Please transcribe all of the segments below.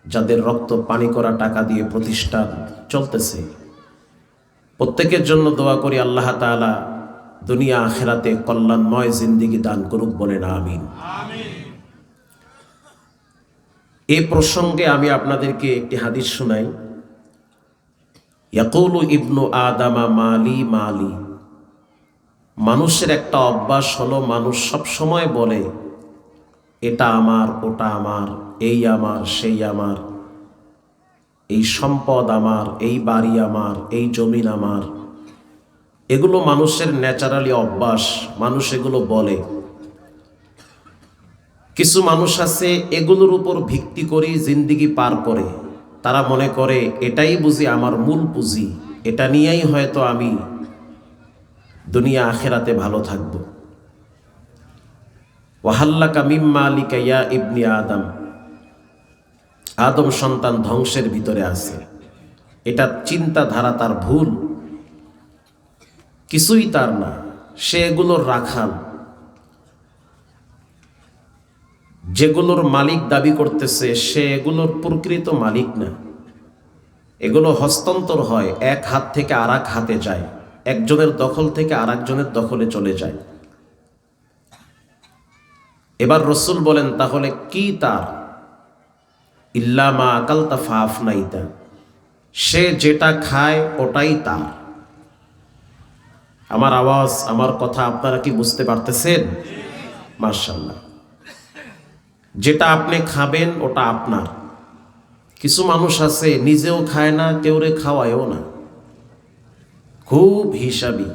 যাদের রক্ত পানি করা টাকা দিয়ে প্রতিষ্ঠান চলতেছে, প্রত্যেকের জন্য দোয়া করি আল্লাহ তাআলা দুনিয়া আখিরাতে কল্যাণময় জিন্দেগি দান করুক, বলেন আমিন। এই প্রসঙ্গে আমি আপনাদেরকে একটি হাদিস শোনাই। ইয়াকুলু ইবনু আদামা মালি মালি। মানুষের একটা অভ্যাস হলো, মানুষ সব সময় বলে এটা আমার, ওটা আমার, এই আমার, সেই আমার, এই সম্পদ আমার, এই বাড়ি আমার, এই জমিন আমার। এগুলো মানুষের ন্যাচারালি অভ্যাস, মানুষ এগুলো বলে। কিছু মানুষ আছে এগুলোর উপর ভিত্তি করে জিন্দেগি পার করে। তারা মনে করে এটাই বুঝি আমার মূল পুঁজি, এটা নিয়েই হয়তো আমি দুনিয়া আখিরাতে ভালো থাকব। ওয়াহাল্লাকা মিম্মা লিকা ইয়া ইবনি আদম। আদম সন্তান ধ্বংসের ভিতরে আছে, এটা চিন্তাধারা তার ভুল, কিছুই তার না, সে এগুলোর রাখাল। যেগুলোর মালিক দাবি করতেছে সে এগুলোর প্রকৃত মালিক না। এগুলো হস্তান্তর হয়, এক হাত থেকে আর এক হাতে যায়, একজনের দখল থেকে আর একজনের দখলে চলে যায়। এবার রসুল বলেন, তাহলে কি তার? ইল্লা মা আকালতা ফাআফনাইতা। সে যেটা খায় ওটাই তার। আমার আওয়াজ, আমার কথা আপনারা কি বুঝতে পারতেছেন? মাশাআল্লাহ। যেটা আপনি খাবেন ওটা আপনার। কিছু মানুষ আছে নিজেও খায় না, কেউরে খাওয়ায়ও না, খুব হিসাবি,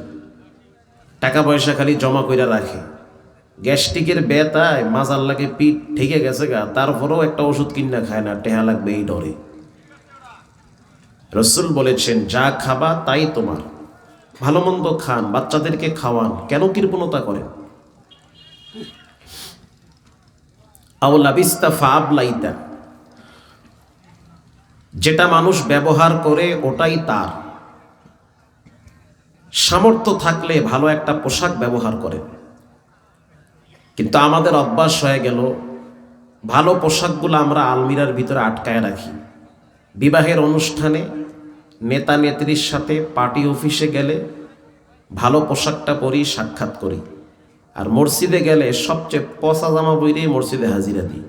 টাকা পয়সা খালি জমা করে রাখে। গ্যাস্ট্রিকের ব্যথায় মাজার লাগে, পিঠ ঠেকে গেছে গা, তারপরেও একটা ওষুধ কিনা খায় না, টেহা লাগবে এই ডরে। রসুল বলেছেন, যা খাবা তাই তোমার। ভালো মন্দ খান, বাচ্চাদেরকে খাওয়ান, কেন কৃপণতা করেন? আওলাবিস্তা ফাবলাইতা। যেটা মানুষ ব্যবহার করে ওটাই তার। সামর্থ্য থাকলে ভালো একটা পোশাক ব্যবহার করে, কিন্তু আমাদের অভ্যাস হয়ে গেল ভালো পোশাকগুলো আমরা আলমিরার ভিতরে আটকায় রাখি। বিবাহের অনুষ্ঠানে, নেতা নেত্রীর সাথে পার্টি অফিসে গেলে ভালো পোশাকটা পরি, সাক্ষাৎ করি। আর মসজিদে গেলে সবচেয়ে পচা জামা পরেই মসজিদে হাজিরা দিই।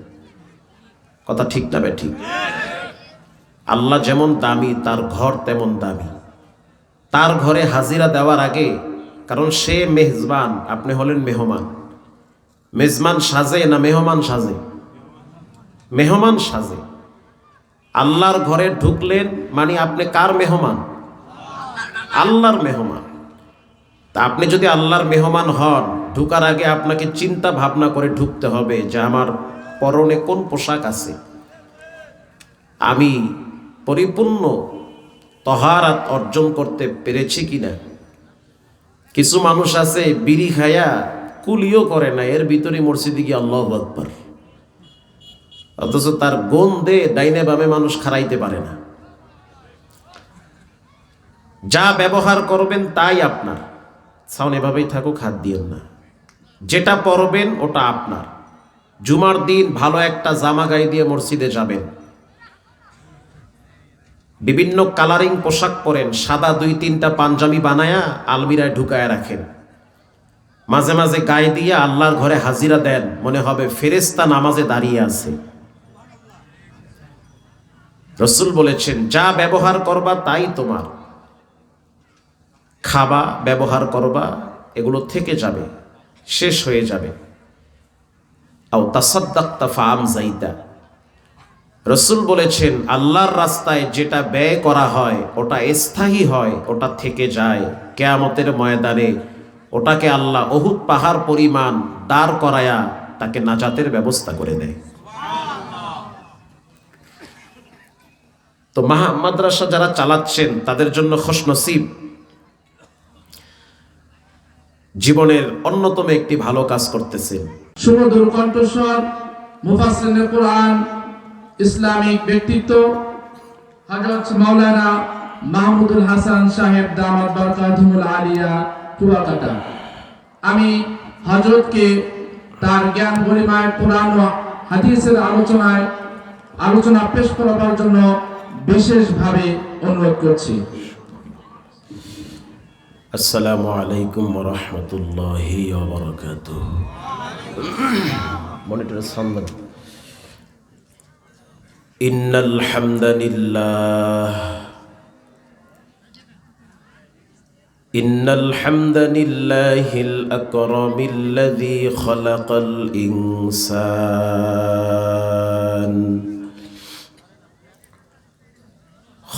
কথা ঠিক না বে ঠিক? আল্লাহ যেমন দামি, তার ঘর তেমন দামি। তার ঘরে হাজিরা দেওয়ার আগে, কারণ সে মেজবান, আপনি হলেন মেহমান। মেজবান সাজে না মেহমান সাজে? মেহমান সাজে। আল্লাহর ঘরে ঢুকলেন মানে আপনি কার মেহমান? আল্লাহর মেহমান। তা আপনি যদি আল্লাহর মেহমান হন, ঢুকার আগে আপনাকে চিন্তা ভাবনা করে ঢুকতে হবে যে আমার পরনে কোন পোশাক আছে, আমি পরিপূর্ণ তহারাত অর্জন করতে পেরেছি কিনা। কিছু মানুষ আছে বিড়ি খায়া কুলিও করে না, এর ভিতরে মসজিদে গিয়ে আল্লাহু আকবার, অথচ তার গন্ধে ডাইনে বামে মানুষ খাড়াইতে পারে না। যা ব্যবহার করবেন তাই আপনার। সাউন্ড এভাবেই থাকুক, হাত দিয়েন না। যেটা পরবেন ওটা আপনার। জুমার দিন ভালো একটা জামা গায়ে দিয়ে মসজিদে যাবেন, বিভিন্ন কালারিং পোশাক পরেন, সাদা 2-3টা পাঞ্জাবি বানায়া আলমিরায় ঢুকায় রাখেন, মাঝে মাঝে গায়ে দিয়ে আল্লাহর ঘরে হাজিরা দেন, মনে হবে ফেরেশতা নামাজে দাঁড়িয়ে আছে। রসুল বলেছেন, যা ব্যবহার করবা তাই তোমার। খাবা, ব্যবহার করবা, এগুলো থেকে যাবে, শেষ হয়ে যাবে। আও তাসাদ্দাকতা ফাআমযাইতা। রসুল বলেছেন, আল্লাহর রাস্তায় যেটা ব্যয় করা হয় ওটা স্থায়ী হয়, ওটা থেকে যায়। কিয়ামতের ময়দানে ওটাকে আল্লাহ উহুদ পাহাড় পরিমাণ দাঁড় করায়া তাকে নাজাতের ব্যবস্থা করে দেয়। তো মাদ্রাসা যারা চালাচ্ছেন তাদের জন্য খুশনসিব, জীবনের অন্যতম একটি ভালো কাজ করতেছেন। সুমধুর কণ্ঠস্বর, মুফাসসিরে কোরআন, ইসলামিক ব্যক্তিত্ব হযরত মাওলানা মাহমুদুল হাসান সাহেব দামাত বরকাতুহুল আলিয়া কুয়াকাটা। আমি হযরতকে তার জ্ঞান গরিমায় কোরআন ও হাদিসের আলোচনায় আলোচনা পেশ করার জন্য বিশেষভাবে অনুরোধ করছি। আসসালামু আলাইকুম ওয়া রাহমাতুল্লাহি ওয়া বারাকাতুহু। মনিটরের সামনে ইন্নাল হামদালিল্লাহ ইন্নাল হামদালিল্লাহিল আকরামিল্লাযী খালাকাল ইনসান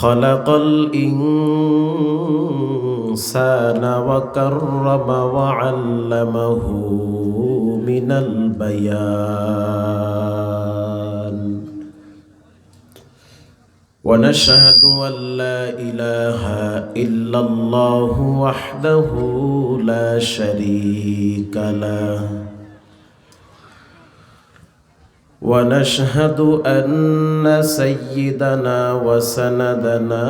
خلق الإنسان وكرم وعلمه من البيان ونشهد أن لا إله إلا الله وحده لا شريك له ونشهد أن سيدنا وسندنا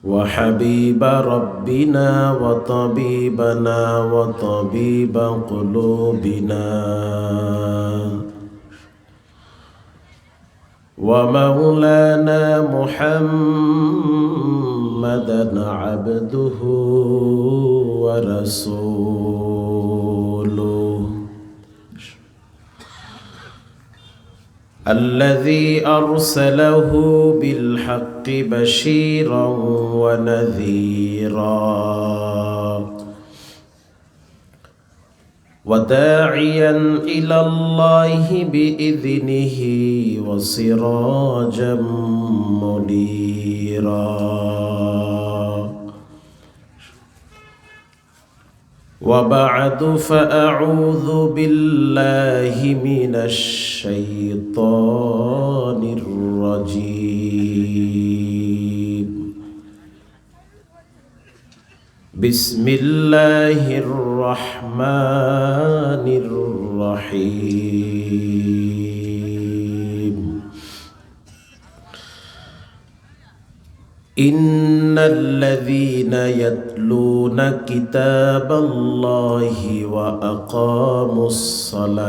وحبيب ربنا وطبيبنا وطبيب قلوبنا ومولانا محمدا عبده ورسوله الذي أرسله بالحق بشيرا ونذيرا وداعيا إلى الله بإذنه وسراجا منيرا وبعد فأعوذ بالله من الشيطان الرجيم بسم الله الرحمن الرحيم إن الذين يتلون كتاب الله وأقاموا الصلاة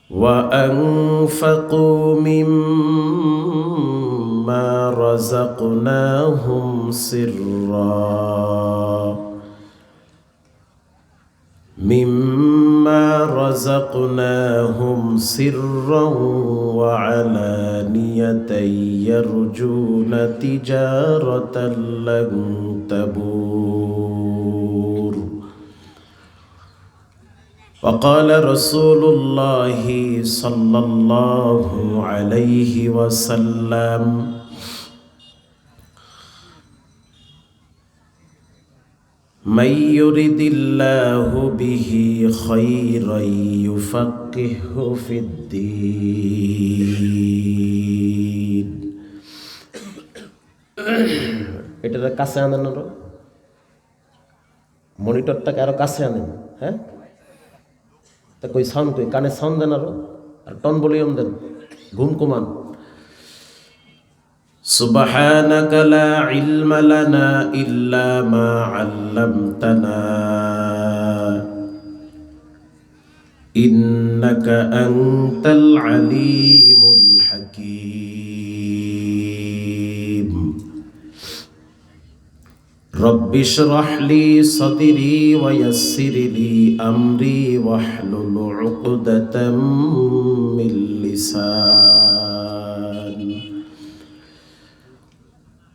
وأنفقوا مما رزقناهم سرا وعلانية يرجون تجارة لن تبور وقال رسول الله صلى الله عليه وسلم من يرد الله به خيرا يفقهه في الدين এটার কাছে আনেন আরো মনিটরটাকে আরো কাছে আনেন হ্যাঁ তা কই সাউন্ড কই কানে সাউন্ড দেন আরো আর টন ভলিউম দেন ঘুম কমান سبحانك لا علم لنا إلا ما علمتنا إنك أنت العليم الحكيم رب اشرح لي صدري ويسر لي أمري واحلل عقدة من لساني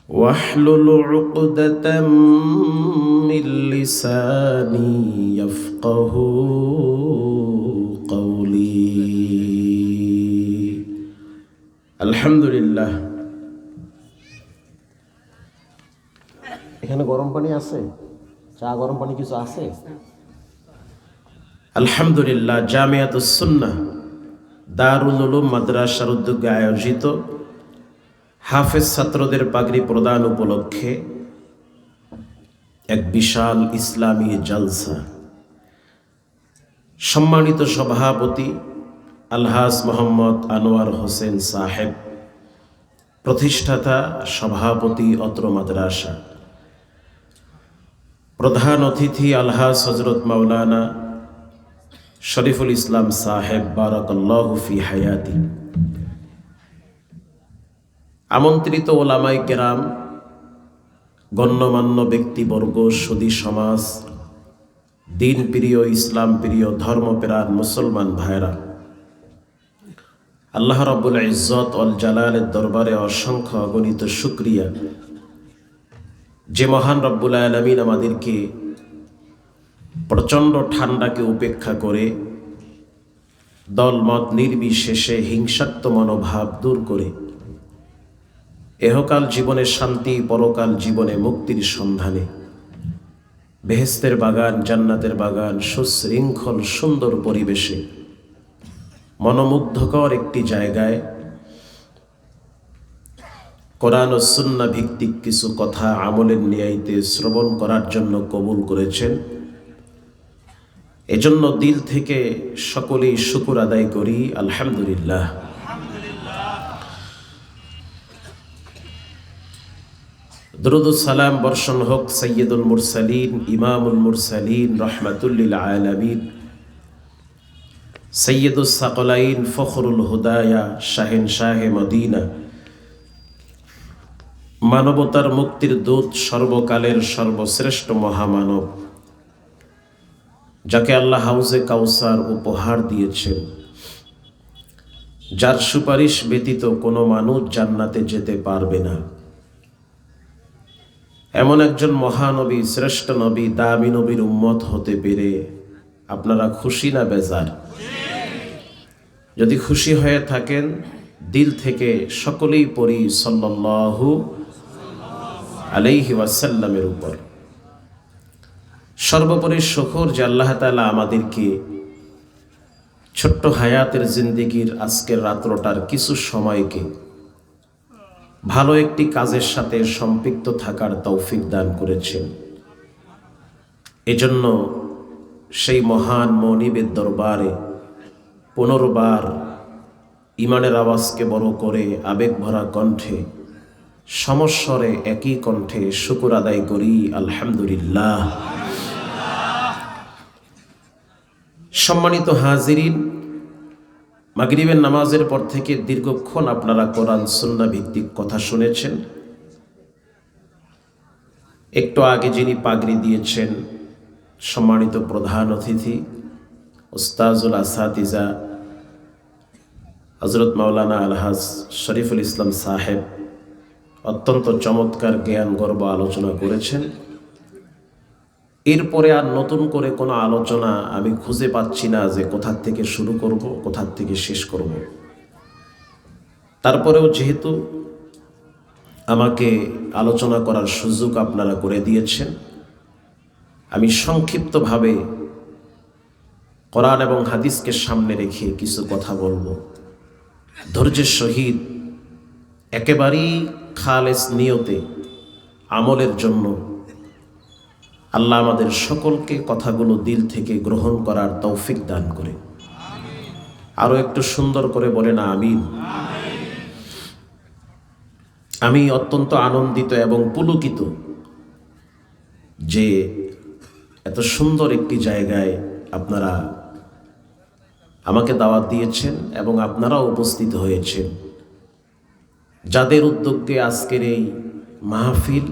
واحلل عقدة من لساني يفقه قولي الحمد لله এখানে গরম পানি আছে চা গরম পানি কিছু আছে আলহামদুলিল্লাহ জামিয়াতুস সুন্নাহ দারুল উলুম মাদ্রাসার উদ্যোগে আয়োজিত হাফেজ ছাত্রদের পাগড়ি প্রদান উপলক্ষে এক বিশাল ইসলামী জলসা সম্মানিত সভাপতি আলহাজ মোহাম্মদ আনোয়ার হোসেন সাহেব প্রতিষ্ঠাতা সভাপতি অত্র মাদ্রাসা প্রধান অতিথি আলহাজ হযরত মাওলানা শরীফুল ইসলাম সাহেব বারাকাল্লাহু ফি হায়াতি, আমন্ত্রিত ওলামায়ে কেরাম, গণ্যমান্য ব্যক্তিবর্গ, সুধী সমাজ, দিন প্রিয়, ইসলাম প্রিয়, ধর্মপ্রাণ মুসলমান ভাইরা, আল্লাহ রাব্বুল ইজ্জত ওয়াল জালালের দরবারে অসংখ্য অগণিত শুকরিয়া যে মহান রব্বুল আলামিন আমাদেরকে প্রচণ্ড ঠান্ডাকে উপেক্ষা করে দলমত নির্বিশেষে হিংসাত্মক মনোভাব দূর করে এহকাল জীবনে শান্তি, পরকাল জীবনে মুক্তির সন্ধানে বেহেশতের বাগান, জান্নাতের বাগান, সুশৃঙ্খল সুন্দর পরিবেশে মনোমুগ্ধকর একটি জায়গায় কোরআন ও সুন্নাহ ভিত্তিক কিছু কথা আমলের নিয়াইতে শ্রবণ করার জন্য কবুল করেছেন। এজন্য দিল থেকে সকলেই শুকর আদায় করি, আলহামদুলিল্লাহ। দরুদ ও সালাম বর্ষণ হোক সৈয়দুল মুরসালিন, ইমামুল মুরসালিন, রহমাতুল লিল আলামিন, সৈয়দুস সাকলাইন, ফখরুল হুদায়া, শাহেনশাহে মদিনা, মানবতার মুক্তির দূত, সর্বকালের সর্বশ্রেষ্ঠ মহামানব, যাকে আল্লাহ হাউজে কাউসার উপহার দিয়েছেন, যার সুপারিশ ব্যতীত কোনো মানুষ জান্নাতে যেতে পারবে না, এমন একজন মহানবী, শ্রেষ্ঠ নবী, দামি নবীর উম্মত হতে পেরে আপনারা খুশি না বেজার? যদি খুশি হয়ে থাকেন দিল থেকে সকলেই পড়ি সাল্লাল্লাহু আলাইহি ওয়াসাল্লামের উপর। সর্বোপরি শুকর যে আল্লাহ তাআলা আমাদেরকে ছোট্ট হায়াতের জিন্দেগির আজকের রাত্রটার কিছু সময়কে ভালো একটি কাজের সাথে সম্পৃক্ত থাকার তৌফিক দান করেছেন। এজন্য সেই মহান মনিবের দরবারে পুনর্বার ইমানের আওয়াজকে বড় করে আবেগ ভরা কণ্ঠে, সমস্বরে একই কণ্ঠে শুকর আদায় করি, আলহামদুলিল্লাহ। সম্মানিত হাজিরিন, মাগরিবের নামাজের পর থেকে দীর্ঘক্ষণ আপনারা কোরআন সুন্নাহ ভিত্তিক কথা শুনেছেন। একটু আগে যিনি পাগড়ি দিয়েছেন সম্মানিত প্রধান অতিথি উস্তাজুল আসাতিজা হযরত মাওলানা আলহাজ শরীফুল ইসলাম সাহেব অত্যন্ত চমৎকার জ্ঞান গর্ব আলোচনা করেছেন। এরপরে আর নতুন করে কোনো আলোচনা আমি খুঁজে পাচ্ছি না যে কোথা থেকে শুরু করব, কোথা থেকে শেষ করব। তারপরেও যেহেতু আমাকে আলোচনা করার সুযোগ আপনারা করে দিয়েছেন, আমি সংক্ষিপ্তভাবে কোরআন এবং হাদিসকে সামনে রেখে কিছু কথা বলবো। ধৈর্যের সহিত একেবারেই খালেস নিয়তে আমলের জন্য আল্লাহ আমাদের সকলকে কথাগুলো দিল থেকে গ্রহণ করার তৌফিক দান করে। আরো একটু সুন্দর করে বলেন আমিন। আমি অত্যন্ত আনন্দিত এবং পুলকিত যে এত সুন্দর একটি জায়গায় আপনারা আমাকে দাওয়াত দিয়েছেন এবং আপনারাও উপস্থিত হয়েছেন। যাদের উদ্যোগে আজকের এই মাহফিল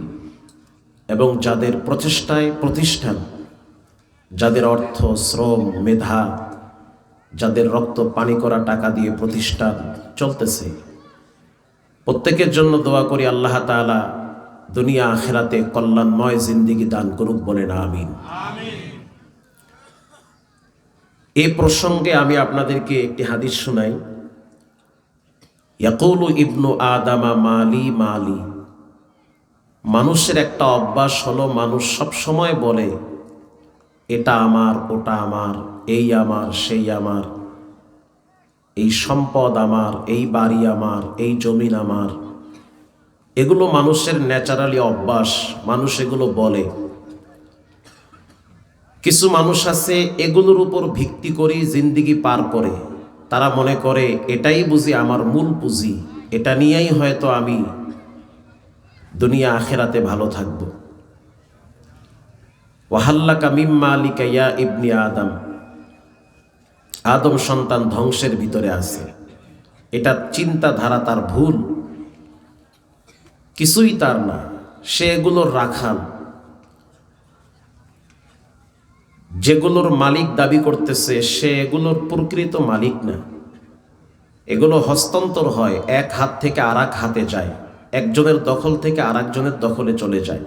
এবং যাদের প্রচেষ্টায় প্রতিষ্ঠান, যাদের অর্থ, শ্রম, মেধা, যাদের রক্ত পানি করা টাকা দিয়ে প্রতিষ্ঠান চলতেছে, প্রত্যেকের জন্য দোয়া করি আল্লাহ তাআলা দুনিয়া আখিরাতে কল্যাণময় জিন্দেগি দান করুক, বলেন আমিন। এই প্রসঙ্গে আমি আপনাদেরকে একটি হাদিস শোনাই। ইয়াকুলু ইবনু আদামা মালি মালি। মানুষের একটা অভ্যাস হলো, মানুষ সব সময় বলে এটা আমার, ওটা আমার, এই আমার, সেই আমার, এই সম্পদ আমার, এই বাড়ি আমার, এই জমিন আমার। এগুলো মানুষের ন্যাচারালি অভ্যাস, মানুষ এগুলো বলে। কিছু মানুষ আছে এগুলোর উপর ভিত্তি করে জিন্দেগি পার করে। তারা মনে করে এটাই বুঝি আমার মূল পুঁজি, এটা নিয়েই হয়তো আমি দুনিয়া আখেরাতে ভালো থাকব। ওয়াহাল্লাকা মিম্মা আলিকা ইয়া ইবনি আদম, আদম সন্তান ধ্বংসের ভিতরে আছে। এটা চিন্তাধারা তার ভুল, কিছুই তার না, সে এগুলোর রাখাল। যেগুলোর মালিক দাবি করতেছে সে এগুলোর প্রকৃত মালিক না। এগুলো হস্তান্তর হয়, এক হাত থেকে আর এক হাতে যায়, একজনের দখল থেকে আর একজনের দখলে চলে যায়।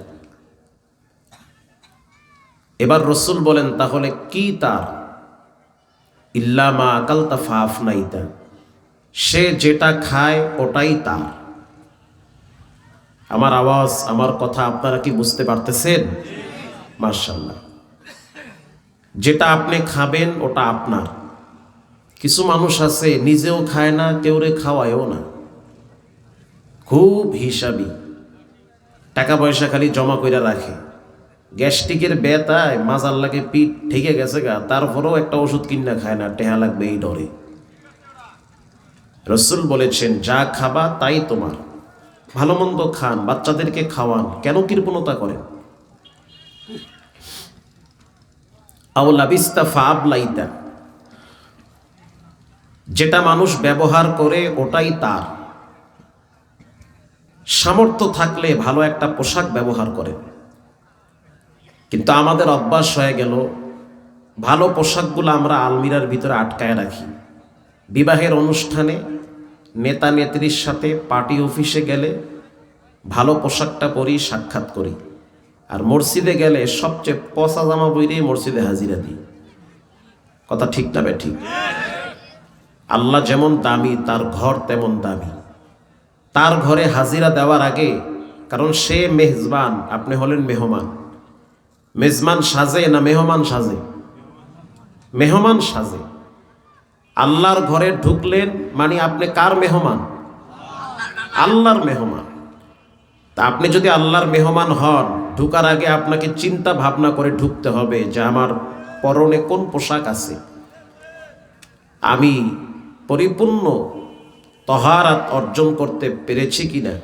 এবার রসুল বলেন, তাহলে কি তার? ইল্লা মা আকালতা ফাআফনাইতা, সে যেটা খায় ওটাই তার। আমার আওয়াজ, আমার কথা আপনারা কি বুঝতে পারতেছেন? মাশাআল্লাহ। যেটা আপনি খাবেন ওটা আপনার। কিছু মানুষ আছে নিজেও খায় না, কেউরে খাওয়ায়ও না, খুব হিসাবি, টাকা পয়সা খালি জমা করে রাখে। গ্যাস্ট্রিকের ব্যথায় মাজার লাগে, পিঠ ঠেকে গেছে গা, তারপরেও একটা ওষুধ কিনা খায় না, টেহা লাগবে এই ডরে। রসুল বলেছেন, যা খাবা তাই তোমার। ভালো মন্দ খান, বাচ্চাদেরকে খাওয়ান, কেন কৃপণতা করেন? আওলাবিস্তা ফাবলাইতা, যেটা মানুষ ব্যবহার করে ওটাই তার। সামর্থ্য থাকলে ভালো একটা পোশাক ব্যবহার করেন, কিন্তু আমাদের অভ্যাস হয়ে গেল ভালো পোশাকগুলো আমরা আলমিরার ভিতরে আটকায় রাখি। বিবাহের অনুষ্ঠানে নেতা নেত্রীর সাথে পার্টি অফিসে গেলে ভালো পোশাকটা পরি, সাক্ষাৎ করি, আর মসজিদে গেলে সবচেয়ে পচা জামা পরে মসজিদে হাজিরা দিই। কথা ঠিক না বে ঠিক? আল্লাহ যেমন দামি, তার ঘর তেমন দামি। তার ঘরে হাজিরা দেওয়ার আগে, কারণ সে মেজবান, আপনি হলেন মেহমান। মেজবান সাজে না মেহমান সাজে? মেহমান সাজে। আল্লাহর ঘরে ঢুকলেন মানে আপনি কার মেহমান? আল্লাহর মেহমান। তা আপনি যদি আল্লাহর মেহমান হন, ঢুকার আগে আপনাকে চিন্তা ভাবনা করে ঢুকতে হবে যে আমার পরনে কোন পোশাক আছে, আমি পরিপূর্ণ তহারাত অর্জন করতে পেরেছি কিনা।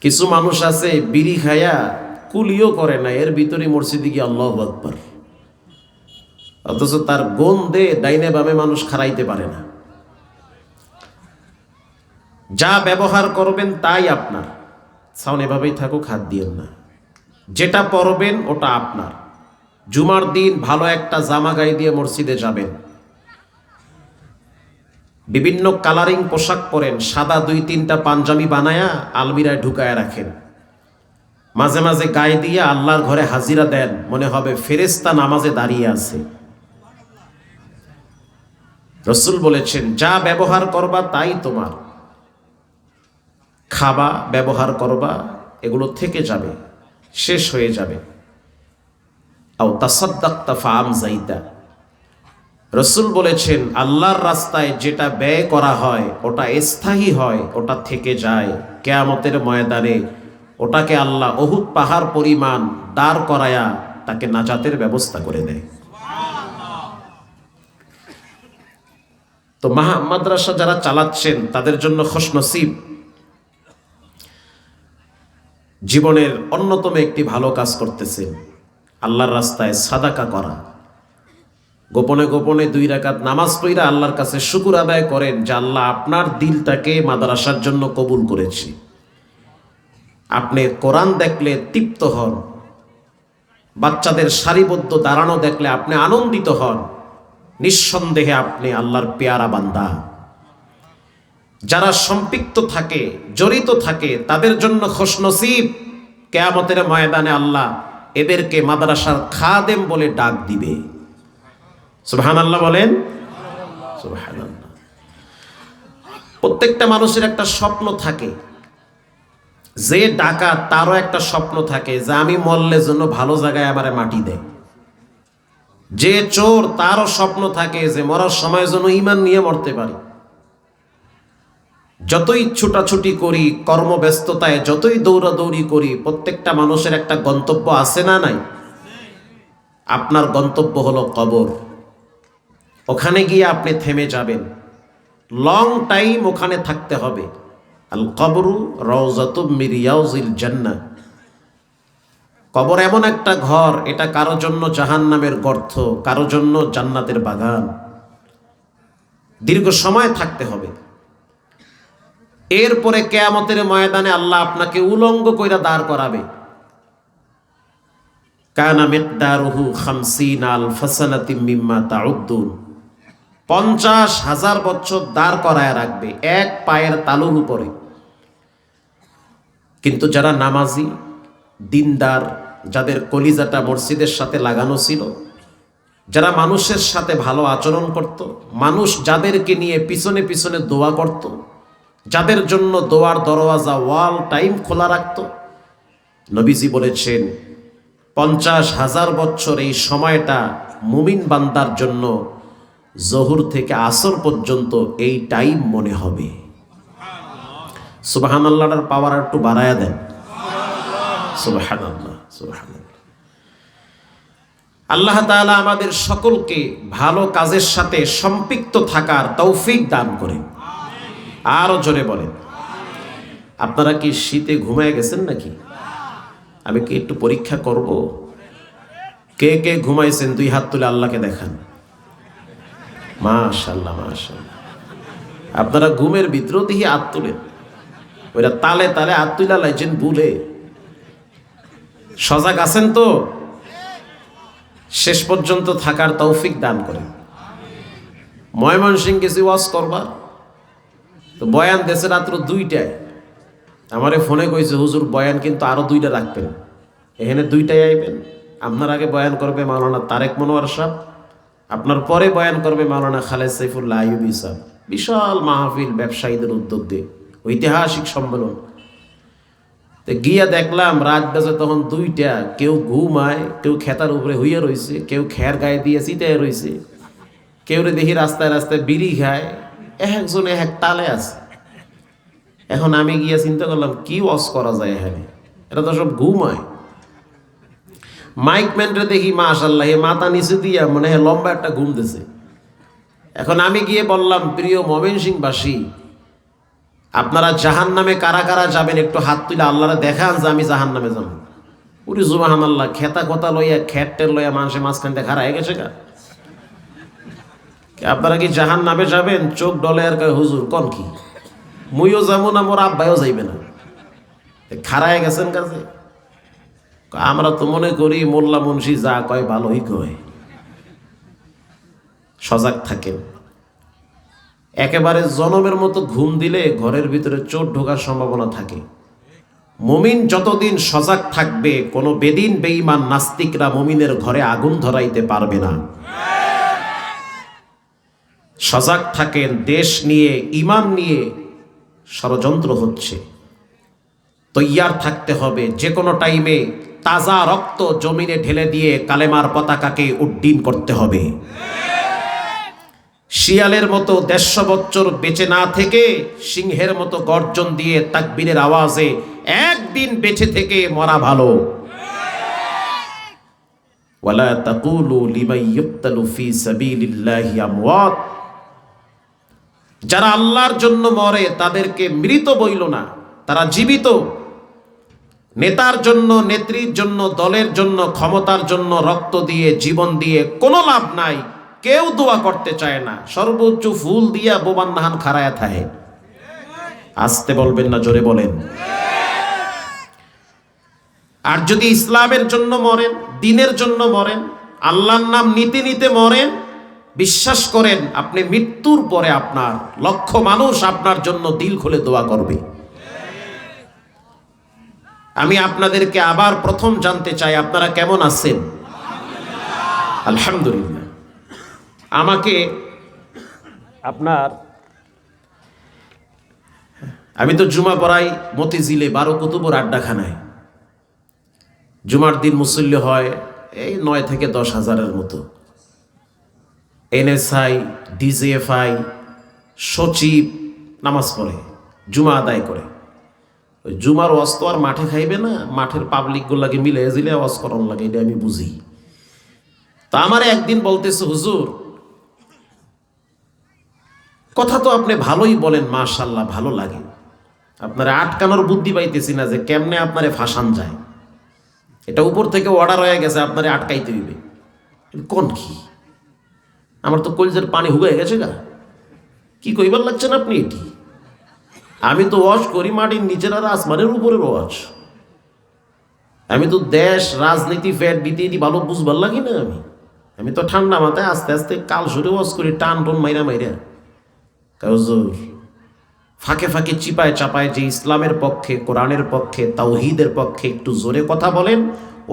কিছু মানুষ আছে বিড়ি খায়া কুলিও করে না, এর ভিতরে মসজিদে গিয়ে আল্লাহু আকবার, অথচ তার গন্ধে ডাইনে বামে মানুষ খারাইতে পারে না। যা ব্যবহার করবেন তাই আপনার। সাউন্ড এভাবেই থাকুক, হাত দিয়েন না। যেটা পরবেন ওটা আপনার। জুমার দিন ভালো একটা জামা গায়ে দিয়ে মসজিদে যাবেন, বিভিন্ন কালারিং পোশাক পরেন, সাদা 2-3টা পাঞ্জাবি বানায়া আলমিরায় ঢুকায় রাখেন, মাঝে মাঝে গায়ে দিয়ে আল্লাহর ঘরে হাজিরা দেন, মনে হবে ফেরেশতা নামাজে দাঁড়িয়ে আছে। রসুল বলেছেন, যা ব্যবহার করবা তাই তোমার। খাবা, ব্যবহার করবা, এগুলো থেকে যাবে, শেষ হয়ে যাবে। আও তাসাদ্দাকতা ফাআমযাইতা, রসুল বলেছেন, আল্লাহর রাস্তায় যেটা ব্যয় করা হয় ওটা স্থায়ী হয়, ওটা থেকে যায়। কিয়ামতের ময়দানে ওটাকে আল্লাহ উহুদ পাহাড় পরিমাণ দাঁড় করায়া তাকে নাজাতের ব্যবস্থা করে দেয়। তো মাদ্রাসা যারা চালাচ্ছেন তাদের জন্য খুশনসিব। জীবনের অন্যতম একটি ভালো কাজ করতেছেন, আল্লাহর রাস্তায় সাদাকা করা। গোপনে গোপনে 2 রাকাত নামাজ পড়া আল্লাহর কাছে শুকর আদায় করেন যে আল্লাহ আপনার দিলটাকে মাদ্রাসার জন্য কবুল করেছি। আপনি কোরআন দেখলে তৃপ্ত হন, বাচ্চাদের সারিবদ্ধ দাঁড়ানো দেখলে আপনি আনন্দিত হন, নিঃসন্দেহে আপনি আল্লাহর পেয়ারা বান্দা। যারা সম্পৃক্ত থাকে, জড়িত থাকে, তাদের জন্য খুশনসিব। কিয়ামতের ময়দানে আল্লাহ এদেরকে মাদ্রাসার খাদেম বলে ডাক দিবে। সুবহানাল্লাহ বলেন, সুবহানাল্লাহ। প্রত্যেকটা মানুষের একটা স্বপ্ন থাকে, যে ডাকাত তারও একটা স্বপ্ন থাকে যে আমি মরলে জন্য ভালো জায়গায় আমারে মাটি দেয়। যে চোর তারও স্বপ্ন থাকে যে মরার সময় যেন ঈমান নিয়ে মরতে পারি। যতই ছুটাছুটি করি, কর্মব্যস্ততায় যতই দৌড়াদৌড়ি করি, প্রত্যেকটা মানুষের একটা গন্তব্য আছে না নাই? আপনার গন্তব্য হলো কবর। ওখানে গিয়ে আপনি থেমে যাবেন, লং টাইম ওখানে থাকতে হবে। আল কবরু রাউযাতুম মিন রিয়াযিল জান্নাহ, কবর এমন একটা ঘর, এটা কারো জন্য জাহান্নামের গর্ত, কারো জন্য জান্নাতের বাগান। দীর্ঘ সময় থাকতে হবে। এরপরে কিয়ামতের ময়দানে আল্লাহ আপনাকে উলঙ্গ কইরা দাঁড় করাবে। কানা মিকদারুহু 50 আলফ সানাতিম মিম্মা তাউদ্দুন, 50,000 বছর দাঁড় করায় রাখবে এক পায়ের তালুর উপরে। কিন্তু যারা নামাজি, দিনদার, যাদের কলিজাটা মসজিদের সাথে লাগানো ছিল, যারা মানুষের সাথে ভালো আচরণ করত, মানুষ যাদেরকে নিয়ে পিছনে পিছনে দোয়া করত, যাদের জন্য দোয়ার দরওয়াজা ওয়াল টাইম খোলা রাখত, নবীজি বলেছেন 50,000 বছর এই সময়টা মুমিন বান্দার জন্য জহুর থেকে আসর পর্যন্ত এই টাইম মনে হবে। সুবহানাল্লাহর পাওয়ার একটু বাড়ায়া দেন। সুবহানাল্লাহ, সুবহানাল্লাহ। আল্লাহ তাআলা আমাদের সকলকে ভালো কাজের সাথে সম্পৃক্ত থাকার তৌফিক দান করেন। আরো জোরে বলেন। আপনারা কি শীতে ঘুমায় গেছেন নাকি? আমি কি একটু পরীক্ষা করব? কে কে ঘুমাইছেন 2 হাত তুলে আল্লাহকে দেখান। মাশাআল্লাহ, মাশাআল্লাহ। আপনারা ঘুমের ভিতরেও দেখি হাত তুলেন, ওইটা তালে তালে হাত তুলা লাইছেন ভুলে। সজাগ আছেন তো? শেষ পর্যন্ত থাকার তৌফিক দান করেন। ময়মনসিংহ গেছি ওয়াজ করবার, তো বয়ান দেশে রাত্র 2টায়। আমারে ফোনে কইছে, হুজুর বয়ান কিন্তু আরো 2টা রাখবেন, এখানে 2টায় আইবেন। আপনার আগে বয়ান করবে মাওলানা তারেক মনোয়ার সাহেব, আপনার পরে বয়ান করবে মাওলানা খালেদ সাইফুল্লাহ আইয়ুবী সাহেব। বিশাল মাহফিল, ব্যবসায়ীদের উদ্যোগ দিয়ে ঐতিহাসিক সম্মেলন। তো গিয়া দেখলাম রাত বাজে তখন 2টা। কেউ ঘুমায়, কেউ খেতার উপরে হইয়া রয়েছে, কেউ খের গায়ে দিয়ে চিতায় রয়েছে, কেউ দেখি রাস্তায় রাস্তায় বিড়ি খায়, একজনে এক তালে আছে। এখন আমি গিয়া চিন্তা করলাম কি ওয়াজ করা যায় এখানে, এটা তো সব ঘুমায়। মাইক ম্যানরে দেখি মাশাআল্লাহ মাথা নিচে দিয়া মনে হয় লম্বা একটা ঘুম দিছে। এখন আমি গিয়ে বললাম, প্রিয় ময়মনসিংহবাসী, আপনারা জাহান্নামে কারা কারা যাবেন একটু হাত তুলে আল্লাহরে দেখান যে আমি জাহান্নামে যাব। উরি সুবহানাল্লাহ, খেতা কথা লইয়া খেটটের লইয়া মানুষের মাঝখান থেকে হারায় গেছে গা। আপনারা কি জাহান্নামে যাবেন? চোখ ডলে আর কয় হুজুর কোন কি, মুইও যাবো না, মোর আব্বাইও যাইবে না, খারায় গেছেন কাছে। আমরা তো মনে করি মোল্লা মুন্সি যা কয় ভালোই কয়। সজাগ থাকেন। একেবারে জনমের মতো ঘুম দিলে ঘরের ভিতরে চোর ঢোকার সম্ভাবনা থাকে। মুমিন যতদিন সজাগ থাকবে, কোনো বেদিন বেঈমান নাস্তিকরা মুমিনের ঘরে আগুন ধরাইতে পারবে না। সজাগ থাকেন। দেশ নিয়ে, ঈমান নিয়ে ষড়যন্ত্র হচ্ছে, তৈয়ার থাকতে হবে। যে কোনো টাইমে তাজা রক্ত জমিনে ঢেলে দিয়ে কালেমার পতাকাকে উড্ডীন করতে হবে। শিয়ালের মতো 150 বছর বেঁচে না থেকে সিংহের মতো গর্জন দিয়ে তাকবীরের আওয়াজে একদিন বেঁচে থেকে মরা ভালো। ওয়ালা তাকুলু লিমান ইউকতালু ফি সাবিলিল্লাহি আমওয়াত, যারা আল্লাহর জন্য মরে তাদেরকে মৃত বইল না, তারা জীবিত। নেতার জন্য, নেত্রীর জন্য, দলের জন্য, ক্ষমতার জন্য রক্ত দিয়ে, জীবন দিয়ে কোনো লাভ নাই। কেউ দোয়া করতে চায় না, সর্বোচ্চ ফুল দিয়া বোমান নাহান খারায়া থাকে। আসতে বলবেন না, জোরে বলেন। আর যদি ইসলামের জন্য মরেন, দ্বীনের জন্য মরেন, আল্লাহর নাম নিতে নিতে মরেন, বিশ্বাস করেন আপনি মৃত্যুর পরে আপনার লক্ষ মানুষ আপনার জন্য দিল খুলে দোয়া করবে। আমি আপনাদেরকে আবার প্রথম জানতে চাই, আপনারা কেমন আছেন? আলহামদুলিল্লাহ। আমাকে আমি তো জুমা পড়াই মতিঝিলে 12 কুতুবুর আড্ডাখানায়। জুমার দিন মুসল্লি হয় এই 9 থেকে 10 হাজারের মতো। এনএসআই, ডিজিএফআই, সচিব নামাজ পড়ে, জুমা আদায় করে। ওই জুমার ওয়াজ তো আর মাঠে খাইবে না, মাঠের পাবলিকগুলোকে মিলে জিলে ওয়াজ করার লাগে, এটা আমি বুঝি। তা আমার একদিন বলতেছে, হুজুর কথা তো আপনি ভালোই বলেন, মাশাআল্লাহ ভালো লাগে, আপনারা আটকানোর বুদ্ধি পাইতেছি না যে কেমনে আপনারে ফাঁসান যায়। এটা উপর থেকে অর্ডার হয়ে গেছে, আপনারে আটকাইতে হইবে। কোন কি আমার তো কলজের পানি হুগাই গেছে গা, কি কইবার লাগছেন আপনি? এটি আমি তো ওয়াজ করি মাটির নিচের আর আসমানের উপরের ওয়াজ। আমি তো দেশ রাজনীতি ফ্যাট দিতে ভালো বুঝবার লাগি না। আমি তো ঠান্ডা মাথায় আস্তে আস্তে কাল সরে ওয়াজ করি, টান টন মাইরা মাইরা। হুজুর ফাঁকে ফাঁকে চিপায় চাপায় যে ইসলামের পক্ষে, কোরআনের পক্ষে, তাওহীদের পক্ষে একটু জোরে কথা বলেন,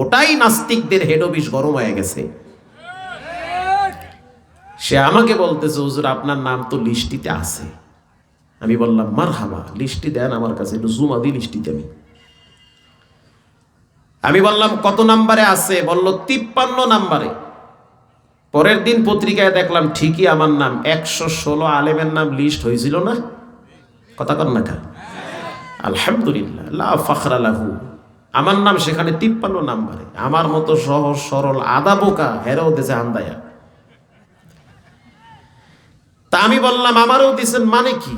ওটাই নাস্তিকদের হেড অফিস গরম হয়ে গেছে। সে আমাকে বলতেছে, হুজুর আপনার নাম তো লিস্টিতে আছে। আমি বললাম মারহাবা, লিস্টি দেন আমার কাছে, একটু জুমা দিই লিস্টিতে। আমি বললাম কত নাম্বারে আছে? বলল 53 নাম্বারে। পরের দিন পত্রিকায় দেখলাম ঠিকই আমার নাম 116 আলেমের নাম লিস্ট হয়েছিল না? কথা কর না কা? আলহামদুলিল্লাহ, লা ফখরা লাহু, আমার নাম সেখানে 53 নাম্বারে। আমার মতো সহজ সরল আদা বোকা হেরেও দেশে আন্দায়া। তা আমি বললাম আমারও দিছেন মানে কি?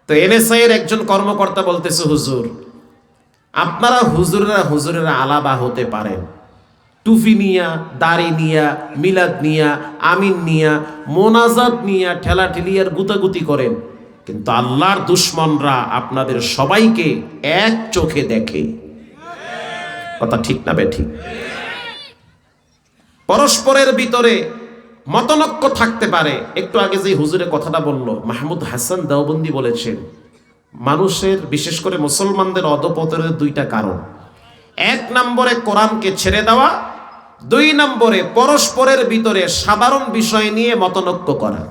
তো এনএসআই এর একজন কর্মকর্তা বলতেছে, হুজুর আপনারা হুজুরেরা আলাদা হতে পারেন, টুপি নিয়া, দাড়ি নিয়া, মিলাদ নিয়া, আমিন নিয়া, মোনাজাত নিয়া ঠেলাঠেলি আর গুতাগুতি করেন, কিন্তু আল্লাহর দুশ্মনরা আপনাদের সবাইকে এক চোখে দেখে। কথা ঠিক না বেঠিক? পরস্পরের ভিতরে মতনৈক্য থাকতে পারে। একটু আগে যে হুজুরের কথাটা বলল, মাহমুদ হাসান দেওবন্দি বলেছেন, মানুষের বিশেষ করে মুসলমানদের অধপতনের দুইটা কারণ। 1 নম্বরে কোরআনকে ছেড়ে দেওয়া, 2 নম্বরে পরস্পরের ভিতরে সাধারণ বিষয় নিয়ে মতনৈক্য করা।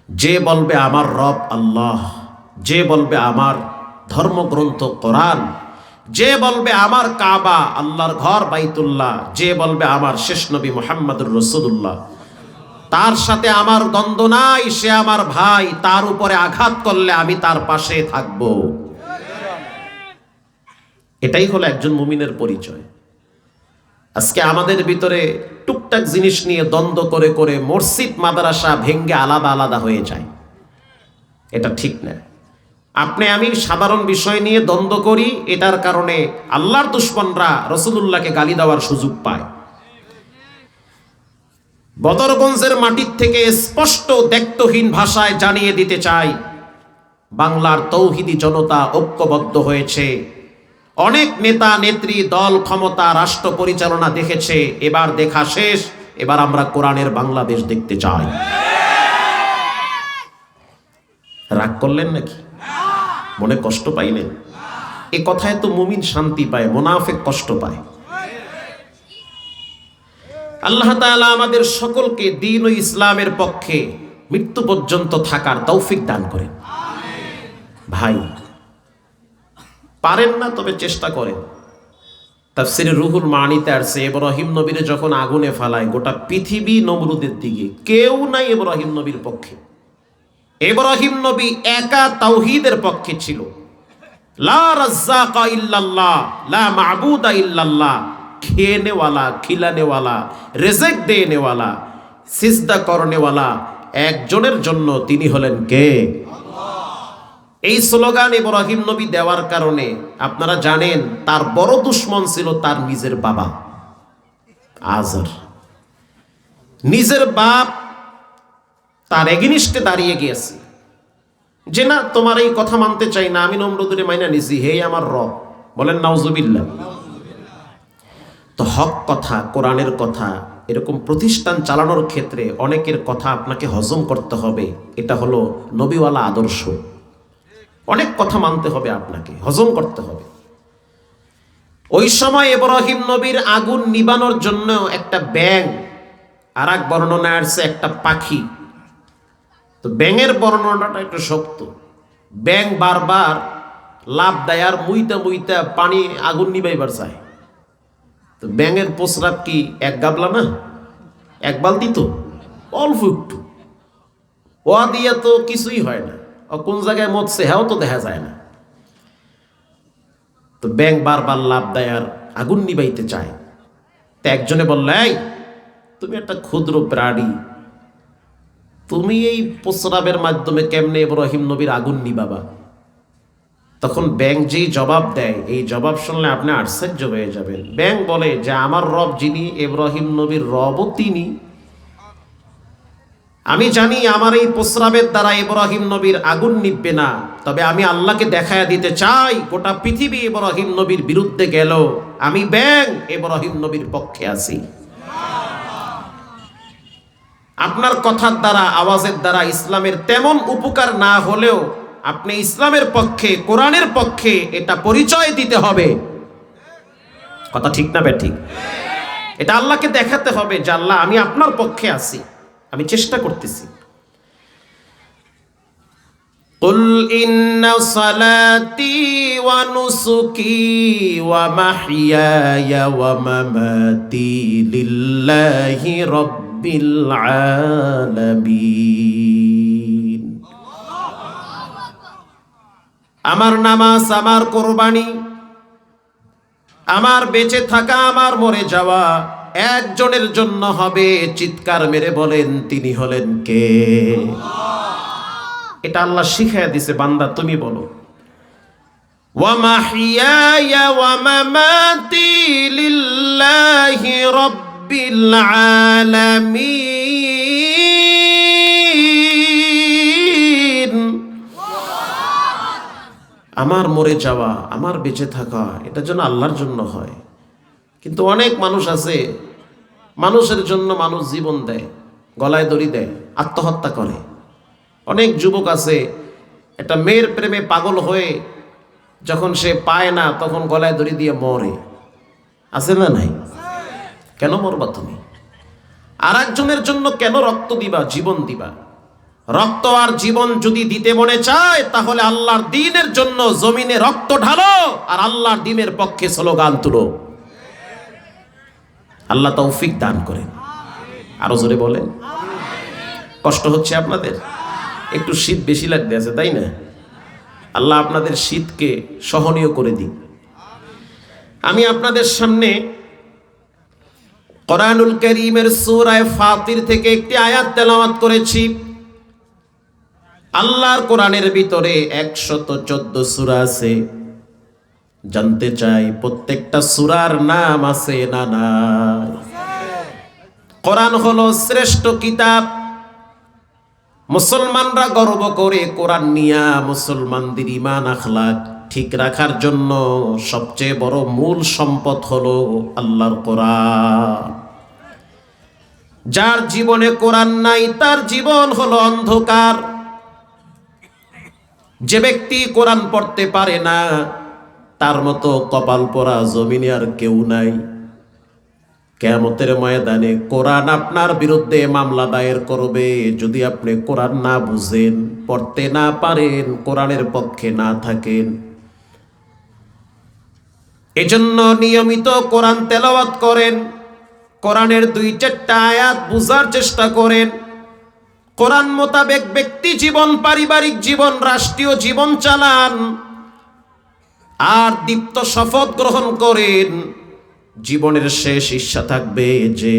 যে বলবে আমার রব আল্লাহ, যে বলবে আমার ধর্মগ্রন্থ কোরআন, যে বলবে আমার কাবা আল্লাহর ঘর বাইতুল্লাহ, যে বলবে আমার শেষ নবী মুহাম্মদুর রাসূলুল্লাহ, তার সাথে আমার দ্বন্দ্ব নাই, সে আমার ভাই, তার উপরে আঘাত করলে আমি তার পাশে থাকব। এটাই হলো একজন মুমিনের পরিচয়। আজকে আমাদের ভিতরে টুকটাক জিনিস নিয়ে দ্বন্দ্ব করে করে মসজিদ মাদ্রাসা ভেঙ্গে আলাদা আলাদা হয়ে যায়। এটা ঠিক না। আপনি আমি সাধারণ বিষয় নিয়ে দ্বন্দ্ব করি, এটার কারণে আল্লাহর দুশমনরা রাসূলুল্লাহকে গালি দেওয়ার সুযোগ পায়। বদরগঞ্জের মাটির থেকে স্পষ্ট দ্ব্যর্থহীন ভাষায় জানিয়ে দিতে চাই, বাংলার তৌহিদি জনতা ঐক্যবদ্ধ হয়েছে। অনেক নেতা নেত্রী দল ক্ষমতা রাষ্ট্র পরিচালনা দেখেছে, এবার দেখা শেষ। এবার আমরা কোরআনের বাংলাদেশ দেখতে চাই। রাগ করলেন নাকি? মনে কষ্ট পাইলেন? এ কথায় তো মুমিন শান্তি পায়, মুনাফিক কষ্ট পায়। আল্লাহ তাআলা আমাদের সকলকে দ্বীন ও ইসলামের পক্ষে মৃত্যু পর্যন্ত থাকার তৌফিক দান করেন। ভাই পারেন না তবে চেষ্টা করেন। তাফসীরে রুহুল মানিতে আসছে, ইব্রাহিম নবীরে যখন আগুনে ফালায়, গোটা পৃথিবী নমরুদের দিকে, কেউ নাই ইব্রাহিম নবীর পক্ষে। ইব্রাহিম নবী একা তাওহীদের পক্ষে ছিল। লা রাজ্জাকা ইল্লাল্লাহ, লা মা'বুদা ইল্লাল্লাহ, খেনে ওয়ালা, খিলানে ওয়ালা, রিজিক দেনে ওয়ালা, সিজদা করনে ওয়ালা একজনের জন্য, তিনি হলেন কে? এই স্লোগান ইব্রাহিম নবী দেওয়ার কারণে আপনারা জানেন তার বড় দুশমন ছিল তার নিজের বাবা আজর। নিজের বাপ তার এগেনিস্টে দাঁড়িয়ে গিয়েছে যে না, তোমার এই কথা মানতে চাই না, আমি নমরুদের মাইনা নিছি, হে আমার রব। বলেন নাউজুবিল্লাহ। তো হক কথা, কোরআনের কথা, এরকম প্রতিষ্ঠান চালানোর ক্ষেত্রে অনেকের কথা আপনাকে হজম করতে হবে। এটা হলো নবীওয়ালা আদর্শ। অনেক কথা মানতে হবে, আপনাকে হজম করতে হবে। ওই সময় ইব্রাহিম নবীর আগুন নিবানোর জন্য একটা ব্যাঙ, আর এক বর্ণনায় আসছে একটা পাখি। তো ব্যাঙের বর্ণনাটা একটু শক্ত। ব্যাঙ বারবার লাভ দেয় আর মুইতা মুইতা পানি আগুন নিবাইবার চায়। তো ব্যাঙের প্রস্রাব কি এক গাবলা না, এক বালতি? তো অল্প একটু, ও দিয়া তো কিছুই হয় না। ও কোন জায়গায় মরছে হ্যাঁ তো দেখা যায় না। তো ব্যাঙ বারবার লাভ দেয় আর আগুন নিবাইতে চায়। তো একজনে বলল, এই তুমি একটা ক্ষুদ্র প্রাণী, তুমি এই প্রস্রাবের মাধ্যমে কেমনে ইব্রাহিম নবীর আগুন নিবাবা? তখন ব্যাং যেই জবাব দেয়, এই জবাব শুনলে আপনি আশ্চর্য হয়ে যাবেন। ব্যাং বলে যে আমার রব যিনি, ইব্রাহিম নবীর রবও তিনি। আমি জানি আমার এই প্রস্রাবের দ্বারা ইব্রাহিম নবীর আগুন নিববে না, তবে আমি আল্লাহকে দেখায়া দিতে চাই গোটা পৃথিবী ইব্রাহিম নবীর বিরুদ্ধে গেল, আমি ব্যাং ইব্রাহিম নবীর পক্ষে আছি। আপনার কথার দ্বারা, আওয়াজের দ্বারা ইসলামের তেমন উপকার না হলেও আপনি ইসলামের পক্ষে, কোরআনের পক্ষে এটা পরিচয় দিতে হবে। কথা ঠিক না ঠিক? এটা আল্লাহকে দেখাতে হবে যে আল্লাহ আমি আপনার পক্ষে আছি, আমি চেষ্টা করতেছি। কুল ইন্না সালাতি ওয়া নুসুকি ওয়া মাহইয়ায়া ওয়া মামাতি লিল্লাহি রাব্বিল আলামিন। আমার নামাজ, আমার কোরবানি, আমার বেঁচে থাকা, আমার মরে যাওয়া একজনের জন্য হবে। চিৎকার মেরে বলেন তিনি হলেন কে? এটা আল্লাহ শিখায়া দিছে, বান্দা তুমি বলো। ওয়া মাহইয়ায়া ওয়া মামাতি লিল্লাহি রাব্বিল আলামিন। আমার মরে যাওয়া, আমার বেঁচে থাকা, এটা যেন আল্লাহর জন্য হয়। কিন্তু অনেক মানুষ আছে, মানুষের জন্য মানুষ জীবন দেয়, গলায় দড়ি দেয়, আত্মহত্যা করে। অনেক যুবক আছে একটা মেয়ের প্রেমে পাগল হয়ে যখন সে পায় না তখন গলায় দড়ি দিয়ে মরে। আছে না নাই? কেন মরবা তুমি? আর একজনের জন্য কেন রক্ত দিবা, জীবন দিবা? রক্ত আর জীবন যদি দিতে মনে চায় তাহলে আল্লাহর দ্বীনের জন্য জমিনে রক্ত ঢালো আর আল্লাহর দ্বীনের পক্ষে স্লোগান তুলো। আল্লাহ তৌফিক দান করেন। আরো জোরে বলেন। কষ্ট হচ্ছে আপনাদের? একটু শীত বেশি লাগতে আছে, তাই না? আল্লাহ আপনাদের শীতকে সহনীয় করে দিন। আমি আপনাদের সামনে কোরআনুল কারীমের সূরা ফাতির থেকে একটি আয়াত তেলাওয়াত করেছি। আল্লাহর কোরআনের ভিতরে 114 সূরা আছে। জানতে চাই প্রত্যেকটা সূরার নাম আছে না নাই? কোরআন হলো শ্রেষ্ঠ কিতাব। মুসলমানরা গর্ব করে কোরআন নিয়া। মুসলমানদের ঈমান আখলাক ঠিক রাখার জন্য সবচেয়ে বড় মূল সম্পদ হলো আল্লাহর কোরআন। যার জীবনে কোরআন নাই তার জীবন হলো অন্ধকার। যে ব্যক্তি কোরআন পড়তে পারে না তার মতো কপাল পোড়া জমিনে আর কেউ নাই। কিয়ামতের ময়দানে কোরআন আপনার বিরুদ্ধে মামলা দায়ের করবে যদি আপনি কোরআন না বুঝেন, পড়তে না পারেন, কোরআনের পক্ষে না থাকেন। এজন্য নিয়মিত কোরআন তেলাওয়াত করেন, কোরআনের 2-4টা আয়াত বুঝার চেষ্টা করেন। কোরআন মোতাবেক ব্যক্তি জীবন, পারিবারিক জীবন, রাষ্ট্রীয় জীবন চালান। আর দীপ্ত শপথ গ্রহণ করেন, জীবনের শেষ ইচ্ছা থাকবে যে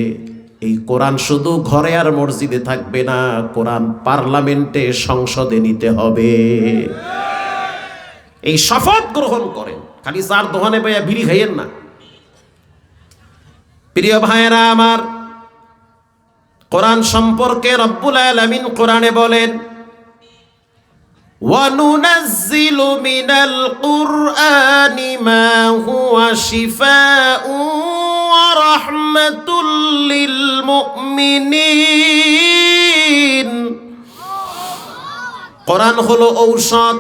এই কোরআন শুধু ঘরে আর মসজিদে থাকবে না, কোরআন পার্লামেন্টে, সংসদে নিতে হবে। এই শপথ গ্রহণ করেন। খালি চার দোকানে পাইয়া বিড়ি খাইয়েন না। প্রিয় ভাইয়েরা আমার, কোরআন সম্পর্কে রব্বুল আলামিন কোরআনে বলেন, وَنُنَزِّلُ مِنَ الْقُرْآنِ مَا هُوَ شِفَاءٌ وَرَحْمَةٌ لِّلْمُؤْمِنِينَ। কোরআন হলো ঔষধ।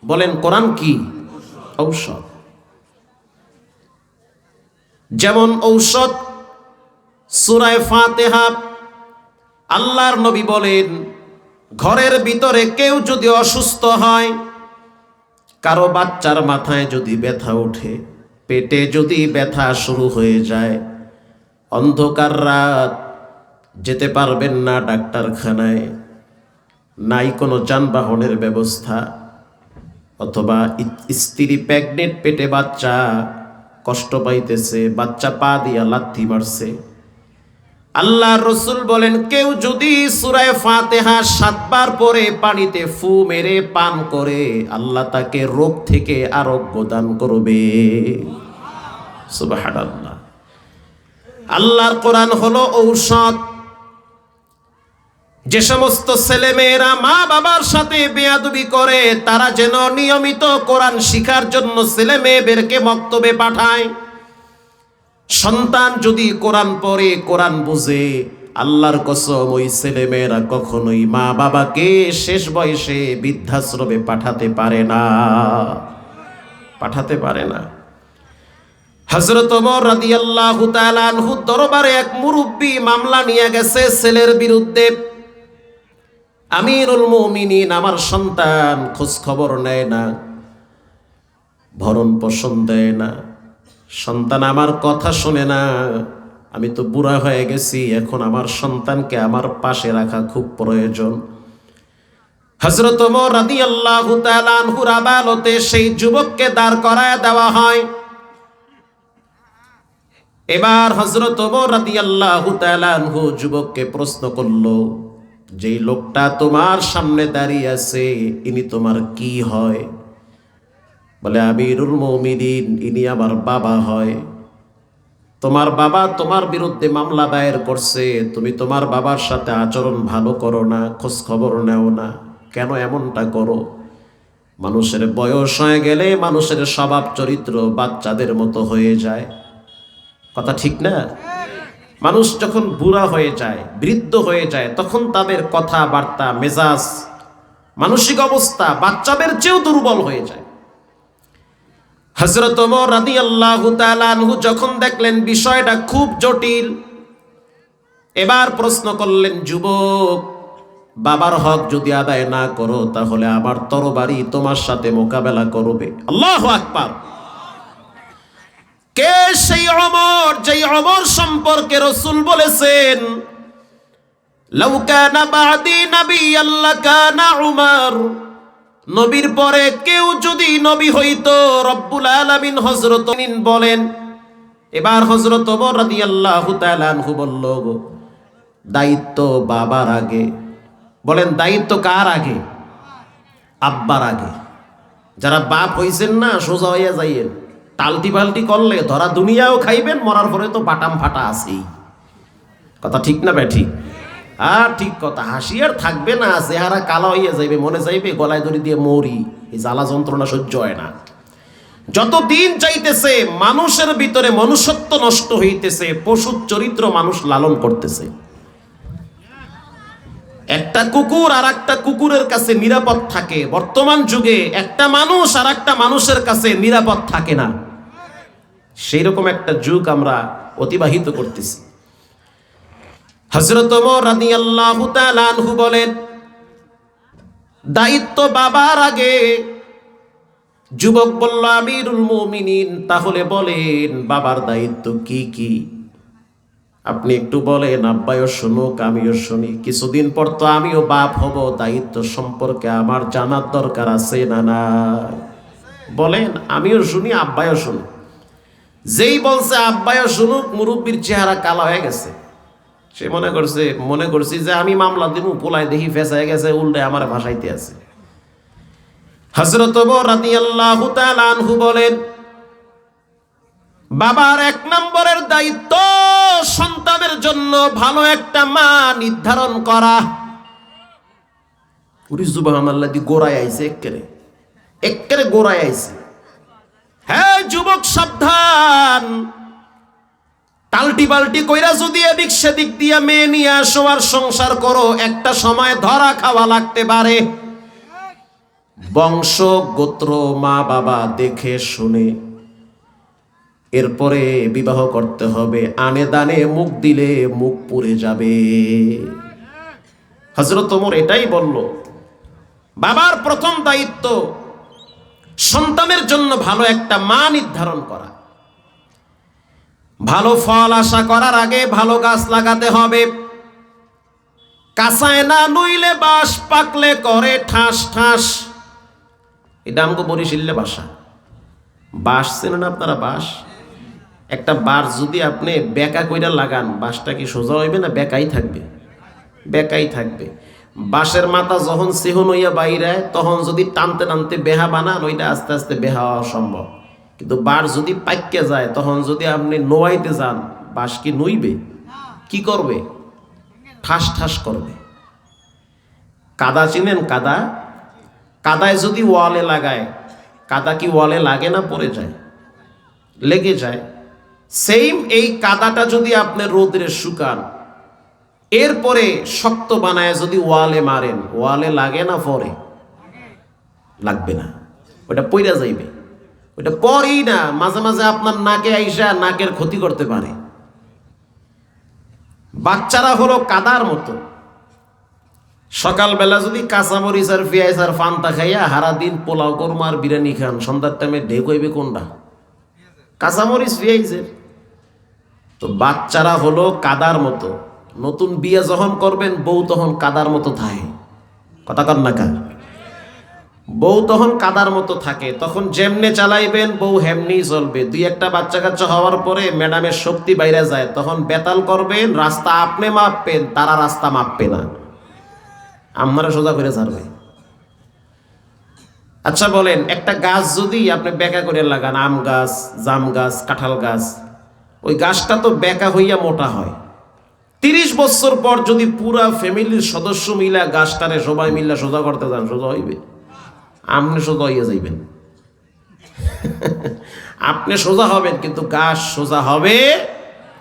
বলেন কোরআন কি? ঔষধ। যেমন ঔষধ সূরা ফাতিহা। আল্লাহর নবী বলেন, ঘরের ভিতরে কেউ যদি অসুস্থ হয়, কারো বাচ্চার মাথায় যদি ব্যথা ওঠে, পেটে যদি ব্যথা শুরু হয়ে যায়, অন্ধকার রাত, যেতে পারবেন না ডাক্তারখানায়, নাই কোনো যানবাহনের ব্যবস্থা, অথবা স্ত্রী প্রেগনেন্ট, পেটে বাচ্চা কষ্ট পাইতেছে, বাচ্চা পা দিয়া লাথি মারছে, আল্লাহর রাসূল বলেন, কেউ যদি সূরা ফাতিহা 7 বার পরে পানিতে ফু মেরে পান করে, আল্লাহ তাকে রোগ থেকে আরোগ্য দান করবে। সুবহানাল্লাহ। আল্লাহর কোরআন হলো ঔষধ। যে সমস্ত ছেলেমেয়েরা মা বাবার সাথে বেয়াদবি করে, তারা যেন নিয়মিত কোরআন শিখার জন্য ছেলে মেয়েদেরকে মক্তবে পাঠায়। সন্তান যদি কোরআন পড়ে, কোরআন বুঝে, আল্লাহর কসম ওই ছেলে মেয়েরা কখনোই মা বাবাকে শেষ বয়সে বৃদ্ধাশ্রমে পাঠাতে পারে না, পাঠাতে পারে না। হযরত ওমর রাদিয়াল্লাহু তাআলা আনহু দরবারে এক মুরব্বী মামলা নিয়ে গেছে ছেলের বিরুদ্ধে। আমিরুল মুমিনিন, আমার সন্তান খোঁজ খবর নেয় না, ভরণ পোষণ দেয় না, সন্তান আমার কথা শোনে না, আমি তো বুড়া হয়ে গেছি, এখন আমার সন্তানকে আমার পাশে রাখা খুব প্রয়োজন। হযরত ওমর রাদিয়াল্লাহু তাআলা আনহুর আদালতে সেই যুবককে দাঁড় করায় দেওয়া হয়। এবার হযরত ওমর রাদিয়াল্লাহু তাআলা আনহু যুবককে প্রশ্ন করলো, যেই লোকটা তোমার সামনে দাঁড়িয়ে আছে, ইনি তোমার কি হয়? বলে, আমিরুল মুমিনিন, ইনি আমার বাবা হয়। তোমার বাবা তোমার বিরুদ্ধে মামলা দায়ের করছে, তুমি তোমার বাবার সাথে আচরণ ভালো করো না, খোঁজ খবর নেও না, কেন এমনটা করো? মানুষের বয়স হয়ে গেলে মানুষের স্বভাব চরিত্র বাচ্চাদের মতো হয়ে যায়, কথা ঠিক না? মানুষ যখন বুড়া হয়ে যায়, বৃদ্ধ হয়ে যায়, তখন তাদের কথাবার্তা, মেজাজ, মানসিক অবস্থা বাচ্চাদের চেয়েও দুর্বল হয়ে যায়। হযরত ওমর রাদিয়াল্লাহু তাআলা আনহু যখন দেখলেন বিষয়টা খুব জটিল, এবার প্রশ্ন করলেন, যুবক, বাবার হক যদি আদায় না করো, তাহলে আমার তরবারি তোমার সাথে মোকাবেলা করবে। আল্লাহু আকবার। কে সেই ওমর, যেই ওমর সম্পর্কে রাসূল বলেছেন, লাউ কানা বাদি নাবিয়্যান লাকানা উমর, নবীর পরে কেউ যদি নবী হইতো, রব্বুল আলামিন হযরত বলেন। এবার হযরত ওমর রাদিয়াল্লাহু তাআলা আনহু বলল, দায়িত্ব বাবার আগে। বলেন, দায়িত্ব কার আগে? আব্বার আগে। যারা বাপ হইছেন না, সোজা হইয়া যাইয়েন, টালটি পাল্টি করলে ধরা দুনিয়াও খাইবেন, মরার পরে তো বাটাম ফাটা আছেই, কথা ঠিক না ব্যাঠি? আর ঠিক কথা, হাসি আর থাকবে না, চেহারা কালো হইয়া যাইবে, মনে চাইবে গলায় দড়ি দিয়ে মরি, এই জ্বালা যন্ত্রণা সহ্য হয় না। যত দিন চাইতেছে মানুষের ভিতরে মনুষ্যত্ব নষ্ট হইতেছে, পশুর চরিত্র মানুষ লালন করতেছে। একটা কুকুর আর একটা কুকুরের কাছে নিরাপদ থাকে, বর্তমান যুগে একটা মানুষ আর একটা মানুষের কাছে নিরাপদ থাকে না। সেই রকম একটা যুগ আমরা অতিবাহিত করতেছি। হযরত ওমর রাদিয়াল্লাহু তাআলা আনহু বলেন, দায়িত্ব বাবার আগে। যুবক বলল, আমিরুল মুমিনিন, তাহলে বলেন বাবার দায়িত্ব কি কি? আপনি একটু বলেন, আব্বাইও শুনুক, আমিও শুনি। কিছুদিন পর তো আমিও বাপ হব, দায়িত্ব সম্পর্কে আমার জানার দরকার আছে না না? বলেন, আমিও শুনি, আব্বাইও শুনুক। যেই বলছে আব্বাইও শুনুক, মুরব্বির চেহারা কালো হয়ে গেছে। সে মনে করছি যে আমি মামলা দিব, পোলায় দেখি ফেঁসায় গেছে, উল্টে আমার ভাসাইতে আছে। হযরত ওমর রাদিয়াল্লাহু তাআলা আনহু বলেন, বাবার 1 নম্বরের দায়িত্ব সন্তানের জন্য ভালো একটা মা নির্ধারণ করা। উরি সুবহানাল্লাহ, দি গোড়ায় আইছে, এক্কেরে গোড়ায় আইছে। হ্যাঁ যুবক, সাবধান। টালটি বাল্টি কইরা যদি এদিক সেদিক দিয়া মেয়ে নিয়ে আসো আর সংসার করো, একটা সময় ধরা খাওয়া লাগতে পারে। বংশ গোত্র মা বাবা দেখে শুনে এরপরে বিবাহ করতে হবে। আনে দানে মুখ দিলে মুখ পুড়ে যাবে। হযরত ওমর এটাই বলল, বাবার প্রথম দায়িত্ব সন্তানের জন্য ভালো একটা মা নির্ধারণ করা। ভালো ফল আশা করার আগে ভালো গাছ লাগাতে হবে। কাঁচায় না নইলে বাঁশ, পাকলে করে ঠাস ঠাস। এটা আমগো বরিশালের ভাষা। বাঁশ চেনেন আপনারা? বাঁশ একটা বাঁশ যদি আপনি বেঁকা কইরা লাগান, বাঁশটা কি সোজা হইবে না বেঁকাই থাকবে? বেঁকাই থাকবে। বাঁশের মাথা যখন সেহন হইয়া বাইরে, তখন যদি টানতে টানতে বেহা বানান, ওইটা আস্তে আস্তে বেহা হওয়া সম্ভব। কিন্তু বাঁশ যদি পাইকে যায়, তখন যদি আপনি নোয়াইতে যান, বাঁশ কি নইবে? কি করবে? ঠাস ঠাস করবে। কাদা চিনেন? কাদা? কাদায় যদি ওয়ালে লাগায়, কাদা কি ওয়ালে লাগে না পড়ে যায়? লেগে যায়। সেম এই কাদাটা যদি আপনি রোদে শুকান, এরপরে শক্ত বানায় যদি ওয়ালে মারেন, ওয়ালে লাগে না পরে? লাগবে না, ওটা পইরা যাইবে। ওটা পরেই না, মাঝে মাঝে আপনার নাকে আইসা নাকের ক্ষতি করতে পারে। বাচ্চারা হলো কাদার মতো। সকালবেলা যদি কাঁচামরিচ আর পেঁয়াজ আর ফান্তা খাইয়া হারা দিন পোলাও কর্মা আর বিরিয়ানি খান, সন্ধ্যার টাইমে ঢেক হইবে কোনটা? কাঁচামরিচ পেঁয়াজের। তো বাচ্চারা হলো কাদার মতো। নতুন বিয়ে যখন করবেন, বউ তখন কাদার মতো থাকে। কথা কন না কা? বউ তখন কাদার মতো থাকে, তখন যেমনে চালাইবেন বউ হেমনি চলবে। দুই একটা বাচ্চা কাচ্চা হওয়ার পরে ম্যাডামের শক্তি বাইরে যায়, তখন বেতাল করবেন, রাস্তা আপনি মাপবেন, তারা রাস্তা মাপবে না, আপনারা সোজা করে ছাড়বে। আচ্ছা বলেন, একটা গাছ যদি আপনি বেঁকা করে লাগান, আম গাছ, জাম গাছ, কাঁঠাল গাছ, ওই গাছটা তো বেঁকা হইয়া মোটা হয়। 30 বছর পর যদি পুরা ফ্যামিলির সদস্য মিলা গাছটারে সবাই মিলা সোজা করতে যান, সোজা হইবে? আপনি সোজা হইয়া যাইবেন। আপনি সোজা হবেন, কিন্তু গাছ সোজা হবে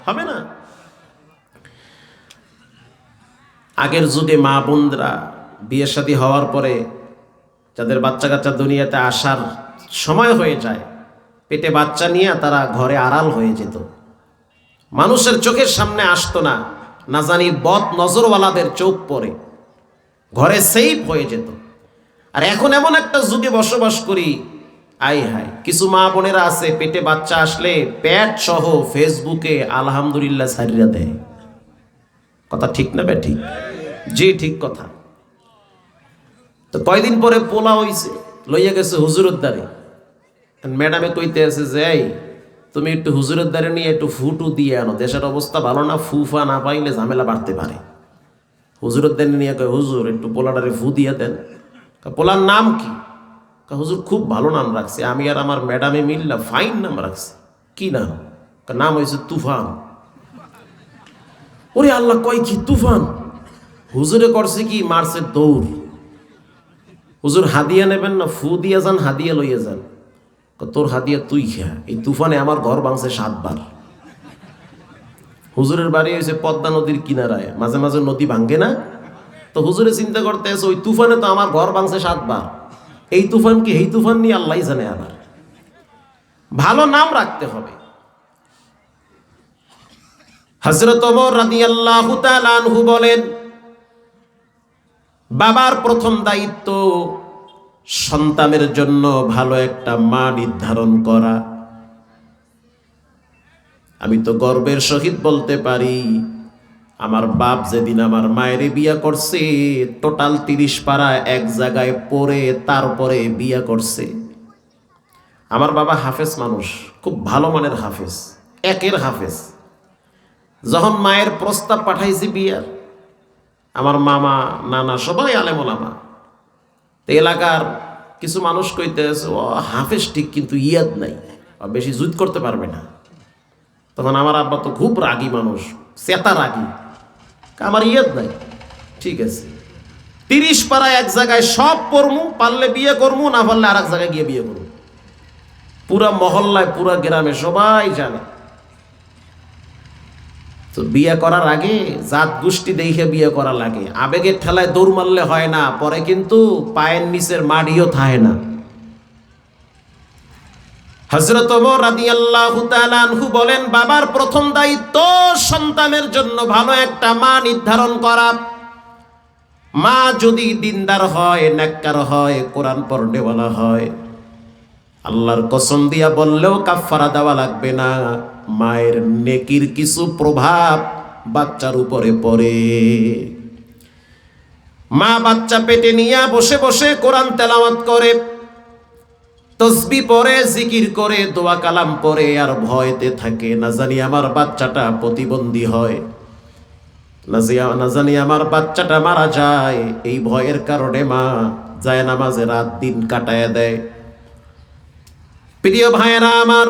হবে না। আগের যুগে মা বোনরা বিয়ে শাদী হওয়ার পরে যাদের বাচ্চা কাচ্চা দুনিয়াতে আসার সময় হয়ে যায়, পেটে বাচ্চা নিয়ে তারা ঘরে আড়াল হয়ে যেত, মানুষের চোখের সামনে আসতো না, না জানি বদ নজরওয়ালাদের চোখ পড়ে, ঘরে সেফ হয়ে যেত। আর এখন এমন একটা যুগে বসবাস করি, আই হায়, কিছু মা বোনেরা আছে পেটে বাচ্চা আসলে প্যাট সহ ফেসবুকে আলহামদুলিল্লাহ ছাড়িয়া দেয়। কথা ঠিক না বে ঠিক? জি ঠিক কথা। তো কয়দিন পরে পোলা হইছে, লইয়া গেছে হুজুরের দ্বারে। ম্যাডামে কইতে আছে যে, এই তুমি একটু হুজুরের দ্বারে নিয়ে একটু ফুটু দিয়ে আনো, দেশের অবস্থা ভালো না, ফুফা না পাইলে ঝামেলা বাড়তে পারে। হুজুরের দ্বারে নিয়ে কয়, হুজুর একটু পোলাটারে ফু দিয়ে দেন। পোলার নাম কি? হুজুর খুব ভালো নাম রাখছে, আমি আর আমার ম্যাডামে মিল্লা ফাইন নাম রাখছে। কি নাম? নাম হয়েছে তুফান। ওরে আল্লাহ, কয় কি তুফান? হুজুরে করছে কি, মারছে দৌড়। হুজুর হাদিয়া নেবেন না? ফু দিয়া যান, হাদিয়া লইয়া যান। তোর হাদিয়া তুই খা, এই তুফানে আমার ঘর ভাঙছে 7 বার। হুজুরের বাড়ি হয়েছে পদ্মা নদীর কিনারায়, মাঝে মাঝে নদী ভাঙ্গে না? তো হুজুরে চিন্তা করতে আছে, ওই তুফানে তো আমার ঘর ভাঙছে 7 বার, এই তুফান কি এই তুফান নিয়ে আল্লাহ জানে। আবার ভালো নাম রাখতে হবে। হযরত ওমর রাদিয়াল্লাহু তাআলা আনহু বলেন, বাবার প্রথম দায়িত্ব সন্তানের জন্য ভালো একটা মা নির্ধারণ করা। আমি তো গর্বের সহিত বলতে পারি, আমার বাপ যেদিন আমার মায়ের বিয়া করছে, টোটাল 30 পারা এক জায়গায় পড়ে তারপরে বিয়া করছে। আমার বাবা হাফেজ মানুষ, খুব ভালো মানের হাফেজ, একের হাফেজ। যখন মায়ের প্রস্তাব পাঠাইছি বিয়ার, আমার মামা নানা সবাই আলেম ওলামা। তো এলাকার কিছু মানুষ কইতে আছে, ও হাফেজ ঠিক কিন্তু ইয়াদ নাই, বেশি জুত করতে পারবে না। তখন আমার আব্বা তো খুব রাগী মানুষ, চেতা রাগী, আমার ইয়াদ নাই। ঠিক আছে, 30 পারা এক জায়গায় সব পড়মু, পারলে বিয়ে করমু, না পারলে আর এক জায়গায় গিয়ে বিয়ে করবো। পুরা মহল্লায় পুরা গ্রামে সবাই জানে। তো বিয়ে করার আগে জাত গোষ্ঠী দেখে বিয়ে করা লাগে, আবেগের ঠেলায় দৌড় মারলে হয় না, পরে কিন্তু পায়ের নিচের মাটিও থাকে না। হযরত ওমর রাদিয়াল্লাহু তাআলা আনহু বলেন, বাবার প্রথম দায়িত্ব সন্তানের জন্য ভালো একটা মা নির্ধারণ করা। মা যদি দিনদার হয়, নেককার হয়, কোরআন পড়নেওয়ালা হয়, আল্লাহর কসম দিয়া বললেও কাফারা দেওয়া লাগবে না, মায়ের নেকির কিছু প্রভাব বাচ্চার উপরে পড়ে। মা বাচ্চা পেটে নিয়ে বসে বসে কোরআন তেলাওয়াত করে, তসবিহ পড়ে, জিকির করে, দোয়া কালাম পড়ে, আর ভয়তে থাকে না জানি আমার বাচ্চাটা প্রতিবন্ধী হয়, না জানি আমার বাচ্চাটা মারা যায়। এই ভয়ের কারণে মা যায় নামাজে রাত দিন কাটায় দেয়। প্রিয় ভাইয়েরা আমার,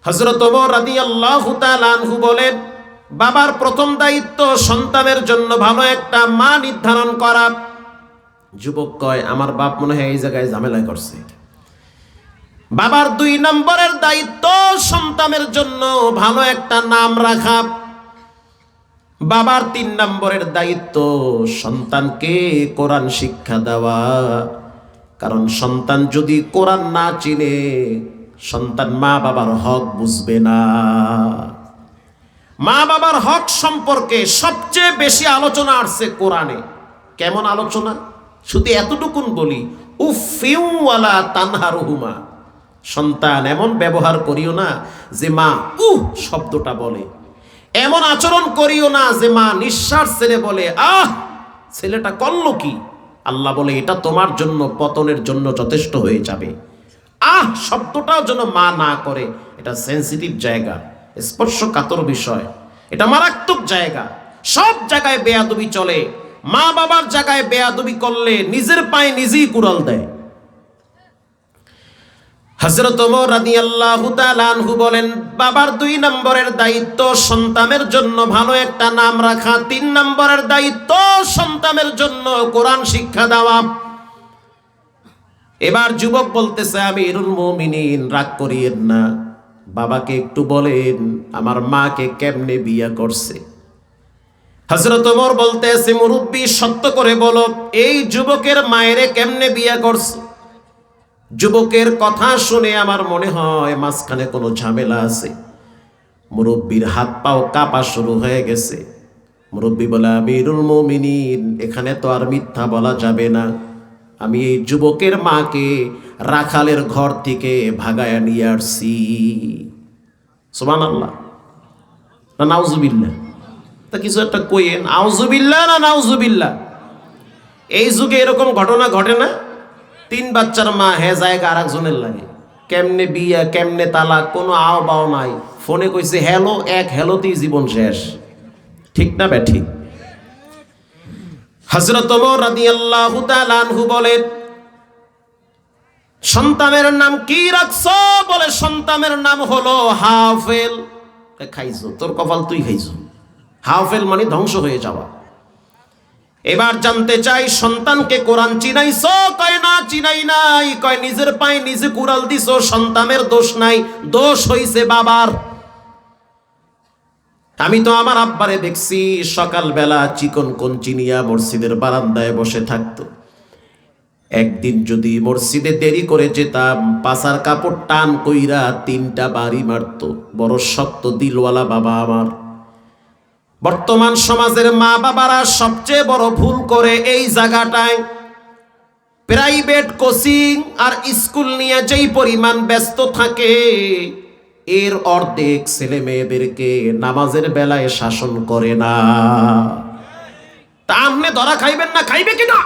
হযরত ওমর রাদিয়াল্লাহু তাআলা আনহু বলেন, বাবার প্রথম দায়িত্ব সন্তানের জন্য ভালো একটা মা নির্ধারণ করা। যুবক কয়, আমার বাপ মনে হয় এই জায়গায় ঝামেলা করছে। বাবার 2 নম্বরের দায়িত্ব সন্তানের জন্য ভালো একটা নাম রাখা। বাবার 3 নম্বরের দায়িত্ব সন্তানকে কোরআন শিক্ষা দেওয়া। কারণ সন্তান যদি কোরআন না চিনে, সন্তান মা বাবার হক বুঝবে না। মা বাবার হক সম্পর্কে সবচেয়ে বেশি আলোচনা আসছে কোরআনে। কেমন আলোচনা? শুধু এতটুকুন বলি, উফিউ ওয়ালা তানহারুহুমা। সন্তান, এমন ব্যবহার করিও না যে মা শব্দটা বলে। এমন আচরণ করিও না যে মা নিঃশ্বাস ছেড়ে বলে, ছেলেটা করলো কি। আল্লাহ বলে, এটা তোমার জন্য পতনের জন্য যথেষ্ট হয়ে যাবে। শব্দটাও যেন মা না করে। এটা সেন্সিটিভ জায়গা, স্পর্শকাতর বিষয়, এটা মারাত্মক জায়গা। সব জায়গায় বেয়াদবি চলে। মা বাবার জায়গায় বেয়াদবি করলে নিজের পায়ে নিজেই কুড়াল দেয়। হযরত ওমর রাদিয়াল্লাহু তাআলা আনহু বলেন, বাবার 2 নম্বরের দায়িত্ব সন্তানের জন্য ভালো একটা নাম রাখা। 3 নম্বরের দায়িত্ব সন্তানের জন্য কোরআন শিক্ষা দেওয়া। এবার যুবক বলতেছে, আমিরুল মুমিনিন, রাগ করিয়েন না, বাবাকে একটু বলেন আমার মাকে কেমনে বিয়ে করছে। হযরত ওমর বলতেছে, মুরব্বি সত্য করে বলো, এই যুবকের মায়েরে কেমনে বিয়ে করছে। যুবকের কথা শুনে আমার মনে হয় মাঝখানে কোনো ঝামেলা আছে। মুরব্বির হাত পাও কাঁপা শুরু হয়ে গেছে। মুরব্বি বলে, আমিরুল মুমিনিন, এখানে তো আর মিথ্যা বলা যাবে না। আমি এই যুবকের মাকে রাখালের ঘর থেকে ভাগায়া নিয়ে আসছি। সুবহানাল্লাহ না নাউজুবিল্লাহ? তা কিছু একটা কইেন, আউজুবিল্লাহ না নাউজুবিল্লাহ? এই যুগে এরকম ঘটনা ঘটে না? 3 বাচ্চার মা জায়গা আর একজনের লাগে। কেমনে বিয়া, কেমনে তালাক, কোনো আও বাও নাই। ফোনে কইছে হ্যালো, এক হ্যালোতেই জীবন শেষ। ঠিক না ঠিক? হযরত ওমর রাদিয়াল্লাহু তাআলা আনহু বলেন, সন্তানের নাম কি রাখছো? বলে, সন্তানের নাম হলো হাফেল। খাইছো, তোর কপাল তুই খাইছো। হাফেল মানে ধ্বংস হয়ে যাওয়া। এবার জানতে চাই, সন্তানকে কোরআন চিনাইছো? কয় না, চিনাই নাই। কয় নিজের পায়ে নিজে কুড়াল দিছো, সন্তানের দোষ নাই, দোষ হইছে বাবার। আমি তো আমার আব্বারে দেখছি সকালবেলা চিকন কঞ্চি নিয়া মসজিদের বারান্দায় বসে থাকতো। একদিন যদি মসজিদে দেরি করে যেতাম, পাছার কাপড় টান কইরা 3টা বাড়ি মারতো। বড় শক্ত দিলওয়ালা বাবা আমার। বর্তমান সমাজের মা বাবারা সবচেয়ে বড় ভুল করে এই জায়গাটায়। প্রাইভেট কোচিং আর স্কুল নিয়ে যেই পরিমাণ ব্যস্ত থাকে, এর অর্ধেক ছেলে মেয়েদেরকে নামাজের বেলায় শাসন করে না। তা আপনি ধরা খাইবেন না, খাইবে কিনা?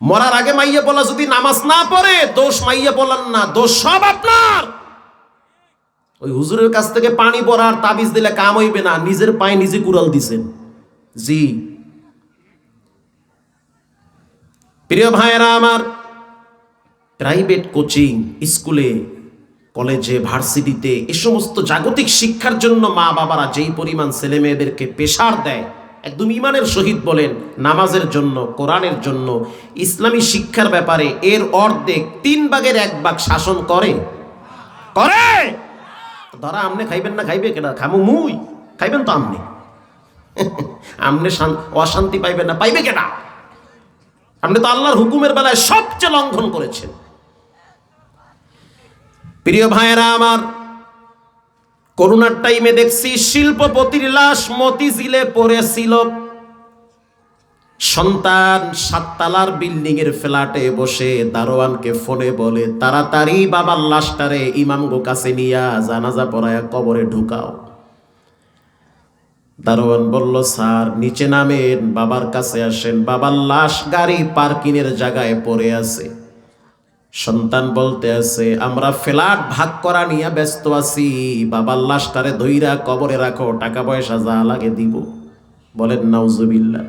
মরার আগে মাইয়া বলা যদি নামাজ না পড়ে, দোষ মাইয়া বলার না, দোষ সব আপনার। ওই হুজুরের কাছ থেকে পানি পড়ার তাবিজ দিলে কাম হইবে না, নিজের পায়ে নিজে কুড়াল দিছেন। জি প্রিয় ভাইয়েরা আমার, প্রাইভেট কোচিং, স্কুলে, কলেজে, ভার্সিটিতে এ সমস্ত জাগতিক শিক্ষার জন্য মা বাবারা যেই পরিমাণ ছেলে মেয়েদেরকে প্রেসার দেয়, একদম ইমানের সহিত বলেন, নামাজের জন্য, কোরআনের জন্য, ইসলামী শিক্ষার ব্যাপারে, এর অর্ধেক 3 ভাগের 1 ভাগ শাসন করে। ধরা আমনে খাইবেন না, খাইবে কেনা? খামু মুই, খাইবেন তো আমনে। আমনে অশান্তি পাইবেন না, পাইবে কেনা? আপনি তো আল্লাহর হুকুমের বেলায় সবচেয়ে লঙ্ঘন করেছেন। প্রিয় ভাইয়েরা আমার, করোনার টাইমে দেখছি শিল্পপতির লাশ মতিঝিলে পড়েছিল। সন্তান 7 তলার বিল্ডিং এর ফ্ল্যাটে বসে দারোয়ানকে ফোনে বলে, তাড়াতাড়ি বাবার লাশটারে ইমামগো কাছে নিয়া জানাজা পড়ায়া কবরে ঢুকাও। দারোয়ান বলল, স্যার নিচে নামেন, বাবার কাছে আসেন। বাবার লাশ গাড়ি পার্কিং এর জায়গায় পড়ে আছে। সন্তান বলতে আছে, আমরা ফ্ল্যাট ভাগ করা নিয়ে ব্যস্ত আছি, বাবার লাশটারে ধইরা কবরে রাখো, টাকা পয়সা যা লাগে দিব। বলেন নাউজুবিল্লাহ।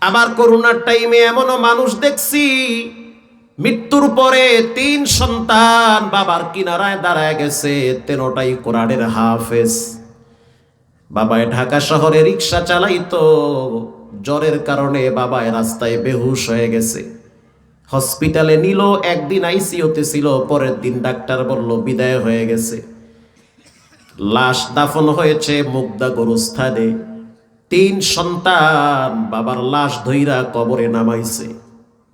আবার করোনার টাইমে এমনও মানুষ দেখছি, মৃত্যুর পরে 3 সন্তান বাবার কিনারায় দাঁড়ায় গেছে, 13টাই কোরআনের হাফেজ। বাবায় ঢাকা শহরে রিক্সা চালাইতো, জ্বরের কারণে বাবায় রাস্তায় বেহুশ হয়ে গেছে। হসপিটালে নিল, একদিন আইসিইউতে ছিল, পরের দিন ডাক্তার বলল বিদায় হয়ে গেছে। লাশ দাফন হয়েছে মুগদা গোরস্থানে। 3 সন্তান বাবার লাশ ধইরা কবরে নামাইছে।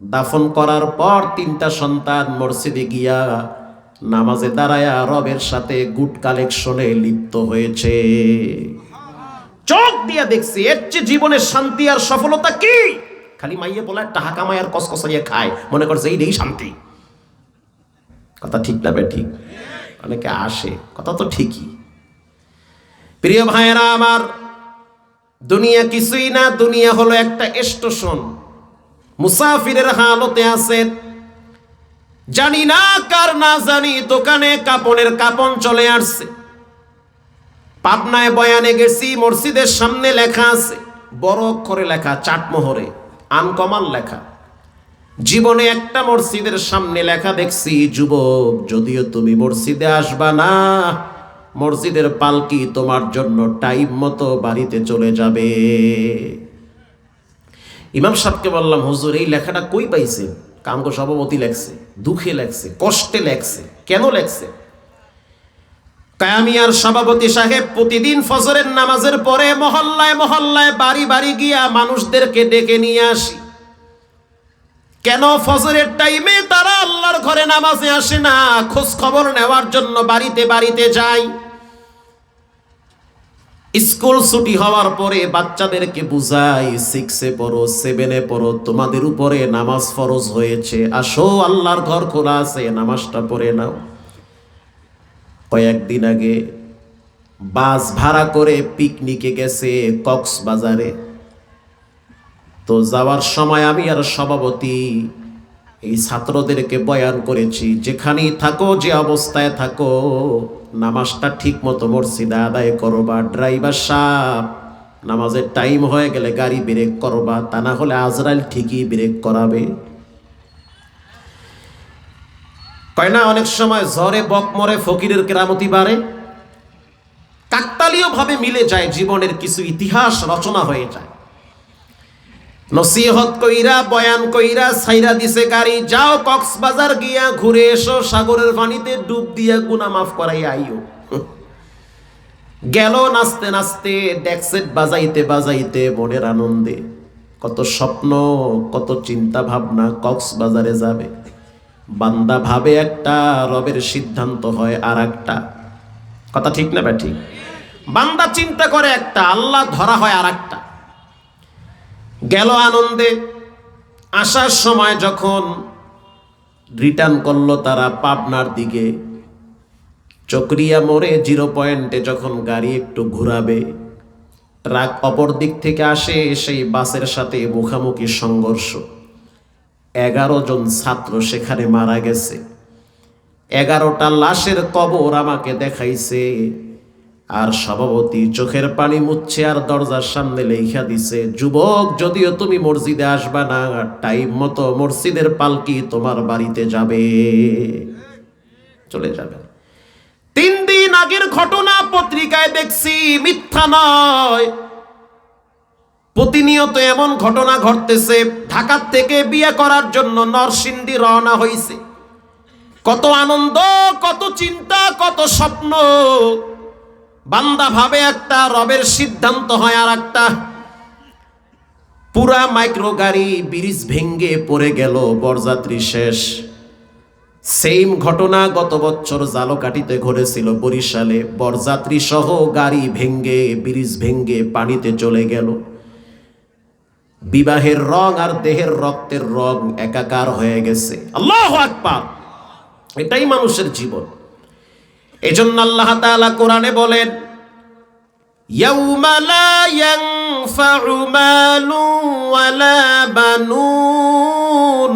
দাফন করার পর 3টা সন্তান মসজিদে গিয়া নামাজে দাঁড়ায়া রবের সাথে গুড কালেকশনে লিপ্ত হয়েছে। চোখ দিয়া দেখছি, এর চেয়ে জীবনের শান্তি আর সফলতা কি? খালি মাইয়ে বলে টাকা কামায় আর কসকসাইয়ে খায়, মনে করছে এইটাই শান্তি। কথা ঠিক না বে ঠিক? অনেকে আসে, কথা তো ঠিকই। প্রিয় ভাইয়েরা আমার, দুনিয়া কিছুই না, দুনিয়া হলো একটা স্টেশন। মুসাফিরের হালতে আছে, জানি না কার না জানি দোকানে কাপড়ের কাপন চলে আসছে। পাবনায় বয়ানে গেছি, মসজিদের সামনে লেখা আছে, বড় অক্ষরে লেখা, চাটমোহরে আনকমন লেখা। জীবনে একটা মসজিদের সামনে লেখা দেখছি, যুবক যদিও তুমি মসজিদে আসবা না, মসজিদের পালকি তোমার জন্য টাইম মতো বাড়িতে চলে যাবে। ইমাম সাহেবকে বললাম, হুজুর এই লেখাটা কই পাইছেন? কামগো সভাপতি লেখছে, দুঃখে লেখছে, কষ্টে লেখছে। কেন লেখছে? কায়ামিয়ার সভাপতি সাহেব প্রতিদিন ফজরের নামাজের পরে মহল্লায় মহল্লায় বাড়ি বাড়ি গিয়া মানুষদেরকে ডেকে নিয়ে আসি। কেন ফজরের টাইমে তারা আল্লাহর ঘরে নামাজে আসে না? খোঁজ খবর নেওয়ার জন্য বাড়িতে বাড়িতে যায়। স্কুল ছুটি হওয়ার পরে বাচ্চাদেরকে বুঝাই, 6-এ পড়ো, 7-এ পড়ো, তোমাদের উপরে নামাজ ফরজ হয়েছে, আসো আল্লাহর ঘর খোলা আছে, নামাজটা পড়ে নাও। কয়েকদিন আগে বাস ভাড়া করে পিকনিকে গেছে কক্সবাজারে। তো যাওয়ার সময় আমি আর সভাপতি এই ছাত্রদেরকে বয়ান করেছি, যেখানেই থাকো, যে অবস্থায় থাকো, নামাজটা ঠিক মতো মসজিদে আদায় করবা। ড্রাইভার সাহেব, নামাজের টাইম হয়ে গেলে গাড়ি ব্রেক করবা, তা না হলে আজরাইল ঠিকই ব্রেক করাবে। কয় না, অনেক সময় ঝড়ে বক মরে ফকিরের কেরামতি বাড়ে। কাকতালীয় ভাবে মিলে যায়, জীবনের কিছু ইতিহাস রচনা হয়ে যায়। নসিহত কইরা বয়ান কইরা ছাইরা দিছে গাড়ি, যাও কক্সবাজার গিয়া ঘুরে এসো, সাগরের পানিতে ডুব দিয়া গুনাহ মাফ করাই আইও। গেল নাচতে নাচতে, ডেকসেট বাজাইতে বাজাইতে, মনের আনন্দে। কত স্বপ্ন, কত চিন্তা ভাবনা, কক্সবাজারে যাবে। বান্দা ভাবে একটা, রবের সিদ্ধান্ত হয় আর একটা। কথা ঠিক না ঠিক? বান্দা চিন্তা করে একটা, আল্লাহ ধরা হয় আর একটা। গেল আনন্দে। আসার সময় যখন রিটার্ন করলো তারা পাবনার দিকে, চকরিয়া মোড়ে 0 পয়েন্টে যখন গাড়ি একটু ঘুরাবে, ট্রাক অপর দিক থেকে আসে, সেই বাসের সাথে মুখামুখি সংঘর্ষ। 11 জন ছাত্র সেখানে মারা গেছে। 11টা লাশের কবর আমাকে দেখাইছে। আর সভাপতি চোখের পানি মুছছে আর দরজার সামনে লেখা দিছে, যুবক যদিও তুমি মসজিদে আসবা না, টাইম মতো মসজিদের পালকি তোমার বাড়িতে যাবে, চলে যাবে। 3 দিন আগের ঘটনা পত্রিকায় দেখছি, মিথ্যা নয়। প্রতিনিয়ত এমন ঘটনা ঘটতেছে। ঢাকা থেকে বিয়ে করার জন্য নরসিংদী রওনা হইছে। কত আনন্দ, কত চিন্তা, কত স্বপ্ন। বান্দা ভাবে একটা, রবের সিদ্ধান্ত হয় আর একটা। পুরা মাইক্রো গাড়ি ব্রিজ ভেঙ্গে পড়ে গেল, বরযাত্রী শেষ। সেম ঘটনা গত বছর জালকাঠিতে ঘটেছিল, বরিশালে। বরযাত্রী সহ গাড়ি ভেঙ্গে, ব্রিজ ভেঙ্গে পানিতে চলে গেল। বিবাহের রং আর দেহের রক্তের রং একাকার হয়ে গেছে। আল্লাহু আকবার! এটাই মানুষের জীবন। এজন্য আল্লাহ তাআলা কোরআনে বলেন, ইয়াউমা লা ইয়ানফাউ মালু ওয়ালা বানুন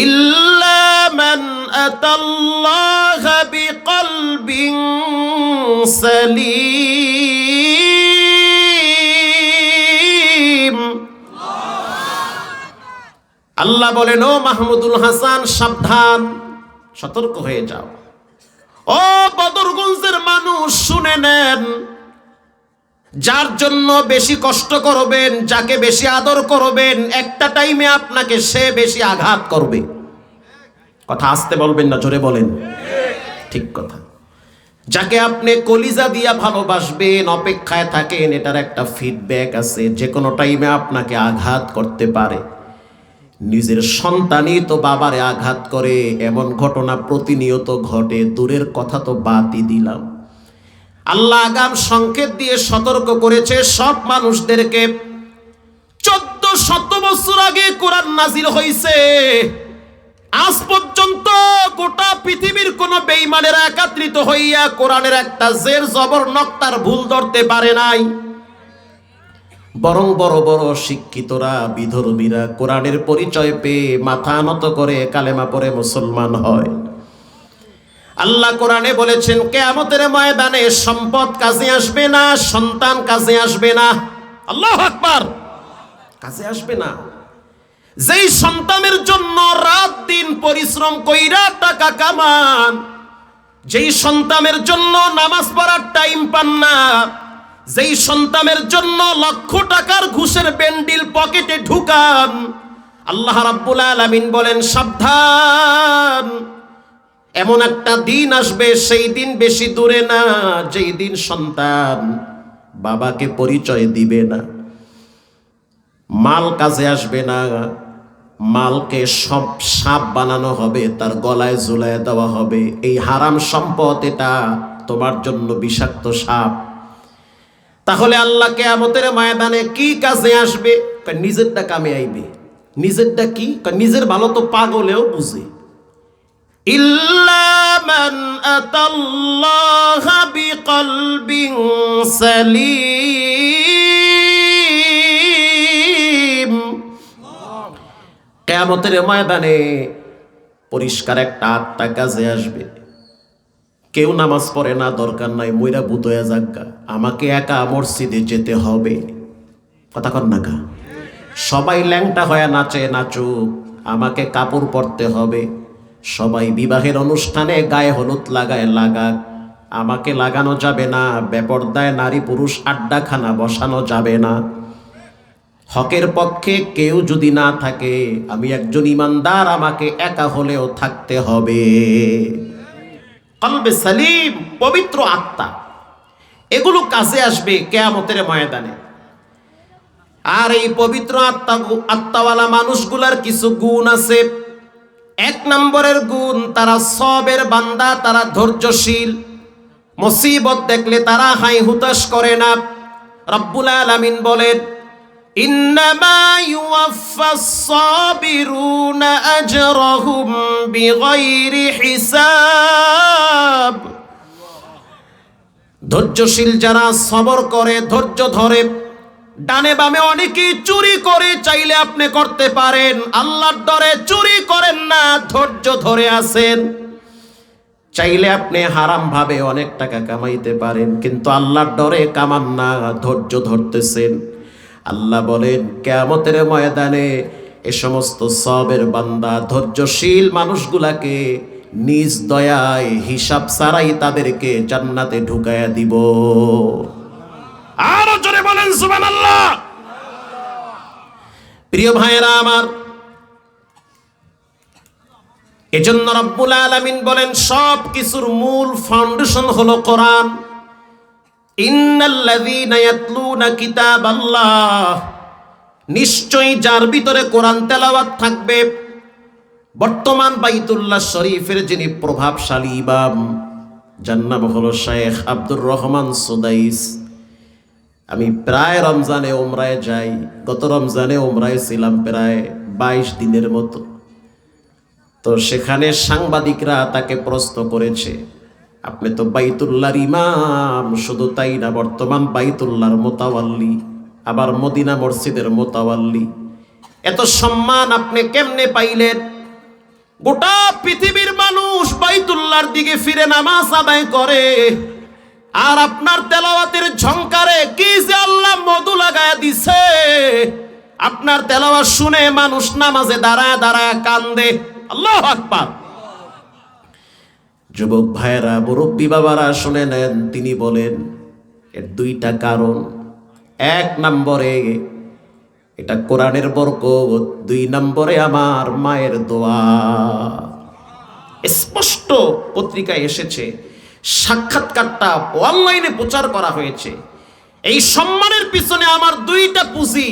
ইল্লা মান আতাল্লাহ বিকলবিন সালিম। আল্লাহ বলেন, ও মাহমুদুল হাসান সাবধান, সতর্ক হয়ে যাও। ও বদরগঞ্জের মানুষ শুনে নেন, যার জন্য বেশি কষ্ট করবেন, যাকে বেশি আদর করবেন, একটা টাইমে আপনাকে সে বেশি আঘাত করবে। কথা আস্তে বলবেন না, জোরে বলেন। ঠিক কথা। যাকে আপনি কলিজা দিয়া ভালোবাসবেন, অপেক্ষায় থাকেন, এটার একটা ফিডব্যাক আছে, যে কোনো টাইমে আপনাকে আঘাত করতে পারে। নিজের সন্তানই তো বাবারে আঘাত করে, এমন ঘটনা প্রতিনিয়ত ঘটে, দূরের কথা তো বাদই দিলাম। আল্লাহ আগাম সংকেত দিয়ে সতর্ক করেছে সব মানুষদেরকে। 1400 বছর আগে কোরআন নাজিল হয়েছে, আজ পর্যন্ত গোটা পৃথিবীর কোন বেঈমানেরা একত্রিত হইয়া কোরআনের একটা জের জবর নক্তার ভুল ধরতে পারে নাই। বরং বড় বড় শিক্ষিতরা, বিধর্মীরা কোরআনের পরিচয় পেয়ে মাথা নত করে কালেমা পড়ে মুসলমান হয়। আল্লাহ কোরআনে বলেছেন, কিয়ামতের ময়দানে সম্পদ কাজে আসবে না, সন্তান কাজে আসবে না। আল্লাহু আকবার। কাজে আসবে না। যেই সন্তানের জন্য রাত দিন পরিশ্রম কইরা টাকা কামান, যেই সন্তানের জন্য নামাজ পড়ার টাইম পান না, যেই সন্তানের জন্য লক্ষ টাকার ঘুষের বেন্ডিল পকেটে ঢুকান, আল্লাহ রাব্বুল আলামিন বলেন সাবধান, এমন একটা দিন আসবে, সেই দিন বেশি দূরে না, যেই দিন সন্তান বাবাকে পরিচয় দিবে না, মাল কাজে আসবে না, মালকে সব সাপ বানানো হবে, তার গলায় ঝুলায় দেওয়া হবে। এই হারাম সম্পদ, এটা তোমার জন্য বিষাক্ত সাপ। তাহলে আল্লাহ কিয়ামতের ময়দানে কি কাজে আসবে? নিজেরটা কামে আইবে। নিজেরটা কি? নিজের ভালো তো পাগলেও বুঝে। ইল্লা মান আতাল্লাহা বিকলবিন সালিম। কিয়ামতের ময়দানে পরিষ্কার একটা আত্মা কাজে আসবে। কেউ নামাজ পড়ে না, দরকার নাই, মইরা ভূত হয়ে যাজ্ঞা, আমাকে একা মসজিদে যেতে হবে। কথা কর না কা? সবাই ল্যাংটা হয়ে নাচে, নাচুক, আমাকে কাপড় পরতে হবে। সবাই বিবাহের অনুষ্ঠানে গায়ে হলুদ লাগায়, লাগাক, আমাকে লাগানো যাবে না। বেপরদায় নারী পুরুষ আড্ডাখানা বসানো যাবে না। হকের পক্ষে কেউ যদি না থাকে, আমি একজন ইমানদার, আমাকে একা হলেও থাকতে হবে। কলবে সালিম, পবিত্র আত্মা, এগুলো কাজে আসবে কিয়ামতের ময়দানে। আর এই পবিত্র আত্মাওয়ালা মানুষগুলার কিছু গুণ আছে। 1 নম্বরের গুণ, তারা সবের বান্দা, তারা ধৈর্যশীল। মুসিবত দেখলে তারা হাই হুতাশ করে না। রব্বুল আলামিন বলেন, ইন্নামা ইউওয়াফাস সাবিরুনা আজরাহুম বিগাইরি হিসাব। ধৈর্যশীল যারা সবর করে, ধৈর্য ধরে, ডানে বামে অনেকেই চুরি করে, চাইলে আপনি করতে পারেন, আল্লাহর ডরে চুরি করেন না, ধৈর্য ধরে আছেন। চাইলে আপনি হারাম ভাবে অনেক টাকা কামাইতে পারেন, কিন্তু আল্লাহর ডরে কামান না, ধৈর্য ধরতেছেন। আল্লাহ বলেন কিয়ামতের ময়দানে এ সমস্ত সবের বান্দা, ধৈর্যশীল মানুষগুলাকে নিজ দয়ায় হিসাব ছাড়াই তাদেরকে জান্নাতে ঢুকায়া দিব। আরো জোরে বলেন সুবহানাল্লাহ। প্রিয় ভাইয়েরা আমার, এজন্য রব্বুল আলামিন বলেন সব কিছুর মূল ফাউন্ডেশন হলো কোরআন। ইন্নাল্লাযীনা ইয়াতলুনা কিতাবাল্লাহ, নিশ্চয়ই যার ভিতরে কোরআন তেলাওয়াত থাকবে। বর্তমান বাইতুল্লাহ শরীফের যিনি প্রভাবশালী ইমাম, যার নাম হলো শেখ আব্দুর রহমান সুদাইস। আমি প্রায় রমজানে উমরায় যাই। গত রমজানে উমরায় ছিলাম প্রায় 22 দিনের মতো। তো সেখানে সাংবাদিকরা তাকে প্রশ্ন করেছে, আপনি তো বাইতুল্লাহর ইমাম, শুধু তাই না বর্তমান বাইতুল্লাহর মোতাওয়াল্লি, আবার মদিনা মসজিদের মোতাওয়াল্লি, এত সম্মান আপনি কেমনে পাইলেন? গোটা পৃথিবীর মানুষ বাইতুল্লাহর দিকে ফিরে নামাজ আদায় করে, আর আপনার তেলাওয়াতের ঝংকারে কি যে আল্লাহ মধু লাগায় দিছে, আপনার তেলাওয়াত শুনে মানুষ নামাজে দাঁড়ায় দাঁড়ায় কান্দে। আল্লাহু আকবার। যুবক ভাইরা, মুরব্বী বাবারা শুনে নেন, তিনি বলেন এর দুইটা কারণ। এক নম্বরে এটা কোরআনের বরকত, দুই নম্বরে আমার মায়ের দোয়া। স্পষ্ট পত্রিকায় এসেছে, সাক্ষাৎকারটা অনলাইনে প্রচার করা হয়েছে। এই সম্মানের পিছনে আমার দুইটা পুঁজি।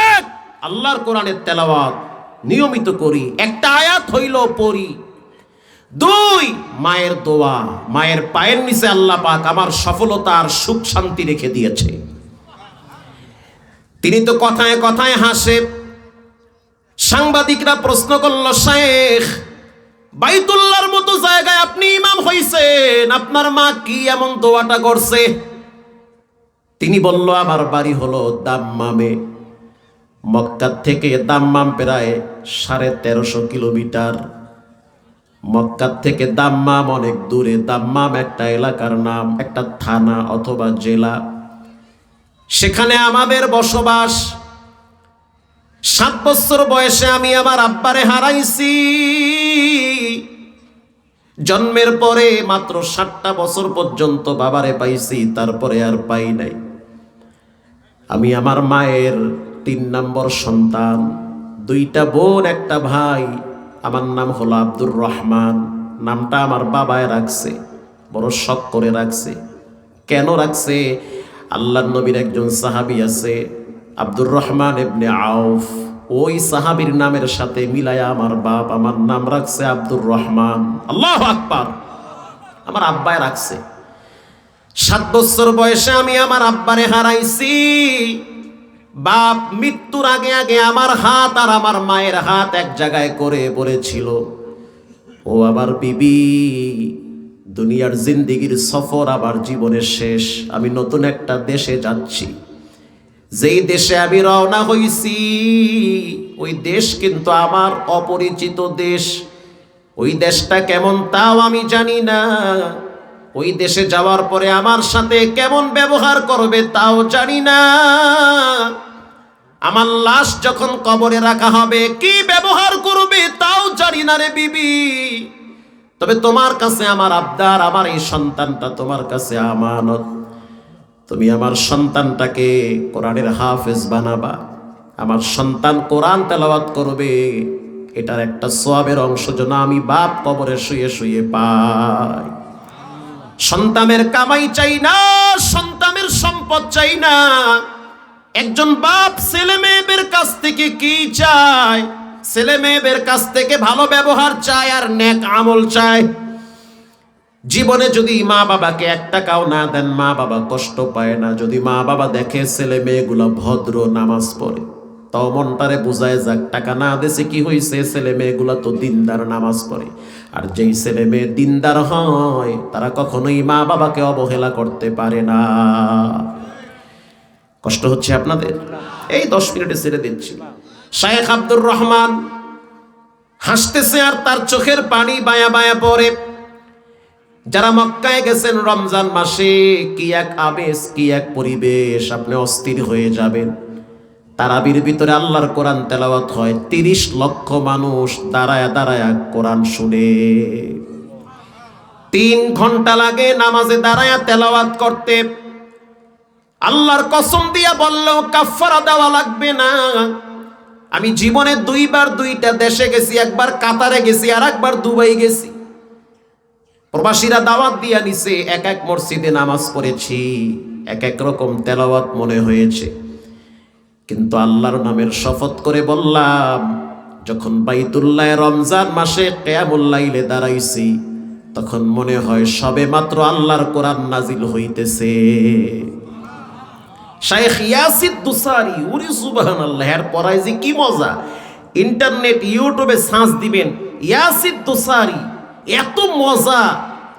এক, আল্লাহর কোরআনের তেলাওয়াত নিয়মিত করি, একটা আয়াত হইল পড়ি। দুই, মায়ের দোয়া। মায়ের পায়ের নিচে আল্লাহ পাক আমার সফলতার সুখ শান্তি রেখে দিয়েছে। তিনি তো কথায় কথায় হাসে। সাংবাদিকরা প্রশ্ন করল, শেখ, বাইতুল্লাহর মতো জায়গায় আপনি ইমাম হইছেন, আপনার মা কি এমন দোয়াটা করছে? তিনি বলল, আমার বাড়ি হলো দাম্মামে। মক্কা থেকে দাম্মাম প্রায় 1350 কিলোমিটার। মক্কা থেকে দাম্মাম অনেক দূরে। দাম্মাম একটা এলাকার নাম, একটা থানা অথবা জেলা। সেখানে আমাদের বসবাস। 7 বছর বয়সে আমি আমার আব্বারে হারাইছি। জন্মের পরে মাত্র 7টা বছর পর্যন্ত বাবারে পাইছি, তারপরে আর পাই নাই। আমি আমার মায়ের 3 নম্বর সন্তান। 2টা বোন, একটা ভাই। আমার নাম হলো আব্দুর রহমান। নামটা আমার বাবায় রাখছে, বড় শখ করে রাখছে। কেন রাখছে? আল্লাহর নবীর একজন সাহাবী আছে, আব্দুর রহমান ইবনে আউফ। ওই সাহাবীর নামের সাথে মিলায়া আমার বাপ আমার নাম রাখছে আব্দুর রহমান। আল্লাহু আকবার। আমার আব্বায় রাখছে। 7 বছর বয়সে আমি আমার আব্বারে হারাইছি। বাপ মৃত্যুর আগে আগে আমার হাত আর আমার মায়ের হাত এক জায়গায় করে বলেছিল, ও আমার বিবি, দুনিয়ার জিন্দিগির সফর আবার জীবনের শেষ। আমি নতুন একটা দেশে যাচ্ছি। যেই দেশে আমি রওনা হইছি, ওই দেশ কিন্তু আমার অপরিচিত দেশ। ওই দেশটা কেমন তাও আমি জানি না। ওই দেশে যাওয়ার পরে আমার সাথে কেমন ব্যবহার করবে তাও জানি না। আমার লাশ যখন কবরে রাখা হবে কি ব্যবহার করবে তাও জানি না রে বিবি। তবে তোমার কাছে আমার আবদার, আমার এই সন্তানটা তোমার কাছে আমানত। তুমি আমার সন্তানটাকে কোরআনের হাফেজ বানাবা। আমার সন্তান কোরআন তেলাওয়াত করবে, এটার একটা সওয়াবের অংশ যেন আমি বাপ কবরে শুয়ে শুয়ে পাই। সন্তানের কামাই চাই না, সন্তানের সম্পদ চাই না। একজন বাপ ছেলে মেয়েদের কাছ থেকে কি চায়? ছেলে মেয়েদের কাছ থেকে ভালো ব্যবহার চায় আর নেক আমল চায়। জীবনে যদি মা বাবাকে 1 টাকাও না দেন, মা বাবা কষ্ট পায় না। যদি মা বাবা দেখে ছেলে মেয়েগুলো ভদ্র, নামাজ পড়ে, তাও মনটারে বুঝায় যাক, টাকা না দেশে কি হয়েছে, ছেলে মেয়েগুলো তো দিনদার, নামাজ পড়ে। আর যেই ছেলে মেয়ে দিনদার হয় তারা কখনোই মা বাবাকে অবহেলা করতে পারে না। কষ্ট হচ্ছে আপনাদের? এই 10 মিনিটে ছেড়ে দিচ্ছি। শায়েখ আব্দুর রহমান হাসতেছে আর তার চোখের পানি বায়া বায়া পড়ে। যারা মক্কায় গেছেন রমজান মাসে, কি এক আবেশ, কি এক পরিবেশ, আপনি অস্থির হয়ে যাবেন। তারাবির ভিতরে আল্লাহর কোরআন তেলাওয়াত হয়, 30 লক্ষ মানুষ দাঁড়ায়া দাঁড়ায়া কোরআন শুনে। 3 ঘন্টা লাগে নামাজে দাঁড়ায়া তেলাওয়াত করতে। আল্লাহর কসম দিয়া বললেও কাফারা দেওয়া লাগবে না। আমি জীবনে 2বার 2টা দেশে গেছি, একবার কাতারে গেছি আর একবার দুবাই গেছি। প্রবাসীরা দাওয়াত দিয়া নিছে, এক এক মসজিদে নামাজ পড়েছি, এক এক রকম তেলাওয়াত মনে হয়েছে। কিন্তু আল্লাহর নামের শপথ করে বললাম, যখন বাইতুল্লাহ রমজান মাসে কিয়ামুল লাইলে দাঁড়াইছি, তখন মনে হয় সবে মাত্র আল্লাহর কোরআন নাজিল হইতেছে। শাইখ ইয়াসিদ দুসারি, ওরে সুবহানাল্লাহ, এর পড়ায় যে কি মজা। ইন্টারনেট ইউটিউবে সার্চ দিবেন ইয়াসিদ দুসারি, এত মজা।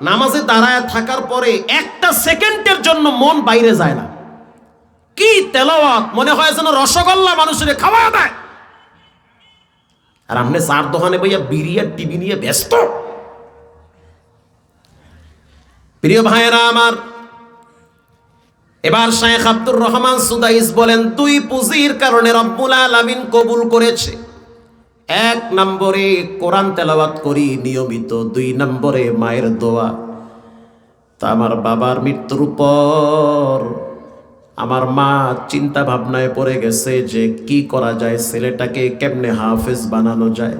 নামাজে দাঁড়ায় থাকার পরে 1টা সেকেন্ডের জন্য মন বাইরে যায় না। কি তেলাওয়াত, মনে হয় যেন রসগোল্লা মানুষের খাওয়া দেয়। আর আপনি চার দোকানে বইয়া বিড়ি আর টিভি নিয়ে ব্যস্ত। প্রিয় ভাইয়েরা আমার, এবার শাইখ আব্দুর রহমান সুদাইস বলেন, দুই পুঁজির কারণে রব্বুল আলামিন কবুল করেছে। এক নম্বরে কোরআন তেলাওয়াত করি নিয়মিত, দুই নম্বরে মায়ের দোয়া। তা আমার বাবার মৃত্যুর পর আমার মা চিন্তা ভাবনায় পড়ে গেছে যে কি করা যায়, ছেলেটাকে কেমনে হাফেজ বানানো যায়।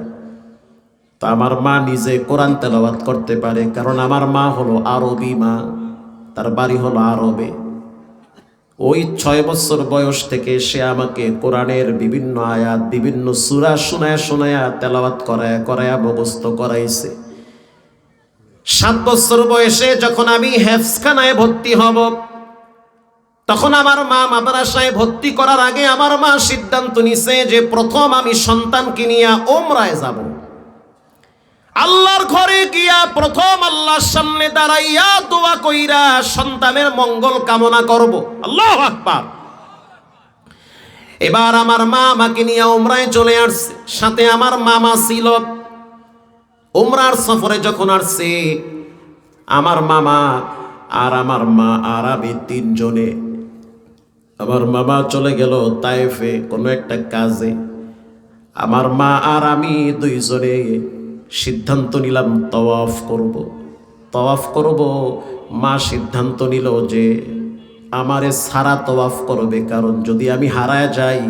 তা আমার মা নিজে কোরআন তেলাওয়াত করতে পারে, কারণ আমার মা হলো আরবি মা, তার বাড়ি হলো আরবে। ওই 6 বছর বয়স থেকে সে আমাকে কোরআনের বিভিন্ন আয়াত, বিভিন্ন সূরা শোনায়া শোনায়া তেলাওয়াত করায়া মুখস্থ করাইছে। 7 বছর বয়সে যখন আমি হেফজখানায় ভর্তি হব, তখন আমার মা মাদ্রাসায় ভর্তি করার আগে আমার মা সিদ্ধান্ত নিছে যে প্রথম আমি সন্তানকে নিয়ে ওমরায় যাব। আল্লাহর ঘরে গিয়া প্রথম আল্লাহর সামনে দাঁড়াইয়া দোয়া কইরা সন্তানের মঙ্গল কামনা করব। আল্লাহু আকবার। এবার আমার মা আমাকে নিয়ে ওমরায় চলে আসছে, সাথে আমার মামা ছিল। ওমরার সফরে যখন আসছে আমার মামা আর আমার মা আর আমি 3 জনে, আমার মামা চলে গেল তায়েফে কোনো একটা কাজে। আমার মা আর আমি 2 জনে সিদ্ধান্ত নিলাম তওয়াফ করব। তওয়াফ করব। মা সিদ্ধান্ত নিল যে আমারে সারা তওয়াফ করবে, কারণ যদি আমি হারায় যাই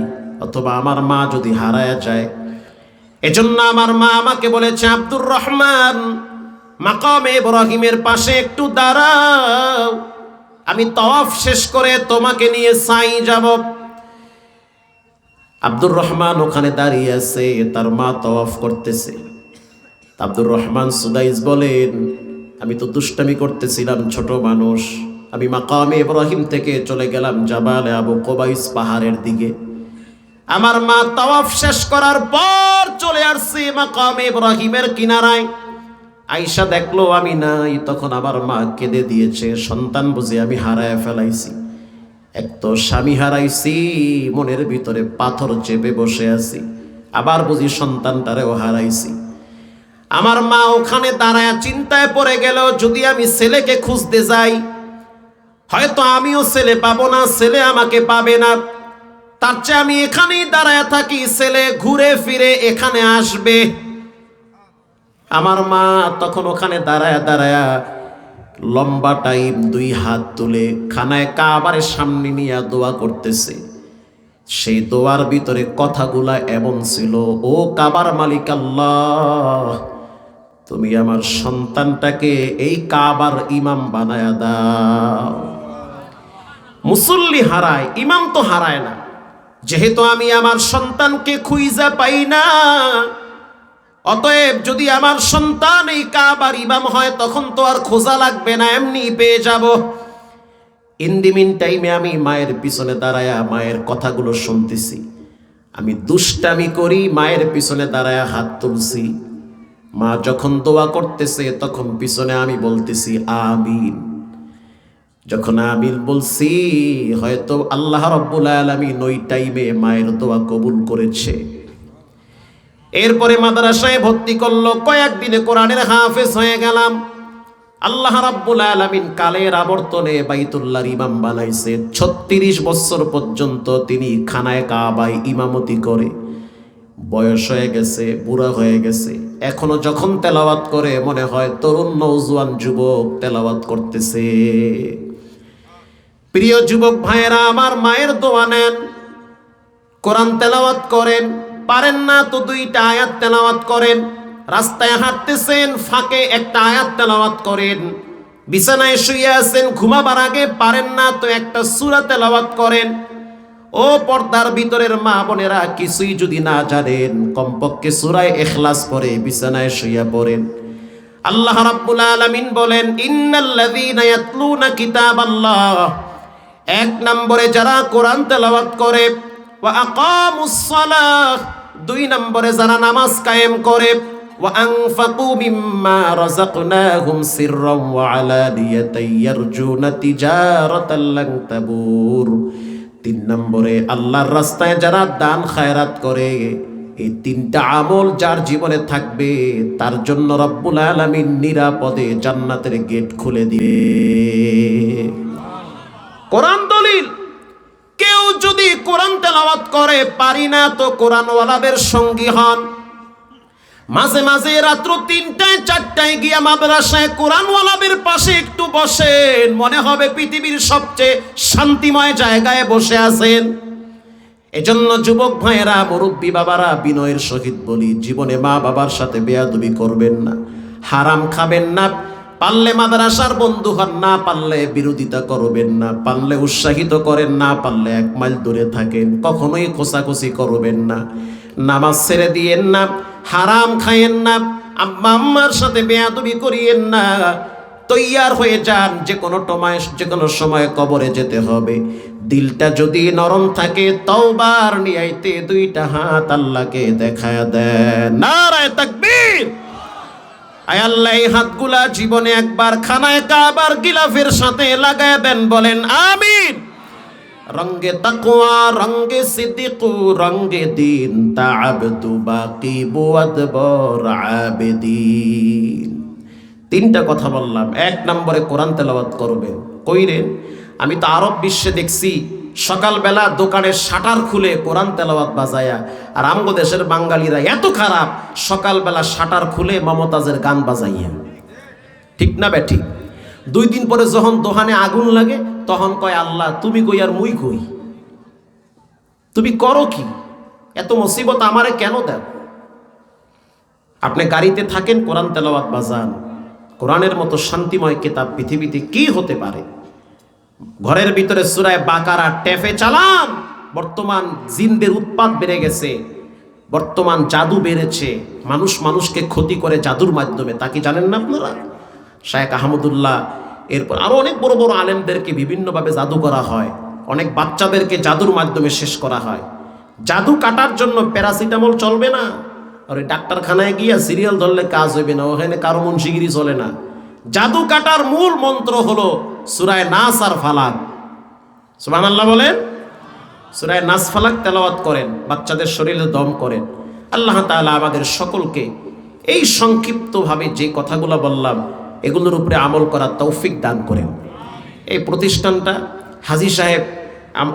অথবা আমার মা যদি হারায় যায়। এজন্য আমার মা আমাকে বলেছে, আব্দুর রহমান, মাকামে ইব্রাহিমের পাশে একটু দাঁড়াও, আমি তওয়াফ শেষ করে তোমাকে নিয়ে সাই যাব। আব্দুর রহমান ওখানে দাঁড়িয়ে আছে, তার মা তওয়াফ করতেছে। আব্দুর রহমান সুদাইস বলেন, আমি তো দুষ্টামি করতেছিলাম, ছোট মানুষ। আমি মাকামে ইব্রাহিম থেকে চলে গেলাম জাবালে আবু কুবাইস পাহাড়ের দিকে। আমার মা তাওয়াফ শেষ করার পর চলে আসছে মাকামে ইব্রাহিমের কিনারায়। আয়েশা দেখলো আমি নাই, তখন আমার মা কেঁদে দিয়েছে, সন্তান বুঝে আমি হারায় ফেলাইছি। এক তো স্বামী হারাইছি, মনের ভিতরে পাথর চেপে বসে আছি, আবার বুঝি সন্তানটারেও হারাইছি। আমার মা ওখানে দাঁড়ায় চিন্তায় পড়ে গেল, যদি আমি ছেলেকে খুঁজতে যাই হয়তো আমিও ছেলে পাবো না, ছেলে আমাকে পাবে না। তার চেয়ে আমি এখানেই দাঁড়ায় থাকি, ছেলে ঘুরে ফিরে এখানে আসবে। আমার মা তখন ওখানে দাঁড়ায় দাঁড়ায় লম্বা টাইম 2 হাত তুলে খানায় কাবার সামনে নিয়ে দোয়া করতেছে। সেই দোয়ার ভিতরে কথাগুলা এমন ছিল, ও কাবার মালিক আল্লাহ, তুমি আমার সন্তানটাকে এই কাবার ইমাম বানায়া দাও। মুসল্লি হারায়, ইমাম তো হারায় না। যেহেতু আমি আমার সন্তানকে খুঁজে পাই না, অতএব যদি আমার সন্তান এই কাবার ইমাম হয় তখন তো আর খোঁজা লাগবে না, এমনি পেয়ে যাব। ইন দি মিন টাইমে আমি মায়ের পিছনে দাঁড়ায়া মায়ের কথাগুলো শুনতেছি। আমি দুষ্টামি করি, মায়ের পিছনে দাঁড়ায়া হাত তুলছি। মা যখন দোয়া করতেছে তখন পিছনে আমি বলতেছি আমিন। যখন আমিন বলছি, হয়তো আল্লাহ রাব্বুল আলামিন ওই টাইমে মায়ের দোয়া কবুল করেছে। এরপরে মাদ্রাসায় ভর্তি করলো, কয়েকদিনে কোরআনের হাফেজ হয়ে গেলাম। আল্লাহ রাব্বুল আলামিন কালের আবর্তনে বাইতুল্লাহর ইমাম বানাইছে। 36 বছর পর্যন্ত তিনি খানায় কাবায় ইমামতি করে। বয়স হয়ে গেছে, বুড়া হয়ে গেছে, এখনো যখন তেলাওয়াত করে মনে হয় তরুণ নওজোয়ান যুবক তেলাওয়াত করতেছে। প্রিয় যুবক ভাইয়েরা, আমার মায়ের দোয়া নেন, কোরআন তেলাওয়াত করেন, পারেন না তো 2টা আয়াত তেলাওয়াত করেন। রাস্তায় হাঁটতেছেন, ফাঁকে একটা আয়াত তেলাওয়াত করেন। বিছানায় শুয়ে আছেন, ঘুমাবার আগে পারেন না তো একটা সূরা তেলাওয়াত করেন। ও পর্দার ভিতরের মা বোনেরা, কিছুই যদি না জানেন কমপক্ষে সূরা ইখলাস পড়ে বিছানায় শুয়ে পড়েন। আল্লাহ রাব্বুল আলামিন বলেন, ইন্নাল্লাযীনা ইয়াতলুনা কিতাবাল্লাহ, 1 নম্বরে যারা কোরআন তেলাওয়াত করে, ওয়া আকামুস সালাহ, 2 নম্বরে যারা নামাজ কায়েম করে, ওয়া আনফাকু মিম্মা রাযাকনাহুম সিররান ওয়া আলানিয়াতান ইয়ারজুনা তিজারাতান লান তাবুর, 3 নম্বরে আল্লাহর রাস্তায় যারা দান খায়রাত করে, এই তিনটা আমল যার জীবনে থাকবে তার জন্য রব্বুল আলামিন নিরাপদে জান্নাতের গেট খুলে দিবে। কোরআন দলিল। কেউ যদি কোরআন তেলাওয়াত করে, পারি না তো কোরআনওয়ালাদের সঙ্গী হন। মাঝে মাঝে রাত্র 3টায় 4টায় গিয়া মাদ্রাসায় কোরআনওয়ালাদের পাশে একটু বসেন, মনে হবে পৃথিবীর সবচেয়ে শান্তিময় জায়গায় বসে আছেন। এজন্য যুবক ভাইয়েরা, মুরব্বী বাবারা, বিনয়ের সহিত বলি, জীবনে মা বাবার সাথে বেয়াদবি করবেন না, হারাম খাবেন না। পারলে মাদ্রাসার বন্ধু হন, না পারলে বিরোধিতা করবেন না, পারলে উৎসাহিত করেন, না পারলে 1 মাইল দূরে থাকেন। কখনোই খোসাখুসি করবেন না, নামাজ ছেড়ে দিয়েন না, হারাম খায়েন না, আম্মা আম্মার সাথে বেয়াদবি করিয়েন না। তৈয়ার হয়ে যান, যে কোনো সময় কবরে যেতে হবে। দিলটা যদি নরম থাকে, তওবার নিয়াইতে 2টা হাত আল্লাহকে দেখায়া দেন। নারায়ে তাকবীর। আয় আল্লাহ, এই হাতগুলা জীবনে একবার খানায় কাবার গিলাফের সাথে লাগায় দেন, বলেন আমিন। রঙ্গে তাকওয়া, রঙ্গে সিদ্দিকু, রঙ্গে দিন, তাআবদু বাকি বুয়াদবর আবেদিন। 3টা কথা বললাম। 1 নম্বরে কোরআন তেলাওয়াত করবেন। কইরেন? আমি তো আরব বিশ্বে দেখছি সকালবেলা দোকানের শাটার খুলে কোরআন তেলাওয়াত বাজায়া, আর আমগো দেশের বাঙালিরা এত খারাপ, সকালবেলা শাটার খুলে মমতাজের গান বাজাইয়া। ঠিক না বেঠি? 2 দিন পরে যখন দোকানে আগুন লাগে, তখন কয় আল্লাহ তুমি কই আর মুই কই, তুমি করো কি? এত মুসিবত আমারে কেন দেন? আপনি গাড়িতে থাকেন, কোরআন তেলাওয়াত বাজান। কোরআনের মতো শান্তিময় কিতাব পৃথিবীতে কি হতে পারে? ঘরের ভিতরে সূরা বাকারা টেপে চালান। বর্তমান জিনদের উৎপাত বেড়ে গেছে, বর্তমান জাদু বেড়েছে, মানুষকে ক্ষতি করে জাদুর মাধ্যমে। তা কি জানেন না আপনারা? শায়েখ আহমদুল্লাহ, এরপর আরো অনেক বড় বড় আলেমদেরকে বিভিন্নভাবে জাদু করা হয়, অনেক বাচ্চাদেরকে জাদুর মাধ্যমে শেষ করা হয়। জাদু কাটার জন্য প্যারাসিটামল চলবে না, আর ওই ডাক্তারখানায় গিয়া সিরিয়াল ধরলে কাজ হইবে না, ওখানে কারো মুন্সিগিরি চলে না। জাদু কাটার মূল মন্ত্র হলো সূরা নাস আর ফালাক। সুবহানাল্লাহ বলেন। সূরা নাস ফালাক তেলাওয়াত করেন, বাচ্চাদের শরীরে দম করেন। আল্লাহ তাআলা আমাদের সকলকে এই সংক্ষিপ্তভাবে যে কথাগুলো বললাম এগুলোর উপরে আমল করার তৌফিক দান করেন। এই প্রতিষ্ঠানটা হাজী সাহেব,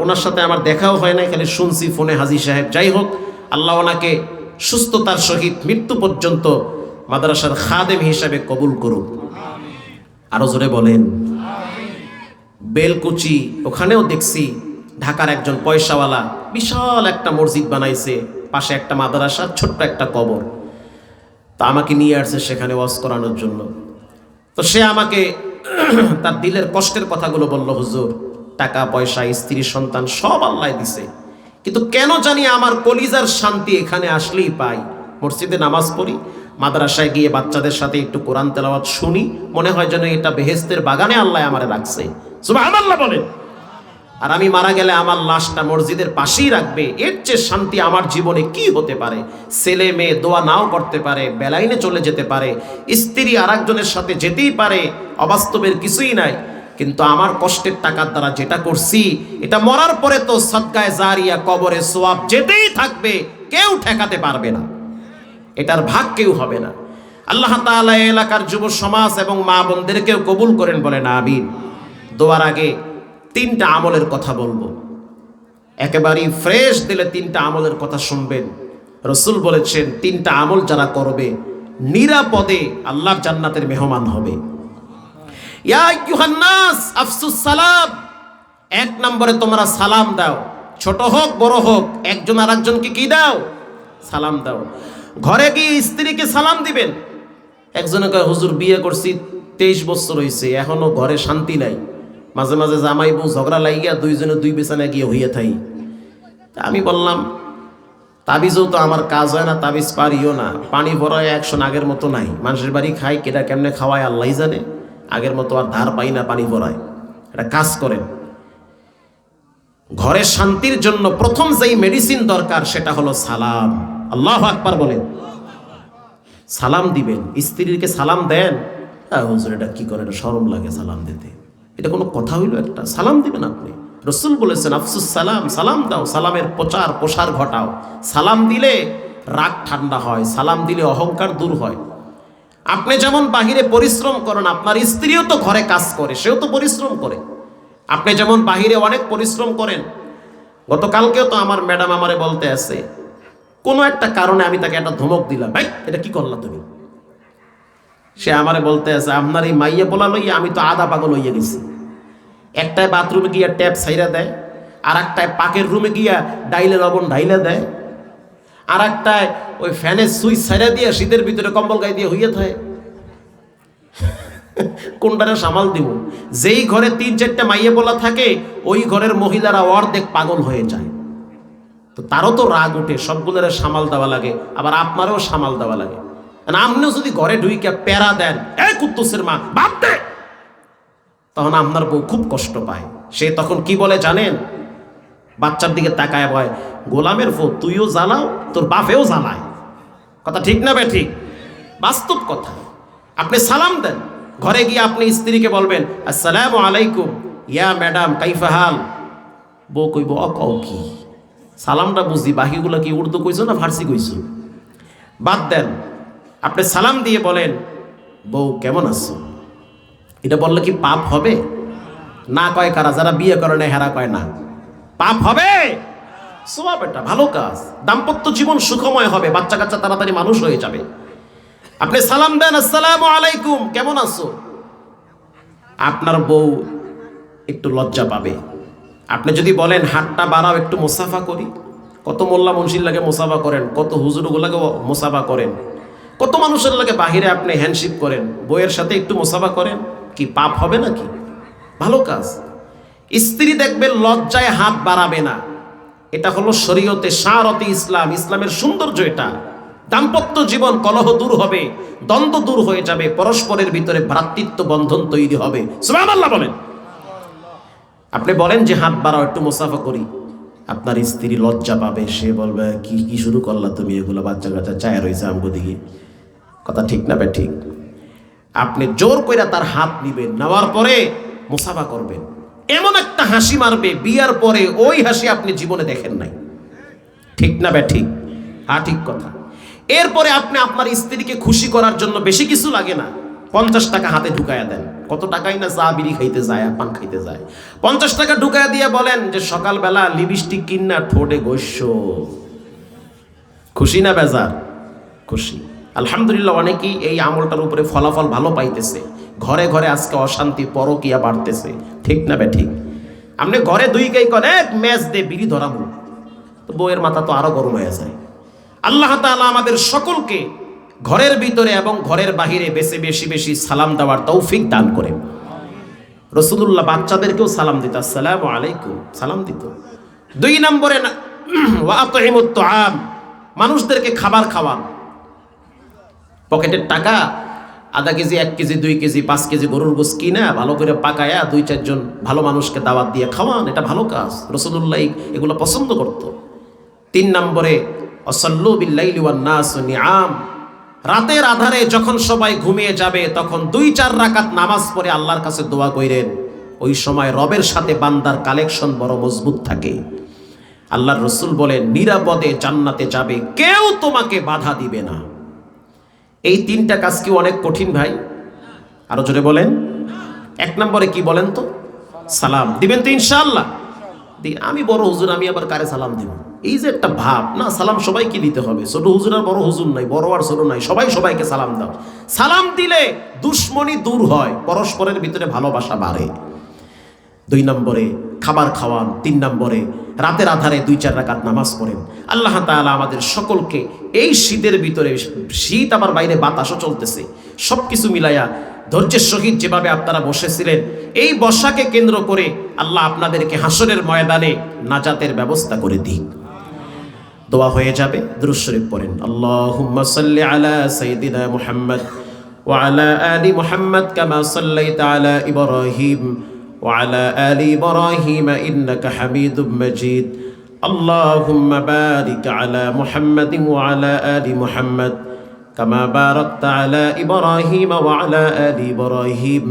ওনার সাথে আমার দেখাও হয় না, খালি শুনছি ফোনে হাজী সাহেব। যাই হোক, আল্লাহ ওনাকে সুস্থতার সহিত মৃত্যু পর্যন্ত মাদ্রাসার খাদেম হিসাবে কবুল করুক। আরো জোরে বলেন। বেলকুচি, ওখানেও দেখছি ঢাকার একজন পয়সাওয়ালা বিশাল একটা মসজিদ বানাইছে, পাশে একটা মাদ্রাসা, ছোট্ট একটা কবর। তা আমাকে নিয়ে আসছে সেখানে ওয়াজ করানোর জন্য। তো সে আমাকে তার দিলের কষ্টের কথাগুলো বলল, হুজুর টাকা পয়সা, স্ত্রী সন্তান সব আল্লাহ দিছে, কিন্তু কেন জানি আমার কলিজার শান্তি এখানে আসলেই পাই। মসজিদে নামাজ পড়ি, মাদ্রাসায় গিয়ে বাচ্চাদের সাথে একটু কোরআন তেলাওয়াত শুনি, মনে হয় যেন এটা বেহেশতের বাগানে আল্লাহ আমারে রাখছে। সুবহানাল্লাহ বলেন। আর আমি মারা গেলে আমার লাশটা মসজিদের পাশেই রাখবে, এর চেয়ে শান্তি আমার জীবনে কি হতে পারে? ছেলে মেয়ে দোয়া নাও করতে পারে, বেলাইনে চলে যেতে পারে, স্ত্রী আরেকজনের সাথে যেতেই পারে, অবাস্তবের কিছুই নাই, কিন্তু আমার কষ্টের টাকার দ্বারা যেটা করছি এটা মরার পরে তো সদকায়ে জারিয়া, কবরে সওয়াব যেতেই থাকবে, কেউ ঠেকাতে পারবে না, এটার ভাগ কেউ হবে না। আল্লাহ তাআলা এলাকার যুব সমাজ এবং মা বোনদেরকেও কবুল করেন, বলেন আমিন। দোয়ার আগে 3টা আমলের কথা বলবো, একেবারেই ফ্রেশ দিলে 3টা আমলের কথা শুনবেন। রাসূল বলেছেন 3টা আমল যারা করবে নিরাপদে আল্লাহর জান্নাতের মেহমান হবে। ইয়া আইয়ুহান নাস আফসুস সালাম। 1 নম্বরে তোমরা সালাম দাও, ছোট হোক বড় হোক, একজন আরেকজনকে কি দাও? সালাম দাও। ঘরে গিয়ে স্ত্রীকে সালাম দিবেন। একজনে কয় হুজুর বিয়ে করছি 23 বছর হয়েছে, এখনো ঘরে শান্তি নাই, মাঝে মাঝে জামাই বউ ঝগড়া লাগিয়া 2 জনে 2 বিছানায় গিয়ে হইয়া থাই। তা আমি বললাম তাবিজও তো আমার কাজ হয় না, তাবিজ পারিও না, পানি ভরায় 100 আগের মতো নাই, মানুষের বাড়ি খাই, কেটা কেমনে খাওয়ায় আল্লাহই জানে, আগের মতো আর ধার পাই না পানি ভরায়। এটা কাজ করেন। ঘরে শান্তির জন্য প্রথম যেই মেডিসিন দরকার সেটা হলো সালাম। আল্লাহু আকবার বলেন। সালাম দিবেন। স্ত্রীকে সালাম দেন? হুজুর এটা কি করে, এটা শরম লাগে সালাম দিতে, এটা কোনো কথা হইল? একটা সালাম দিবেন আপনি। রাসূল বলেছেন আফসুস সালাম, সালাম দাও, সালামের প্রচার প্রসার ঘটাও। সালাম দিলে রাগ ঠান্ডা হয়, সালাম দিলে অহংকার দূর হয়। আপনি যেমন বাহিরে পরিশ্রম করেন, আপনার স্ত্রীও তো ঘরে কাজ করে, সেও তো পরিশ্রম করে। আপনি যেমন বাহিরে অনেক পরিশ্রম করেন, গতকালকেও তো আমার ম্যাডাম আমারে বলতে আছে, কোনো একটা কারণে আমি তাকে একটা ধমক দিলাম, ভাই এটা কি করলা তুমি? সে আমারে বলতে আছে, আপনার এই মাইয়া বলা লইয়া আমি তো আধা পাগল হইয়া গেছি। একটায় বাথরুমে গিয়া ট্যাপ ছাইরা দেয়, আর একটায় পাকের রুমে গিয়া ডাইলে লবণ ঢাইলা দেয়, আর একটায় ওই ফ্যানের সুইচ ছাইরা দিয়ে শীতের ভিতরে কম্বল গায়ে দিয়ে হইয়া থাকে। কোনটারে সামাল দিব? যেই ঘরে 3-4টা মাইয়া বলা থাকে, ওই ঘরের মহিলারা অর্ধেক পাগল হয়ে যায়। তো তারও তো রাগ উঠে, সবগুলোরে সামাল দেওয়া লাগে, আবার আপনারও সামাল দেওয়া লাগে। আপনিও যদি ঘরে ঢুইকে প্যারা দেন, এই কুত্তুসের মা বাপ দে, তখন আপনার বউ খুব কষ্ট পায়। সে তখন কি বলে জানেন? বাচ্চার দিকে তাকায় বয়, গোলামের বউ তুইও জ্বালাও, তোর বাপেও জ্বালায়। কথা ঠিক না বে ঠিক? বাস্তব কথা। আপনি সালাম দেন, ঘরে গিয়ে আপনি স্ত্রীকে বলবেন আসসালামু আলাইকুম ইয়া ম্যাডাম কাইফা হাল। বউ কইব অকও কি, সালামটা বুঝি, বাকিগুলো কি উর্দু কইছো না ফার্সি কইছো? বাদ দেন, আপনি সালাম দিয়ে বলেন বউ কেমন আছো। এটা বললে কি পাপ হবে? না কয় কারা? যারা বিয়ে করে না হেরা কয় না। পাপ হবে? সওয়াব, এটা ভালো কাজ। দাম্পত্য জীবন সুখময় হবে, বাচ্চা কাচ্চা তাড়াতাড়ি মানুষ হয়ে যাবে। আপনি সালাম দেন আসসালামু আলাইকুম কেমন আছো, আপনার বউ একটু লজ্জা পাবে। আপনি যদি বলেন হাতটা বাড়াও একটু মুসাফা করি, কত মোল্লা মুন্সির লাগে মুসাফা করেন, কত হুজুরগুলাকে মুসাফা করেন, কত মানুষের লাগে বাহিরে আপনি হ্যান্ডশিপ করেন, বইয়ের সাথে একটু মুসাফা করেন, কি পাপ হবে নাকি? ভালো কাজ। স্ত্রী দেখবেন লজ্জায় হাত বাড়াবে না, এটা হলো শরীয়তে শারতে ইসলাম, ইসলামের সৌন্দর্য এটা। দাম্পত্য জীবন কলহ দূর হবে, দ্বন্দ্ব দূর হয়ে যাবে, পরস্পরের ভিতরে ভ্রাতৃত্ব বন্ধন তৈরি হবে। সুবহানাল্লাহ বলেন। আপনি বলেন যে হাত বাড়াও একটু মুসাফা করি, আপনার স্ত্রী লজ্জা পাবে, সে বলবে কি কি শুরু করলা তুমি, এগুলো বাচ্চা কাচ্চা চায় রয়েছে আমগো দিকে। কথা ঠিক না বে ঠিক? আপনি জোর কইরা তার হাত নিবেন, নেওয়ার পরে মুসাফা করবেন, এমন একটা হাসি মারবে, বিয়ার পরে ওই হাসি আপনি জীবনে দেখেন নাই। ঠিক না বে ঠিক? হ্যাঁ ঠিক কথা। এরপরে আপনি আপনার স্ত্রীকে খুশি করার জন্য বেশি কিছু লাগে না, 50 টাকা হাতে ঢুকাইয়া দেন। কত টাকাই না চা বিড়ি খাইতে যায়, পান খাইতে যায়। 50 টাকা ঢুকাইয়া দিয়ে বলেন যে সকালবেলা লিপস্টিক কিনা ঠোঁটে গৈস্য। খুশি না বেজার? খুশি। আলহামদুলিল্লাহ, অনেকেই এই আমলটার উপরে ফলাফল ভালো পাইতেছে। ঘরে ঘরে আজকে অশান্তি পরকিয়া বাড়তেছে। ঠিক না বে ঠিক? আপনি ঘরে দুই গাই করে এক ম্যাচ দিয়ে বিড়ি ধরাবো, তো বউয়ের মাথা তো আরো গরম হয়ে যায়। আল্লাহ তাআলা আমাদের সকলকে ঘরের ভিতরে এবং ঘরের বাহিরে বেশি বেশি বেশি সালাম দেওয়ার তৌফিক দান করেন। রাসূলুল্লাহ বাচ্চাদেরকেও সালাম দিত, আসসালামু আলাইকুম সালাম দিত। 2 নম্বরে ওয়া আতইমুত তুআম, মানুষদেরকে খাবার খাওয়ান। পকেটের টাকা আধা কেজি, 1 কেজি, 2 কেজি, 5 কেজি গরুর গোশত কিনা ভালো করে পাকায়া 2-4 জন ভালো মানুষকে দাওয়াত দিয়ে খাওয়ান, এটা ভালো কাজ। রাসূলুল্লাহ এগুলো পছন্দ করত। 3 নম্বরে অসাল্লু বিল্লাইলি ওয়ান নাস নিআম, রাতের আধারে যখন সবাই ঘুমিয়ে যাবে তখন 2-4 রাকাত নামাজ পড়ে আল্লাহর কাছে দোয়া কইরেন। ওই সময় রবের সাথে বান্দার কালেকশন বড় মজবুত থাকে। আল্লাহর রাসূল বলেন নিরাপদে জান্নাতে যাবে, কেউ তোমাকে বাধা দিবে না। এই 3টা কাজ কি অনেক কঠিন ভাই? আরো জোরে বলেন। 1 নম্বরে কি বলেন তো? সালাম দিবেন তো ইনশাআল্লাহ? আমি বড় হুজুর, আমি আবার কারে সালাম দিব? এই যে একটা ভাব না, সালাম সবাইকে দিতে হবে। ছোট হুজুর আর বড় হুজুর নাই, বড় আর ছোট নাই, সবাই সবাইকে সালাম দাও। সালাম দিলে দুশ্মনী দূর হয়, পরস্পরের ভিতরে ভালোবাসা বাড়ে। 2 নম্বরে খাবার খাওয়ান। 3 নম্বরে রাতের আধারে 2-4 রাকাত নামাজ পড়েন। আল্লাহ তাআলা আমাদের সকলকে এই শীতের ভিতরে, শীত আবার বাইরে বাতাসও চলতেছে, সব কিছু মিলাইয়া ধৈর্যের সহিত যেভাবে আপনারা বসেছিলেন, এই বসাকে কেন্দ্র করে আল্লাহ আপনাদেরকে হাসরের ময়দানে নাজাতের ব্যবস্থা করে দিক। দোয়া হয়ে যাবে, দুরূদ শরীফ পড়েন। আল্লাহুম্মা সাল্লি আলা সাইয়্যিদিনা মুহাম্মদ ওয়া আলা আলি মুহাম্মদ কামা সাল্লাইতা আলা ইব্রাহিম ওয়া আলা আলি ইব্রাহিম ইন্নাকা হামিদুম মাজিদ। আল্লাহুম্মা বারিক আলা মুহাম্মাদিন ওয়া আলা আলি মুহাম্মদ কামা বারাকতা আলা ইব্রাহিম ওয়া আলা আলি ইব্রাহিম।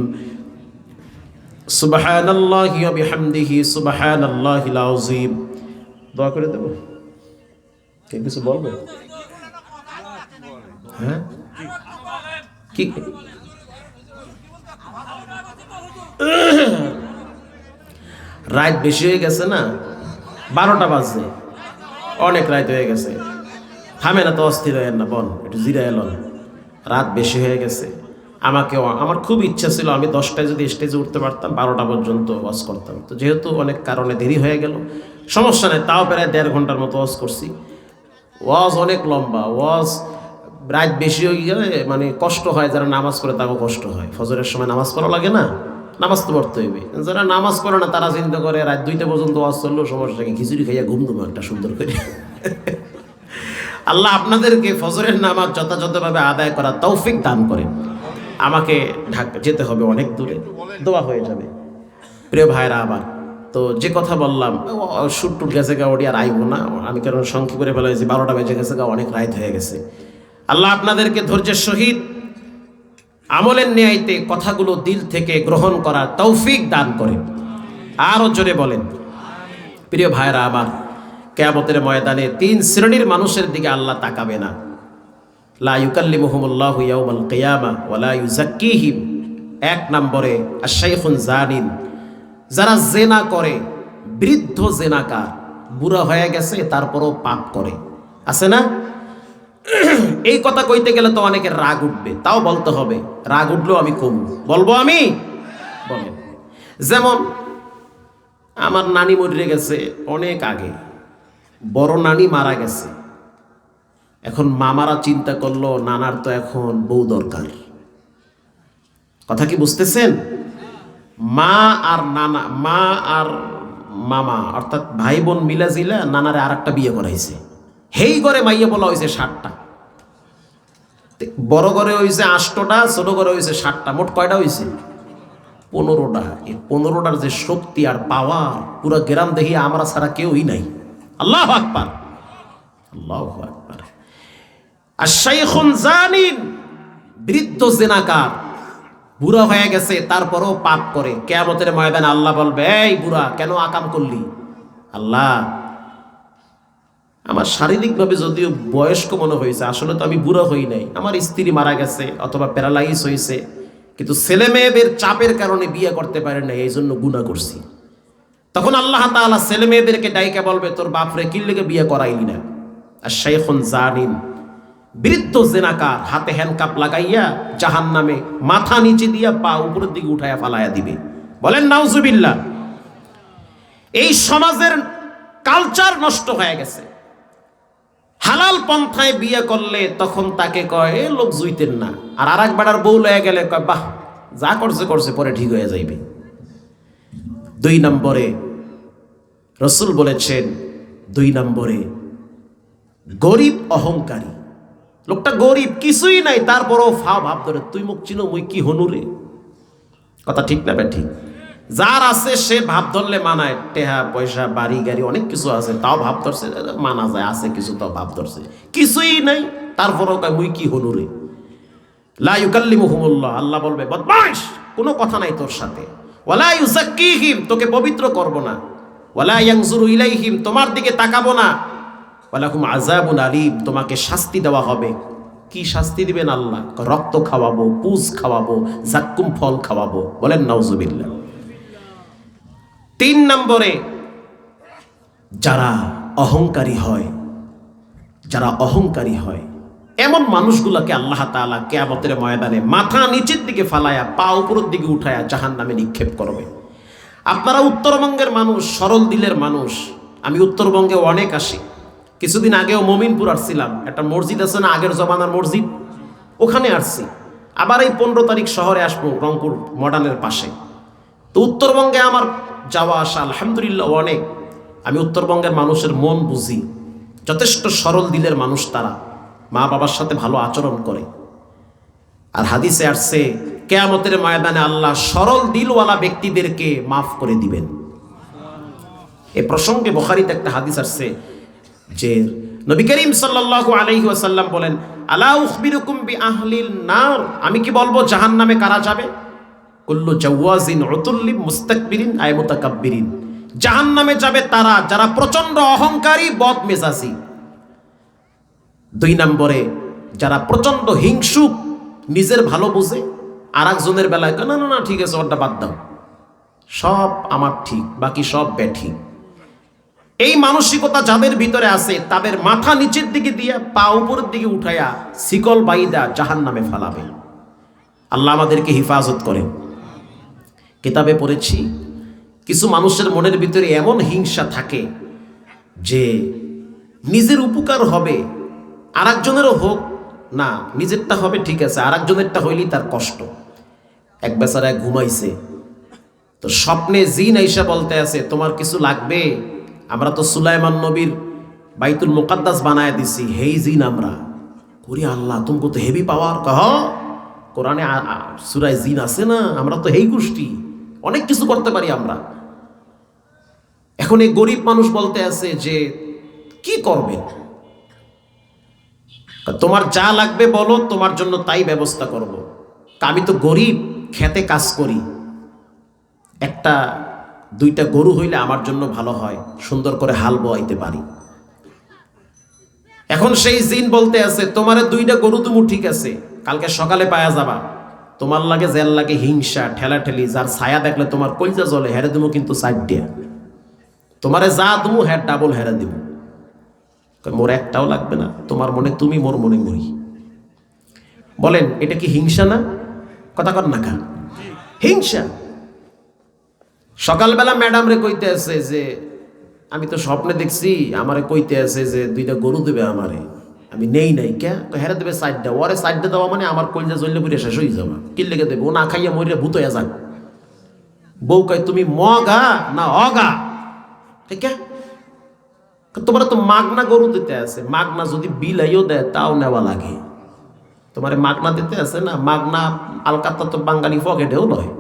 সুবহানাল্লাহি ওয়া বিহামদিহি সুবহানাল্লাহিল আযীম। দোয়া করে দেব। কে কিছু বলবে? হ্যাঁ কি রাত বেশি হয়ে গেছে না, 12টা বাজছে, অনেক রাত হয়ে গেছে। থামে না তো, অস্থির হয়ে না, বল একটু জিরা এলন, রাত বেশি হয়ে গেছে। আমার খুব ইচ্ছা ছিল আমি 10টায় যদি স্টেজে উঠতে পারতাম 12টা পর্যন্ত ওয়াজ করতাম। তো যেহেতু অনেক কারণে দেরি হয়ে গেল, সমস্যা নেই, তাও প্রায় 1.5 ঘন্টার মতো ওয়াজ করছি। ওয়াজ অনেক লম্বা, ওয়াজ রাত বেশি হয়ে গেলে মানে কষ্ট হয়, যারা নামাজ পড়ে তাকেও কষ্ট হয়। ফজরের সময় নামাজ পড়া লাগে না, নামাজ তো পড়তে হইবে। যারা নামাজ পড়ে না তারা চিন্তা করে রাত 2টা পর্যন্ত ওয়াজ চললেও সমস্যাকে খিচুড়ি খাইয়া ঘুম দেবো একটা সুন্দর করে। আল্লাহ আপনাদেরকে ফজরের নামাজ যথাযথভাবে আদায় করা তৌফিক দান করেন। আমাকে ঢাকা যেতে হবে অনেক দূরে, দোয়া হয়ে যাবে। প্রিয় ভাইরা, আবার তো যে কথা বললাম, শুট টুট গেছে গা, ওটি আর আইব না আমি, কারণ সংক্ষেপ করে ফেলেছি, 12টা বেজে গেছে গা, অনেক রাত হয়ে গেছে। আল্লাহ আপনাদেরকে ধৈর্যের সহিত আমলের ন্যায়তে কথাগুলো দিল থেকে গ্রহণ করার তৌফিক দান করেন। আরও জোরে বলেন। প্রিয় ভাইরা, আবার কিয়ামতের ময়দানে 3 শ্রেণীর মানুষের দিকে আল্লাহ তাকাবে না। লা ইউকাল্লিমুহুমুল্লাহু ইয়াউমাল কিয়ামা ওয়া লা ইউযাক্কিহিম। 1 নম্বরে আশ-শাইখুন জানিন, যারা জেনা করে, বৃদ্ধ জেনাকার, বুড়া হয়ে গেছে তারপরও পাপ করে, আছে না? এই কথা কইতে গেলে তো অনেকের রাগ উঠবে, তাও বলতে হবে। রাগ উঠলেও আমি কম বলবো, আমি বলেন। যেমন আমার নানি মরে গেছে অনেক আগে, বড় নানি মারা গেছে। এখন মামারা চিন্তা করলো নানার তো এখন বউ দরকার। কথা কি বুঝতেছেন? মা আর নানা, মা আর মামা অর্থাৎ ভাই বোন মিলা জিলা নানারে আর একটা বিয়ে করাইছে। হেই ঘরে মাইয়া বলা হয়েছে 7টা, বড় ঘরে হয়েছে 8টা, ছোট ঘরে হয়েছে 7টা, মোট কয়টা হয়েছে? 15টা। এই 15টার যে শক্তি আর পাওয়ার, পুরো গ্রাম দেখি আমরা ছাড়া কেউই নাই। আল্লাহু আকবার, আল্লাহু আকবার। আশ-শাইখুন জানিন, বৃদ্ধ জিনাকার, বুড়া হয়ে গেছে তারপরও পাপ করে। কিয়ামতের ময়দানে আল্লাহ বলবে, এই বুড়া কেন আকাম করলি? আল্লাহ, আমার শারীরিকভাবে যদিও বয়স্ক মনে হয়েছে, আসলে তো আমি বুড়া হই নাই, আমার স্ত্রী মারা গেছে অথবা প্যারালাইজ হয়েছে, কিন্তু ছেলে মেয়েদের চাপের কারণে বিয়ে করতে পারে না, এই জন্য গুনাহ করছি। তখন আল্লাহ তাআলা ছেলে মেয়েদেরকে ডাইকা বলবে, তোর বাপরে কি লেগে বিয়ে করাইলি না? আশ-শাইখুন জানিন, বৃদ্ধ জিনাকার, হাতে হ্যান্ডকাপ লাগাইয়া জাহান্নামে মাথা নিচে দিয়া পা উপরের দিকে উঠাইয়া ফালাইয়া দিবে। বলেন নাউজুবিল্লাহ। এই সমাজের কালচার নষ্ট হয়ে গেছে। হালাল পন্থায় বিয়ে করলে তখন তাকে কয় এ লোক জুইতেন না, আর আরেক বেড়ার বউ লয়ে গেলে কয় বাহ, যা করছে করছে, পরে ঠিক হয়ে যাইবে। 2 নম্বরে রাসূল বলেছেন, 2 নম্বরে গরিব অহংকারী। লোকটা গরিব, কিছুই নাই, তারপরও ভাব ধরে, তুই মুখ চিনো মুই কি হনুরে। কথা ঠিক না বেঠি? যার আছে সে ভাব ধরলে মানায়, টেহা পয়সা বাড়ি গাড়ি অনেক কিছু আছে, তাও ভাব ধরছে, মানা যায়, আছে কিছু তাও ভাব ধরছে, কিছুই নাই তারপরও কয় মুই কি হনুরে। লা ইউকাল্লিমুহুমুল্লাহ, আল্লাহ বলবে বদমাশ, কোনো কথা নাই তোর সাথে। ওয়ালা ইউযাক্কিহিম, তোকে পবিত্র করব না। ওয়ালা ইয়ানজুরু ইলাইহিম, তোমার দিকে তাকাবো না। ওয়ালাহুম আযাবুন আলীম, তোমাকে শাস্তি দেওয়া হবে। কি শাস্তি দিবেন আল্লাহ? রক্ত খাওয়াবো, পুজ খাওয়াবো, জাক্কুম ফল খাওয়াবো। বলেন নাউজুবিল্লাহ। 3 নম্বরে যারা অহংকারী হয়, যারা অহংকারী হয়, এমন মানুষগুলোকে আল্লাহ তাআলা কিয়ামতের ময়দানে মাথা নিচের দিকে ফালায়া পা উপরের দিকে উঠায়া জাহান্নামে নিক্ষেপ করবে। আপনারা উত্তরবঙ্গের মানুষ, সরল দিলের মানুষ। আমি উত্তরবঙ্গে অনেক আসি। কিছুদিন আগেও মমিনপুর আসছিলাম, একটা মসজিদ আছে না আগের জমানার মসজিদ, ওখানে আসছি। আবার এই 15 তারিখ শহরে আসবো, রংপুর মডার্নের পাশে। তো উত্তরবঙ্গে আমার যাওয়া আসা আলহামদুলিল্লাহ অনেক। আমি উত্তরবঙ্গের মানুষের মন বুঝি, যথেষ্ট সরল দিলের মানুষ তারা, মা বাবার সাথে ভালো আচরণ করে। আর হাদিসে আসছে কিয়ামতের ময়দানে আল্লাহ সরল দিলওয়ালা ব্যক্তিদেরকে মাফ করে দিবেন। এ প্রসঙ্গে বুখারীতে একটা হাদিস আসছে যে নবী করিম সাল্লাল্লাহু আলাইহি ওয়াসাল্লাম বলেন, আলা উখবিরুকুম বিআহলিন নার, আমি কি বলবো জাহান্নামে কারা যাবে? কুল্লু জাওয়াজিন উতুল্লিম মুস্তাকবিরিন আয় মুতাকাব্বিরিন, জাহান্নামে যাবে তারা যারা প্রচন্ড অহংকারী, বদমেজাজি। 2 নম্বরে যারা প্রচণ্ড হিংসুক, নিজের ভালো বুঝে, আর একজনের বেলায় না না না ঠিক আছে ওটা বাদ দাও, সব আমার ঠিক, বাকি সব ব্যাঠিক। এই মানসিকতা যাদের ভিতরে আছে তাদের মাথা নিচের দিকে দিয়ে পা উপরের দিকে উঠাইয়া শিকল বাইদা জাহান্নামে ফালাবে। আল্লাহ আমাদেরকে হিফাজত করেন। কিতাবে পড়েছি কিছু মানুষের মনের ভিতরে এমন হিংসা থাকে যে নিজের উপকার হবে, আর একজনেরও হোক না, নিজেরটা হবে ঠিক আছে, আর একজনেরটা হইলেই তার কষ্ট। এক বেচারায় ঘুমাইছে, তো স্বপ্নে জিন আইসা বলতে আছে তোমার কিছু লাগবে, আমরা তো সুলাইমান নবীর বাইতুল মুকাদ্দাস বানায় দিছি, হেই জিন আমরা করি আল্লাহ তুমি তো হেভি পাওয়ার কহ, কোরআনে সূরায় জিন আছে না, আমরা তো হেই গোষ্ঠী, অনেক কিছু করতে পারি আমরা। এখন এই গরিব মানুষ বলতে আছে যে কি করবে, তোমার যা লাগবে বলো, তোমার জন্য তাই ব্যবস্থা করব। আমি তো গরিব, খেতে কাজ করি, একটা দুইটা গরু হইলে আমার জন্য ভালো হয়, সুন্দর করে হাল বোয়াইতে পারি। এখন সেই জিন বলতে আছে তোমারে দুইটা গরু তুমি ঠিক আছে, কালকে সকালে পায়া যাবা, তোমার লাগে জেল লাগে হিংসা ঠেলাঠেলি, যার ছায়া দেখলে তোমার কলজা জ্বলে, হেরে দিমু কিন্তু সাইড দিয়া, তোমারে যা দিমু হ্যাঁ ডাবল হেরে দিব। মোর একটাও লাগবে না, তোমার মনে তুমি, মোর মনে মরি। বলেন এটা কি হিংসা না? কথা কর না কেন? হিংসা। সকালবেলা ম্যাডাম রে কইতে আছে যে আমি তো স্বপ্নে দেখছি, আমারে কইতে আছে যে দুইটা গরু দেবে আমারে, আমি নেই নাই কে হেরে দেবে সাইডটা, ওরে সাইডটা দেওয়া মানে আমার কলজা জ্বললে পুরে শেষ হয়ে যাবা, কি লেগে দেবে, ও না খাইয়া মরিয়া ভূত হয়ে যাক। বউ কয় তুমি মগা না অগা, ঠিক আছে, তোমার তো মাগনা গরু দিতে আছে, মাগনা যদি বিলাইও দেয় তাও নেওয়া লাগে, তোমার মাগনা দিতে আছে না, মাগনা আলকাতা তো বাঙালি পকেটেও নয়।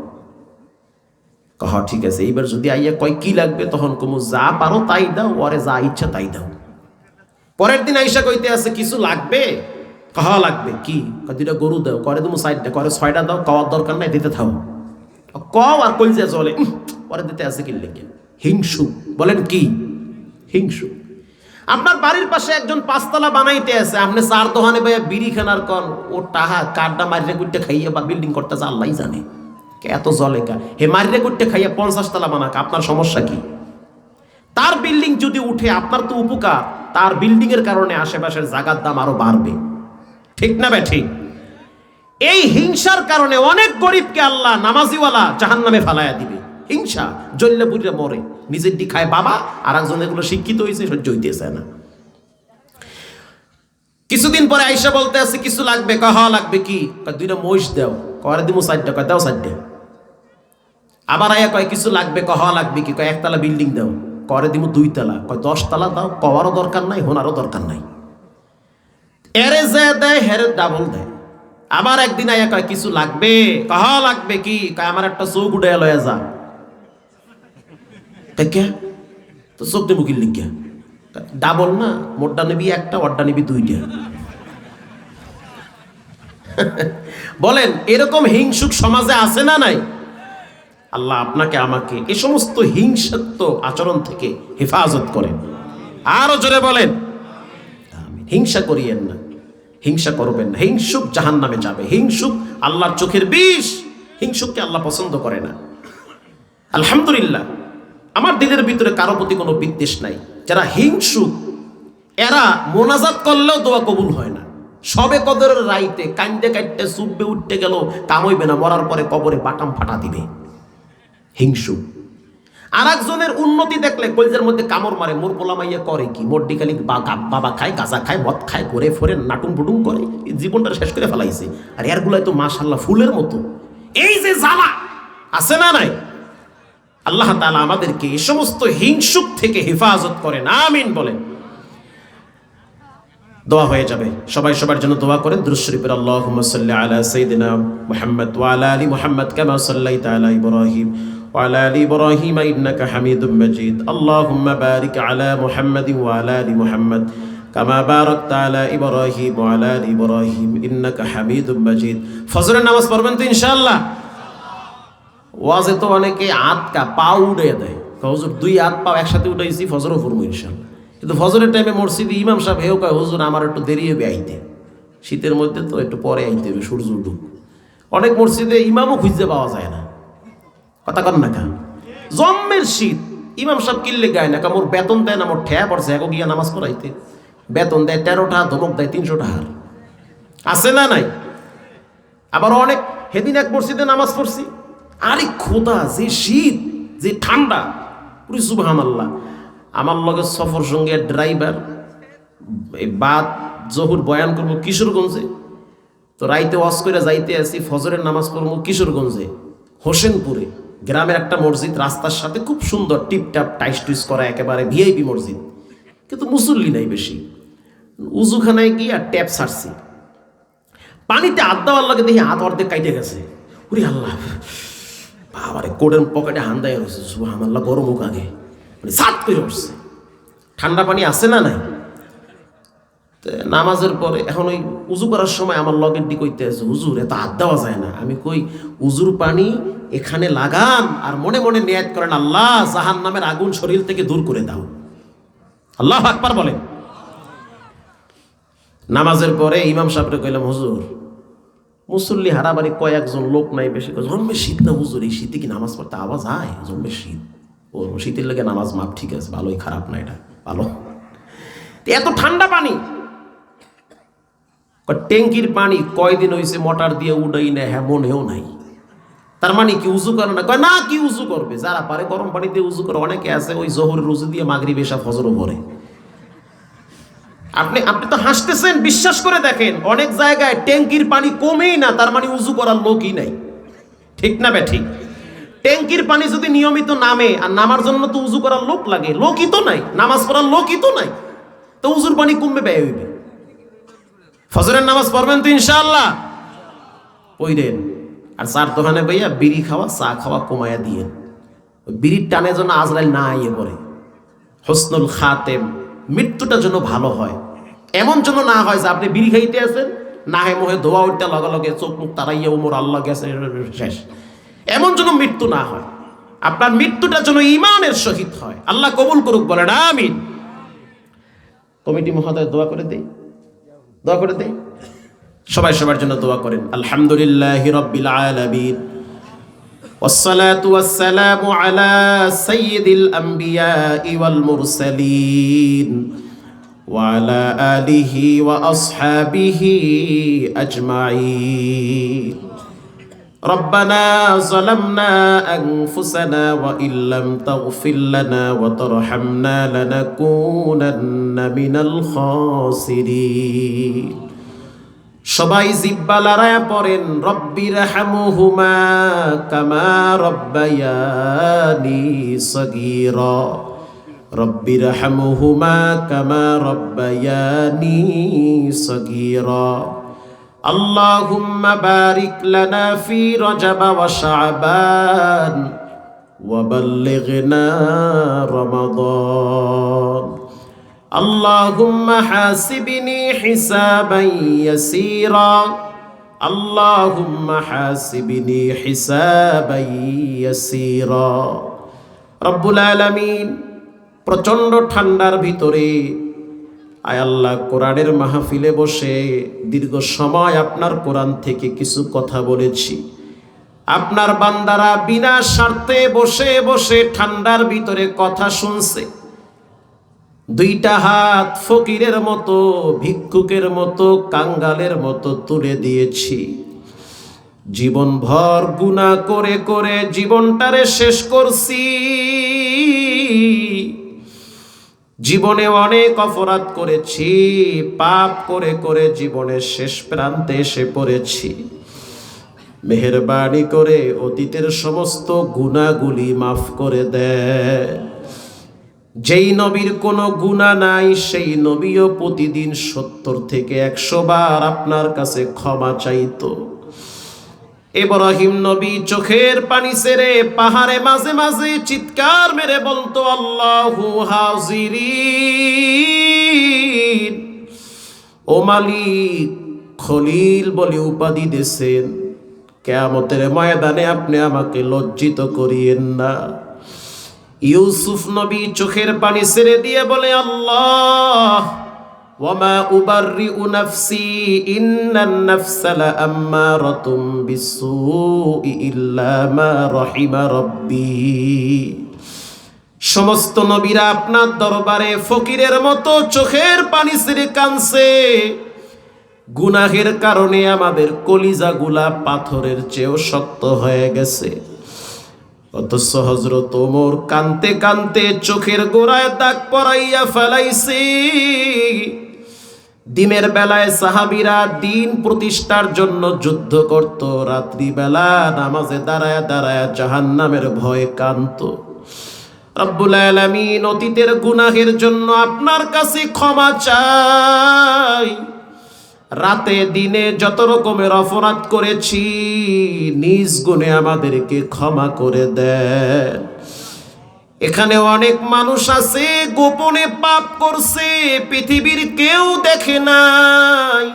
কহ ঠিক আছে, এইবার যদি আইয়া কয় কি লাগবে, তখন কমু যা পারো তাই দাও, ওরে যা ইচ্ছা তাই দাও। পরের দিন আইসা কইতে আছে কিছু লাগবে, কহ লাগবে কি, দুইটা গরু দাও, করে তুমি সাইডটা, করে ছয়টা দাও, কওয়ার দরকার নাই, দিতে থাও, কও আর কইছে চলে, পরে দিতে আছে কি লেগে। হিংসু, বলেন কি হিংসু। আপনার বাড়ির পাশে একজন পাঁচতলা বানাইতে আছে, আপনি চার দোকানে ভাইয়া বিড়ি খানার কন, ও টাহা কাঠটা মারিরে কুটতে খাইয়া বা বিল্ডিং করতেছে আল্লাহ জানে, এত জলে কা হে মারিরে কুটতে খাইয়া 50 তলা বানাক, আপনার সমস্যা কি? তার বিল্ডিং যদি উঠে আপনার তো উপকার, তার বিল্ডিং এর কারণে আশেপাশের জায়গার দাম আরো বাড়বে, ঠিক না বে ঠিক? এই হিংসার কারণে অনেক গরিবকে আল্লাহ নামাজিওয়ালা জাহান্নামে ফালাইয়া দিবে। হিংসা জ্বললে বুড়িরা মরে, নিজের দি খায় বাবা, আর একজন এগুলো শিক্ষিত হয়েছে সহ্য হইতেছে না। কিছুদিন পরে আইসা বলতে আছে কিছু লাগবে, কহ লাগবে কি, দুইটা মহিষ দাও, করে দিমু সাইডটা, কয় দাও সাইডটা। আবার আয়া কয় কিছু লাগবে, কহ লাগবে কি, কয় একতলা বিল্ডিং দাও, করে দিমু 2 তলা, কয় 10 তলা দাও, কওয়ারও দরকার নাই, হোনারও দরকার নাই। এরে যে দেয় হেরে ডাবল দেয়। আবার একদিন আয়া কয় কিছু লাগবে, কহ লাগবে কি, কয় আমার একটা চোখ উঠে লয়ে যা, কে তো চোখ দেবো কি লিখিয়া, ডাবল না, মোটটা নিবি একটা, ওরটা নিবি 2টা। বলেন এরকম হিংসুক সমাজে আছে না নাই? আল্লাহ আপনাকে আমাকে এই সমস্ত হিংসাত্মক আচরণ থেকে হেফাজত করেন। আরো জোরে বলেন হিংসা করিয়েন না, হিংসা করবেন না, হিংসুক জাহান্নামে যাবে। হিংসুক আল্লাহর চোখের বিষ, হিংসুককে আল্লাহ পছন্দ করে না। আলহামদুলিল্লাহ আমার দিলের ভিতরে কারো প্রতি কোনো বিদ্বেষ নাই। যারা হিংসুক এরা মোনাজাত করলেও দোয়া কবুল হয় না। সবে কদরের রাইতে কান্দে কাটতে চুপবে উঠতে গেল, কাম হইবে না, মরার পরে কবরে বাটাম ফাটা দিবে হিংসুক। আর একজনের উন্নতি দেখলে কলজের মধ্যে কামড় মারে, মোর পোলামাইয়া করে কি, মোর ডিকালি বাবা খায়, গাঁজা খায়, মদ খায়, ঘুরে ফোরে নাটুম বুটুম করে, জীবনটা শেষ করে ফেলাইছে। আর এরগুলাই তো মাশাআল্লাহ ফুলের মতো। এই যে জ্বালা আছে না নাই, আল্লাহ তাআলা আমাদেরকে এই সমস্ত হিংসুক থেকে হেফাজত করেন, আমিন বলেন। দোয়া হয়ে যাবে, সবাই সবার জন্য দোয়া করেন। দুরূদ শরীফের আল্লাহুম্মা সাল্লি আলা সাইয়্যিদিনা মুহাম্মদ ওয়া আলা আলি মুহাম্মদ কামা সাল্লাইতা আলা ইব্রাহিম ওয়া আলা আলি ইব্রাহিম ইন্নাকা হামিদুম মাজিদ। আল্লাহুম্মা বারিক আলা মুহাম্মাদ ওয়া আলা আলি মুহাম্মদ কামা বারাকতা আলা ইব্রাহিম ওয়া আলা আলি ইব্রাহিম ইন্নাকা হামিদুম মাজিদ। ফজরের নামাজ পড়বেন তো ইনশাআল্লাহ। ওয়াজে তো অনেকে হাত পা উড়ে দেয়, হুজুর 2 হাত পা একসাথে উঠাইছি, ফজরও পড়বো ইনশাআল্লাহ। কিন্তু ফজরের টাইমে মসজিদে ইমাম সাহেব হেও কয় হুজুর আমার একটু দেরি হবে আইতে, শীতের মধ্যে তো একটু পরে আইতে হবে, সূর্য উঠুক। অনেক মসজিদে ইমামও খুঁজতে পাওয়া যায় না, কথা কন না কেন? জম্মের শীত, ইমাম সাহেব কিনলে গায় না, মোর বেতন দেয় না, মোর ঠেয়া পড়ছে এখন গিয়া নামাজ পড়াইতে। বেতন দেয় 13 টাকা, ধমক দেয় 300 টাকার, আছে না নাই? আবার অনেক, সেদিন এক মসজিদে নামাজ পড়ছি, আরে খোদা যে শীত, যে ঠান্ডা, পুরি সুবহানাল্লাহ। আমার লগে সফর সঙ্গে ড্রাইভার, এই বাদ জহুর বয়ান করবো কিশোরগঞ্জে, তো রাইতে ওয়াজ করে যাইতে আসি, ফজরের নামাজ পড়বো কিশোরগঞ্জে, হোসেনপুরে গ্রামের একটা মসজিদ, রাস্তার সাথে খুব সুন্দর টিপটাপ টাইস টুইস করা, একেবারে ভিআইপি মসজিদ, কিন্তু মুসল্লি নাই বেশি। উজুখানায় গিয়ে আর ট্যাপ ছাড়ছি, পানিতে হাত দেওয়ার লাগে দেখি হাত অর্ধেক কাইটে গেছে। উরি আল্লাহ, বাবারে কোটের পকেটে হান দেয় রয়েছে, সুবহানাল্লাহ, গরম হোক আগে, মানে সাত করে উঠছে। ঠান্ডা পানি আছে না নাই? নামাজের পরে এখন ওই উজু করার সময় আমার লগের দিকে কইতে আছে, হুজুর এত হাত দেওয়া যায় না। আমি কই, উজুর পানি এখানে লাগান আর মনে মনে নিয়াত করেন, আল্লাহ জাহান্নামের আগুন শরীর থেকে দূর করে দাও। আল্লাহু আকবার বলেন। নামাজের পরে ইমাম সাহেবরে কইলাম, হুজুর মুসল্লি হারাবাড়ি কয়েকজন লোক নাই বেশি, জন্মে শীত না হুজুর, এই শীতে কি নামাজ পড়তে আওয়াজ হয়? জন্মে শীত, ও শীতের লেগে নামাজ মাপ, ঠিক আছে, ভালোই, খারাপ না, এটা ভালো। এত ঠান্ডা পানি, ট্যাঙ্কির পানি কয়দিন হয়েছে মোটর দিয়ে উড়াই না, হ্যাঁ মনেও নাই। তার মানে কি উজু করে না? কয় না, কি উজু করবে, যারা পারে গরম পানি দিয়ে উজু করে। অনেকে আছে ওই জোহরের উজু দিয়ে মাগরিব এশা ফজরও পড়ে। আপনি তো হাসতেছেন, বিশ্বাস করে দেখেন, অনেক জায়গায় ট্যাঙ্কির পানি কমেই না, তার মানে উজু করার লোকই নাই। ঠিক না বে ঠিক? ট্যাঙ্কির পানি যদি নিয়মিত নামে, আর নামার জন্য তো উজু করার লোক লাগে, লোকই তো নাই, নামাজ পড়ার লোকই তো নাই, তো উজুর পানি কমবে, ব্যয় হইবে। ফজরের নামাজ পড়বেন তো ইনশাআল্লাহ, পড়েন। আর চার দোকানে ভাইয়া বিড়ি খাওয়া, চা খাওয়া কমায়া দিয়েন। বিড়ির টানে যেন আজরাইল না আইয়ে পড়ে। হোসনুল খাতেম, মৃত্যুটা যেন ভালো হয়, এমন যেন না হয় যে আপনি বিড়ি খাইতে আছেন, না হয় মোহে ধোয়া উঠতে লগে লগে চোখ মুখ তারাইয়া উমর আল্লাহ গেছে শেষ, এমন যেন মৃত্যু না হয়। আপনার মৃত্যুটা যেন ঈমানের সহিত হয়। আল্লাহ কবুল করুক, বলেন আমিন। কমিটি মহোদয় দোয়া করে দেই, দোয়া করে দেই, সবাই সবার জন্য দোয়া করেন। আলহামদুলিল্লাহি রাব্বিল আলামিন, ওয়াসসালাতু ওয়াসসালামু আলা সাইয়্যিদিল আমবিয়াই ওয়াল মুরসালিন ওয়া আলা আলিহি ওয়া আসহাবিহি আজমাইন। রব্বানা যালামনা আনফুসানা ওয়া ইল্লাম তাগফির লানা ওয়া তারহামনা লানাকুনান্না মিনাল খাসিরিন। সবাই জিব্বা লড়ায়া পড়েন, রব্বির হামহুমা কামা রব্বায়ানি সগীরা, রব্বির হামহুমা কামা রব্বায়ানি সগীরা। আল্লাহুম্মা বারিক লানা ফি রজব ওয়া শাবান ওয়া বাল্লিগনা রমাদান। আল্লাহুম্মা হাসিবনি হিসাবান ইয়াসীরা, আল্লাহুম্মা হাসিবনি হিসাবান ইয়াসীরা। রব্বুল আলামিন, প্রচণ্ড ঠান্ডার ভিতরে আয় আল্লাহ কোরআনের মাহফিলে বসে দীর্ঘ সময় আপনার কোরআন থেকে কিছু কথা বলেছি। আপনার বান্দারা বিনা স্বার্থে বসে বসে ঠান্ডার ভিতরে কথা শুনছে। দুইটা হাত ফকিরের মতো, ভিক্ষুকের মতো, কাঙ্গালের মতো তুলে দিয়েছি। জীবনভর গুনাহ করে করে জীবনটারে শেষ করছি। জীবনে অনেক অপরাধ করেছি, পাপ করে করে জীবনের শেষ প্রান্তে এসে পড়েছি। মেহেরবানি করে অতীতের সমস্ত গুনাহগুলি মাফ করে দেয়। যেই নবীর কোনো গুনাহ নাই, সেই নবীও প্রতিদিন 70 থেকে 100 বার আপনার কাছে ক্ষমা চাইতো। ইব্রাহিম নবী চোখের পানি ছেড়ে পাহাড়ে মাঝে মাঝে চিৎকার মেরে বলতো, আল্লাহু হাজিরিন। ও মালিক, খলিল বলে উপাধি দিয়েছেন, কিয়ামতের ময়দানে আপনি আমাকে লজ্জিত করিয়েন না। ইউসুফ নবী চোখের পানি ছেড়ে দিয়ে বলে, আল্লাহ ওয়ামা উবাররিউ নাফসি ইন্নান নাফসা লাআম্মারাতুম বিসসুই ইল্লা মা রাহিমা রাব্বি। সমস্ত নবীরা আপনার দরবারে ফকিরের মতো চোখের পানি ছেড়ে কাঁদছে। গুনাহের কারণে আমাদের কলিজাগুলা পাথরের চেয়েও শক্ত হয়ে গেছে। অথচ হযরত ওমর কাঁদতে কাঁদতে চোখের গোড়ায় দাগ পরাইয়া ফেলাইছে। দিনের বেলায় সাহাবীরা দিন প্রতিষ্ঠার জন্য যুদ্ধ করত, রাত্রিবেলা নামাজে দাঁড়ায়া দাঁড়ায়া জাহান্নামের ভয়ে কাঁদত। রব্বুল আলামিন অতীতের গুনাহের জন্য আপনার কাছে ক্ষমা চাই। রাতে দিনে যত রকমের অপরাধ করেছি নিজ গুণে আমাদেরকে ক্ষমা করে দেন। এখানে অনেক মানুষ আছে গোপনে পাপ করছে, পৃথিবীর কেউ দেখে নাই।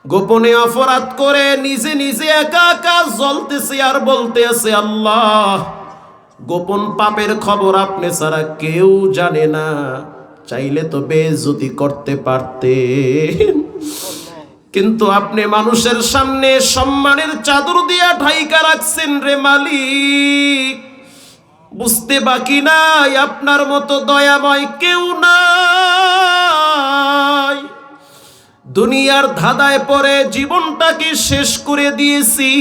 গোপনে অপরাধ করে নিজে নিজে একা একা জ্বলতেছে আর বলতে আছে আল্লাহ গোপন পাপের খবর আপনি ছাড়া কেউ জানে না, চাইলে তো বেইজ্জতি করতে পারতেন। কিন্তু আপনি মানুষের সামনে সম্মানের চাদর দিয়া ঢাইকা রাখছেন রে মালিক। বুঝতে বাকি নাই আপনার মতো দয়াময় কেউ নাই। দুনিয়ার ধাঁধায় পড়ে জীবনটাকে শেষ করে দিয়েছি,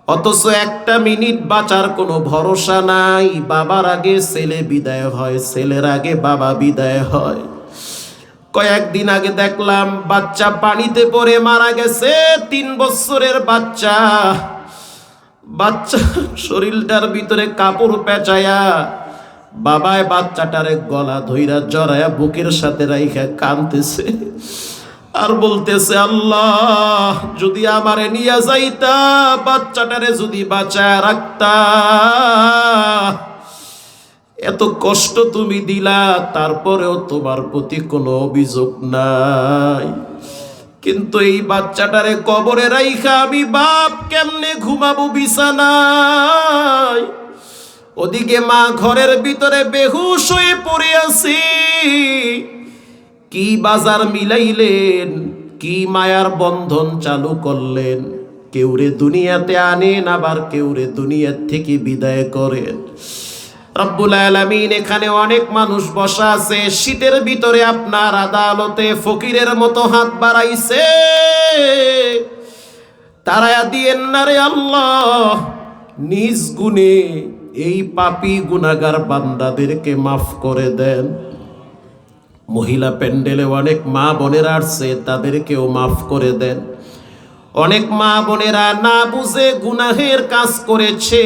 অথচ একটা মিনিট বাঁচার কোনো ভরসা নাই। বাবার আগে ছেলে বিদায় হয়, ছেলের আগে বাবা বিদায় হয়। কয়েকদিন আগে দেখলাম বাচ্চা পানিতে পড়ে মারা গেছে, 3 বছরের বাচ্চা। বাচ্চা শরীরটার ভিতরে কাপড় পেঁচায়া বাবায় বাচ্চাটারে গলা ধইরা জড়ায়া বুকের সাথে রাইখা কাঁদতেছে আর বলতেছে আল্লাহ যদি আমারে নিয়া যাইতা, বাচ্চাটারে যদি বাঁচায়া রাখতা। এত কষ্ট তুমি দিলা, তারপরেও তোমার প্রতি কোনো অভিযোগ নাই। কিন্তু এই বাচ্চাটারে কবরে রাইখা আমি বাপ কেমনে ঘুমাবো বিছানায়? ওদিকে মা ঘরের ভিতরে বেহুশ হয়ে পড়ে আছি। কি বাজার মিলাইলেন, কি মায়ার বন্ধন চালু করলেন। কেউরে দুনিয়াতে আনেন, আবার কেউরে দুনিয়ার থেকে বিদায় করেন। রব্বুল আলামিন এখানে অনেক মানুষ বসা আছে, শীতের ভিতরে আপনার আদালতে ফকিরের মতো হাত বাড়াইছে। তারায়া দিয়েন না রে আল্লাহ, নিজ গুণে এই পাপী গুনাহগার বান্দাদেরকে মাফ করে দেন। মহিলা প্যান্ডেলে অনেক মা বোনেরা আসছে, তাদেরকেও মাফ করে দেন। অনেক মা বোনেরা না বুঝে গুনাহের কাজ করেছে।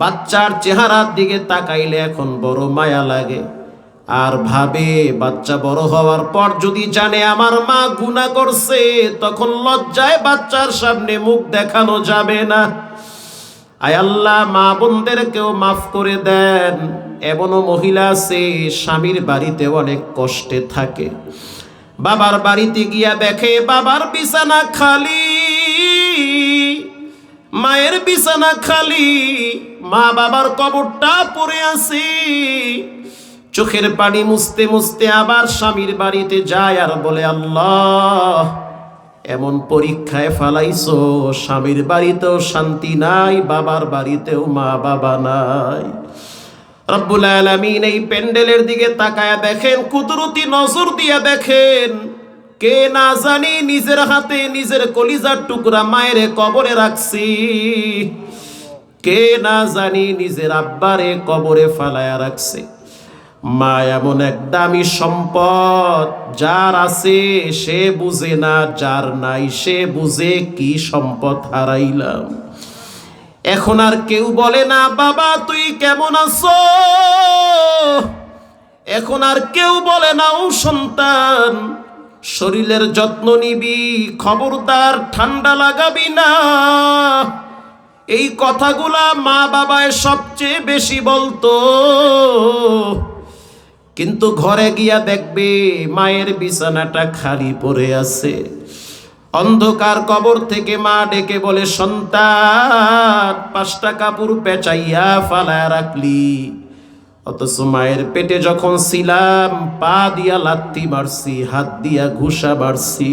বাচ্চার চেহারার দিকে তাকাইলে এখন বড় মায়া লাগে, আর ভাবে বাচ্চা বড় হওয়ার পর যদি জানে আমার মা গুনাহ করছে, তখন লজ্জায় বাচ্চার সামনে মুখ দেখানো যাবে না। আয় আল্লাহ মা বোনদেরকেও মাফ করে দেন। এমনও মহিলা আছে স্বামীর বাড়িতে অনেক কষ্টে থাকে, বাবার বাড়িতে গিয়া দেখে বাবার বিছানা খালি, মায়ের বিছানা খালি, মা বাবার কবরটা পড়ে আছে। চোখের পানি মুছতে মুছতে আবার স্বামীর বাড়িতে যায় আর বলে আল্লাহ এমন পরীক্ষায় ফালাইছো, স্বামীর বাড়িতেও শান্তি নাই, বাবার বাড়িতেও মা বাবা নাই। রব্বুল আলামিন এই প্যান্ডেলের দিকে তাকায়া দেখেন, কুদরতি নজর দিয়া দেখেন, কে না জানি নিজের হাতে নিজের কলিজার টুকরা মায়ের কবরে রাখছি, কে না জানি নিজের আব্বারে কবরে ফালায়া রাখছে। মা এমন এক দামি সম্পদ, যার আছে সে বুঝে না, যার নাই সে বুঝে কি সম্পদ হারাইলাম। এখন আর কেউ বলে না বাবা তুই কেমন আছো, এখন আর কেউ বলে না ও সন্তান শরীরের যত্ন নিবি, খবরদার ঠান্ডা লাগাবি না। এই কথাগুলা মা বাবায় সবচেয়ে বেশি বলতো, কিন্তু ঘরে গিয়া দেখবে মায়ের বিছানাটা খালি পড়ে আছে। অন্ধকার কবর থেকে মা ডেকে বলে সন্তান 5টা কাপড় পেঁচাইয়া ফালায়া রাখলি, অথচ মায়ের পেটে যখন ছিলাম পা দিয়া লাত্তি মারছি, হাত দিয়া ঘুষা মারছি।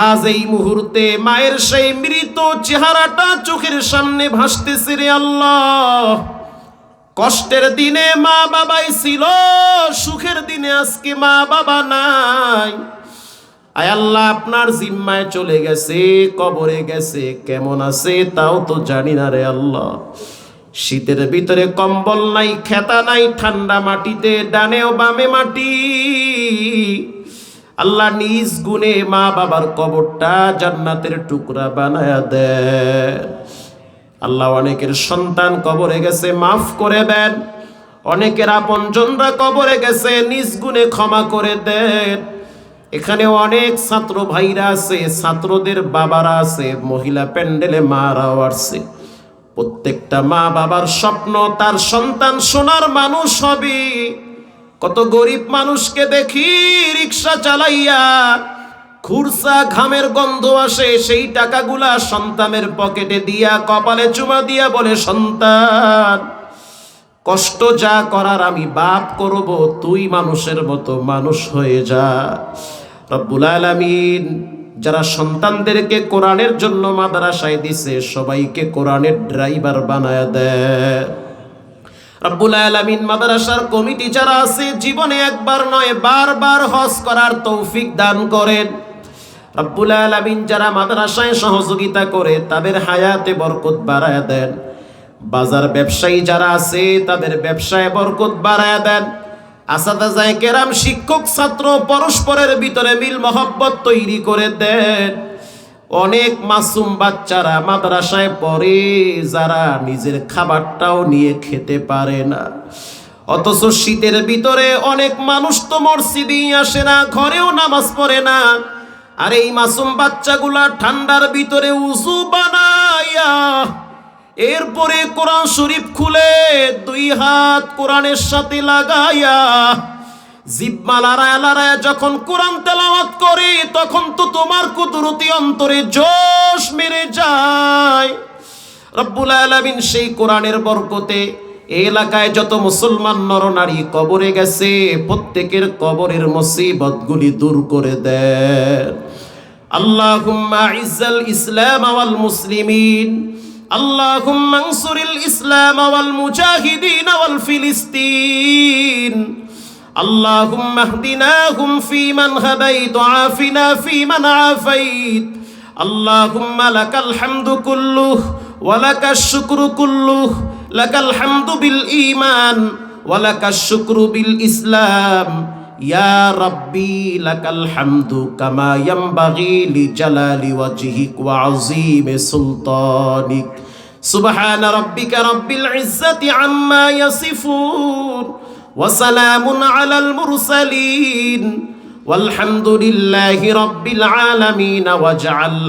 আজ এই মুহূর্তে মায়ের সেই মৃত চেহারাটা চোখের সামনে ভাসতেছে রে আল্লাহ। কষ্টের দিনে মা বাবাই ছিল, সুখের দিনে আজকে মা বাবা নাই। আয় আল্লাহ, আপনার জিম্মায় চলে গেছে, কবরে গেছে, কেমন আছে তাও তো জানি না রে আল্লাহ। শীতের ভিতরে কম্বল নাই, খেতা নাই, ঠান্ডা মাটিতে ডানে ও বামে মাটি। আল্লাহ নিজ গুণে মা বাবার কবরটা জান্নাতের টুকরা বানায়া দেন। আল্লাহ অনেকের সন্তান কবরে গেছে, মাফ করে দেন। অনেকের আপনজনরা কবরে গেছে, নিজ গুণে ক্ষমা করে দেন। এখানে অনেক ছাত্র ভাইরা আছে, ছাত্রদের বাবারা আছে, মহিলা প্যান্ডেলে মারাও আসছে। প্রত্যেকটা মা বাবার স্বপ্ন তার সন্তান সোনার মানুষ হবে। কত গরিব মানুষকে দেখি রিক্সা চালাইয়া খুরসা ঘামের গন্ধ আসে, সেই টাকাগুলা সন্তানের পকেটে দিয়া কপালে চুমা দিয়া বলে, সন্তান কষ্ট যা করার আমি বাপ করব, তুই মানুষের মতো মানুষ হয়ে যা। রব্বুল আলামিন যারা সন্তানদেরকে কোরআনের জন্য মাদ্রাসায় দিছে, সবাইকে কোরআনের ড্রাইভার বানায় দেয়। রব্বুল আলামিন মাদ্রাসার কমিটি যারা আছে, জীবনে একবার নয় বারবার হজ করার তৌফিক দান করেন। রব্বুল আলামিন যারা মাদ্রাসায় সহযোগিতা করে, তাদের হায়াতে বরকত বাড়ায় দেন। বাজার ব্যবসায়ী যারা আছে, তাদের ব্যবসায় বরকত বাড়ায় দেন। আসাদাজায়ে কেরাম, শিক্ষক ছাত্র পরস্পরের ভিতরে মিল মহব্বত তৈরি করে দেন। অনেক মাসুম বাচ্চারা মাদ্রাসায় পড়ে, যারা নিজের খাবারটাও নিয়ে খেতে পারে না। অথচ শীতের ভিতরে অনেক মানুষ তো মসজিদেই আসে না, ঘরেও নামাজ পড়ে না। আর এই মাসুম বাচ্চাগুলা ঠান্ডার ভিতরে উযু বানায়া, এরপরে কোরআন শরীফ খুলে দুই হাত কোরআনের সাথে লাগাইয়া জিহ্বা লড়ায়া লড়ায়া যখন কোরআন তেলাওয়াত করে, তখন তো তোমার কুদরতি অন্তরে জোশ মেরে যায়। রব্বুল আলামিন সেই কোরআনের বরকতে এই এলাকায় যত মুসলমান নরনারী কবরে গেছে, প্রত্যেকের কবরের মুসিবতগুলি দূর করে দেন। আল্লাহুম্মা ইজ্জাল ইসলাম ওয়াল মুসলিমিন, আল্লাহুম্মা আনসুরিল ইসলাম ওয়াল মুজাহিদিন ওয়াল ফিলিস্তিন, আল্লাহুম্মা ইহদিনাহুম ফীমান হাদাইত ওয়া ফীমান আফাইত, আল্লাহুম্মা লাকাল হামদু কুল্লুহু ওয়া লাকাশ শুকরু কুল্লুহু, লাকাল হামদু বিল ঈমান ওয়া লাকাশ শুকরু বিল ইসলাম, ইয়া রাব্বি লাকাল হামদু কামা ইয়ানবাগি লিজালালি ওয়াজহিক ওয়া আযীমি সুলতানিক। সুবহান রাব্বিকা রাব্বিল ইজ্জাতি আম্মা ইয়াসিফুন ওয়া সালামুন আলাল মুরসালিন ওয়ালহামদুলিল্লাহি রাব্বিল আলামিন। ওয়াজআল